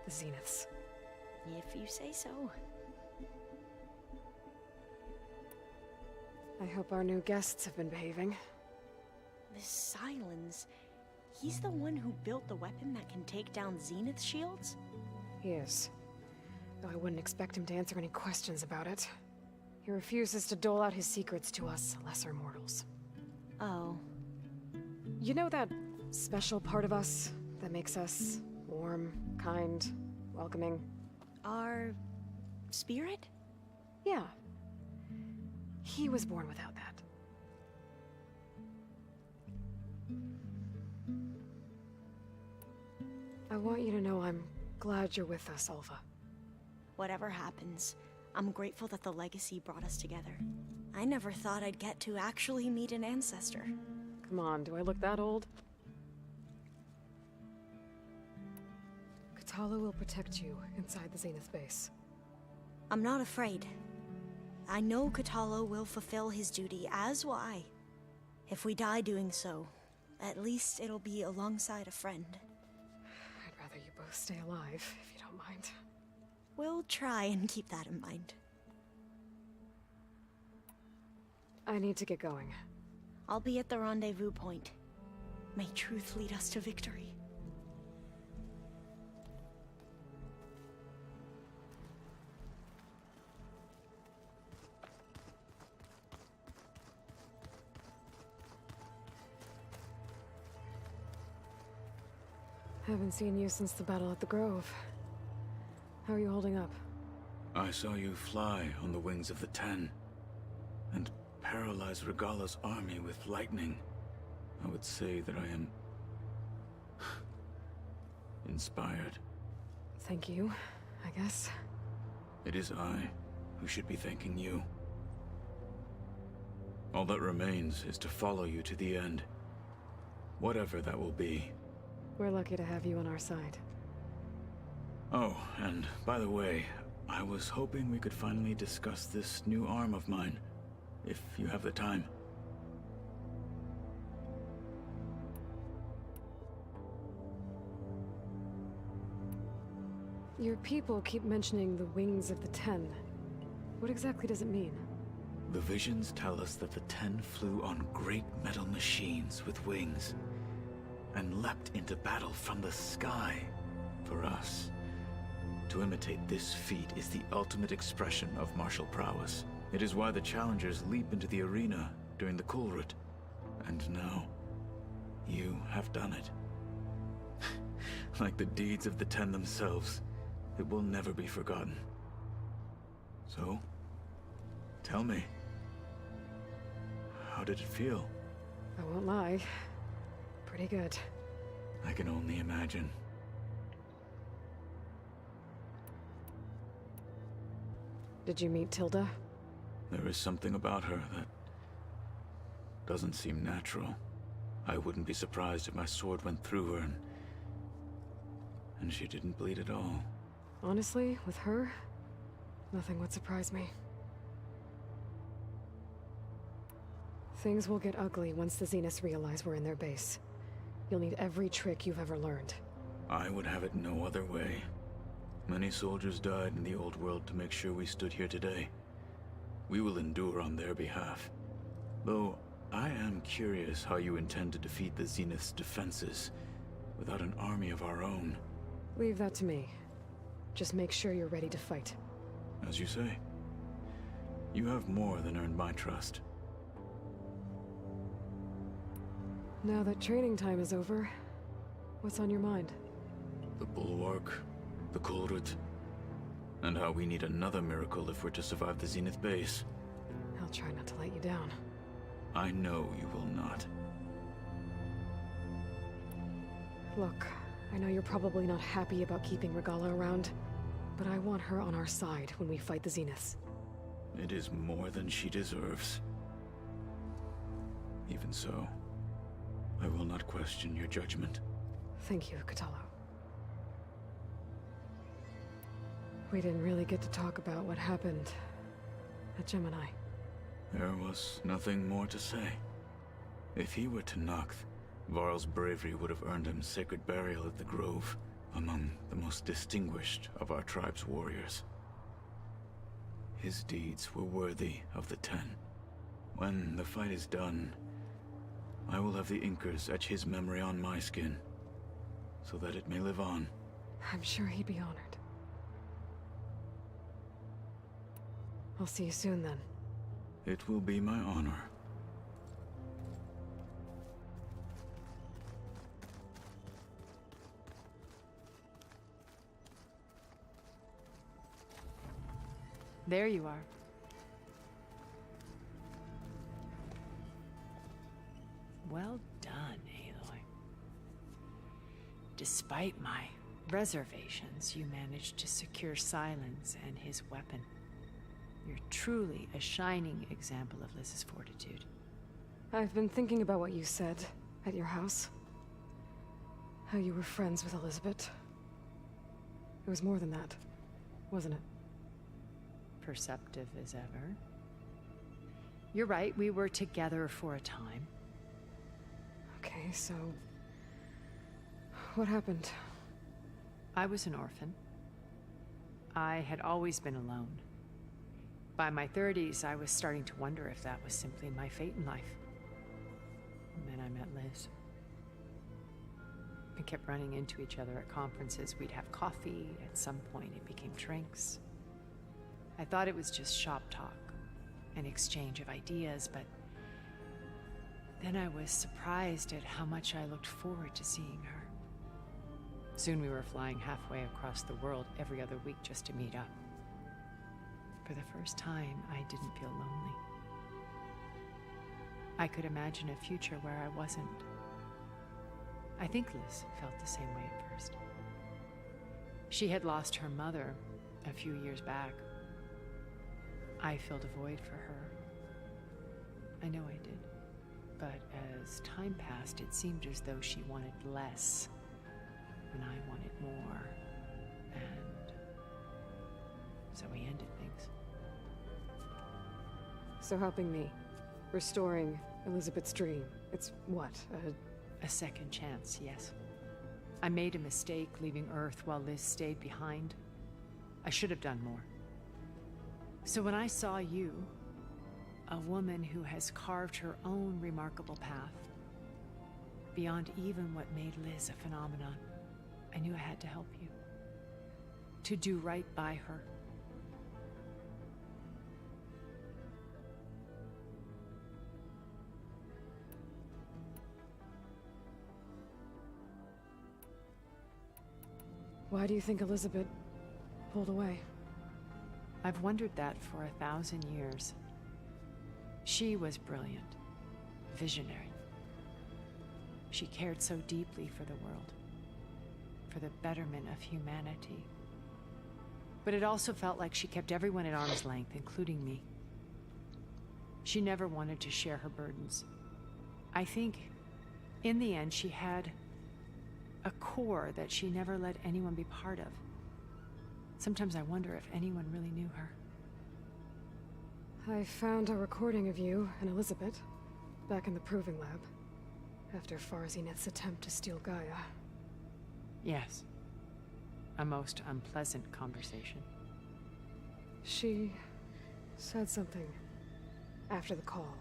The Zeniths. If you say so. I hope our new guests have been behaving. This Silence, he's the one who built the weapon that can take down Zenith shields? He is. Though I wouldn't expect him to answer any questions about it. He refuses to dole out his secrets to us lesser mortals. Oh. You know that special part of us that makes us warm, kind, welcoming? Our spirit? Yeah. He was born without that. I want you to know I'm glad you're with us, Alva. Whatever happens, I'm grateful that the legacy brought us together. I never thought I'd get to actually meet an ancestor. Come on, do I look that old? Katala will protect you inside the Zenith base. I'm not afraid. I know Katala will fulfill his duty, as will I. If we die doing so, at least it'll be alongside a friend. I'd rather you both stay alive, if you don't mind. We'll try and keep that in mind. I need to get going. I'll be at the rendezvous point. May truth lead us to victory. Haven't seen you since the battle at the Grove. How are you holding up? I saw you fly on the wings of the Ten, and paralyze Regala's army with lightning. I would say that I am inspired. Thank you, I guess. It is I who should be thanking you. All that remains is to follow you to the end. Whatever that will be. We're lucky to have you on our side. Oh, and by the way, I was hoping we could finally discuss this new arm of mine, if you have the time. Your people keep mentioning the wings of the Ten. What exactly does it mean? The visions tell us that the Ten flew on great metal machines with wings, and leapt into battle from the sky. For us, to imitate this feat is the ultimate expression of martial prowess. It is why the challengers leap into the arena during the Kulrut. And now, you have done it. Like the deeds of the Ten themselves, it will never be forgotten. So, tell me, how did it feel? I won't lie. Pretty good. I can only imagine. Did you meet Tilda? There is something about her that doesn't seem natural. I wouldn't be surprised if my sword went through her and she didn't bleed at all. Honestly, with her, nothing would surprise me. Things will get ugly once the Zeniths realize we're in their base. You'll need every trick you've ever learned. I would have it no other way. Many soldiers died in the old world to make sure we stood here today. We will endure on their behalf. Though, I am curious how you intend to defeat the Zenith's defenses without an army of our own. Leave that to me. Just make sure you're ready to fight. As you say. You have more than earned my trust. Now that training time is over, what's on your mind? The Bulwark, the Kulrut, and how we need another miracle if we're to survive the Zenith base. I'll try not to let you down. I know you will not. Look, I know you're probably not happy about keeping Regala around, but I want her on our side when we fight the Zeniths. It is more than she deserves. Even so, I will not question your judgment. Thank you, Kotallo. We didn't really get to talk about what happened at Gemini. There was nothing more to say. If he were to Noct, Varl's bravery would have earned him sacred burial at the Grove, among the most distinguished of our tribe's warriors. His deeds were worthy of the Ten. When the fight is done, I will have the Inkers etch his memory on my skin, so that it may live on. I'm sure he'd be honored. I'll see you soon, then. It will be my honor. There you are. Well done, Aloy. Despite my reservations, you managed to secure Silence and his weapon. You're truly a shining example of Liz's fortitude. I've been thinking about what you said at your house. How you were friends with Elizabeth. It was more than that, wasn't it? Perceptive as ever. You're right, we were together for a time. Okay, so... what happened? I was an orphan. I had always been alone. By my 30s, I was starting to wonder if that was simply my fate in life. And then I met Liz. We kept running into each other at conferences. We'd have coffee. At some point, it became drinks. I thought it was just shop talk, an exchange of ideas, but then I was surprised at how much I looked forward to seeing her. Soon we were flying halfway across the world every other week just to meet up. For the first time, I didn't feel lonely. I could imagine a future where I wasn't. I think Liz felt the same way at first. She had lost her mother a few years back. I filled a void for her. I know I did. But as time passed, it seemed as though she wanted less, and I wanted more. And so we ended things. So helping me, restoring Elizabeth's dream, it's what, a second chance, yes. I made a mistake leaving Earth while Liz stayed behind. I should have done more. So when I saw you, a woman who has carved her own remarkable path, beyond even what made Liz a phenomenon, I knew I had to help you. To do right by her. Why do you think Elizabeth pulled away? I've wondered that for 1,000 years. She was brilliant, visionary. She cared so deeply for the world, for the betterment of humanity. But it also felt like she kept everyone at arm's length, including me. She never wanted to share her burdens. I think, in the end, she had a core that she never let anyone be part of. Sometimes I wonder if anyone really knew her. I found a recording of you and Elizabeth back in the Proving Lab after Farzineth's attempt to steal Gaia. Yes. A most unpleasant conversation. She said something after the call.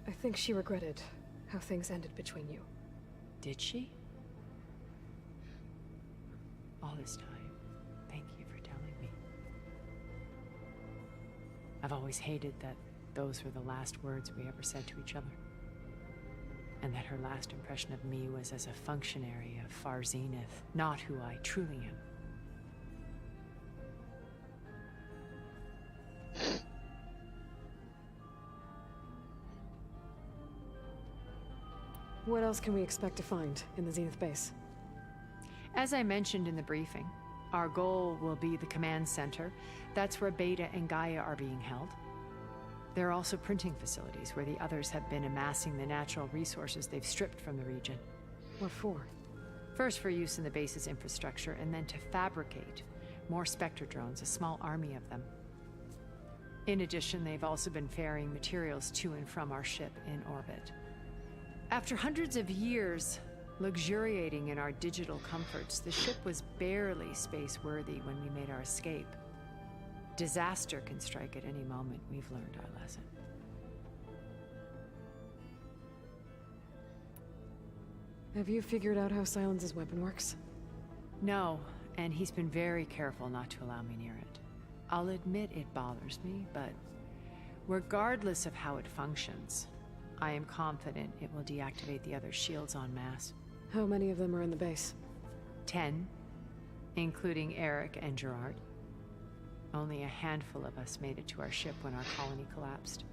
I think she regretted how things ended between you. Did she? All this time, thank you for telling me. I've always hated that those were the last words we ever said to each other. And that her last impression of me was as a functionary of Far Zenith, not who I truly am. What else can we expect to find in the Zenith base? As I mentioned in the briefing, our goal will be the command center. That's where Beta and Gaia are being held. There are also printing facilities where the others have been amassing the natural resources they've stripped from the region. What for? First for use in the base's infrastructure, and then to fabricate more Spectre drones, a small army of them. In addition, they've also been ferrying materials to and from our ship in orbit. After hundreds of years luxuriating in our digital comforts, the ship was barely space-worthy when we made our escape. Disaster can strike at any moment. We've learned our lesson. Have you figured out how Silence's weapon works? No, and he's been very careful not to allow me near it. I'll admit it bothers me, but regardless of how it functions, I am confident it will deactivate the other shields en masse. How many of them are in the base? 10, including Eric and Gerard. Only a handful of us made it to our ship when our colony collapsed.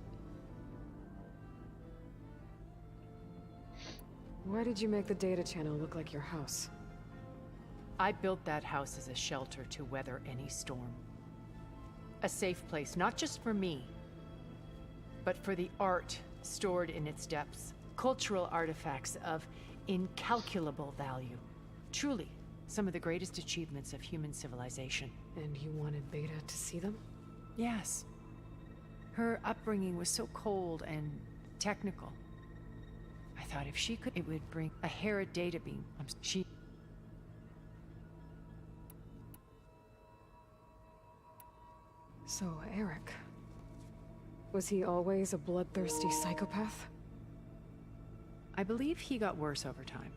Why did you make the data channel look like your house? I built that house as a shelter to weather any storm. A safe place, not just for me, but for the art stored in its depths. Cultural artifacts of incalculable value. Truly, some of the greatest achievements of human civilization. And you wanted Beta to see them? Yes. Her upbringing was so cold and technical. I thought if she could, it would bring a Hera data beam. So, Eric... was he always a bloodthirsty psychopath? I believe he got worse over time.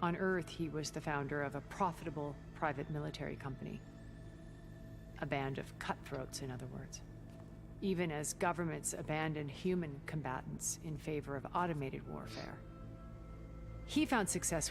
On Earth, he was the founder of a profitable private military company. A band of cutthroats, in other words. Even as governments abandoned human combatants in favor of automated warfare. He found success with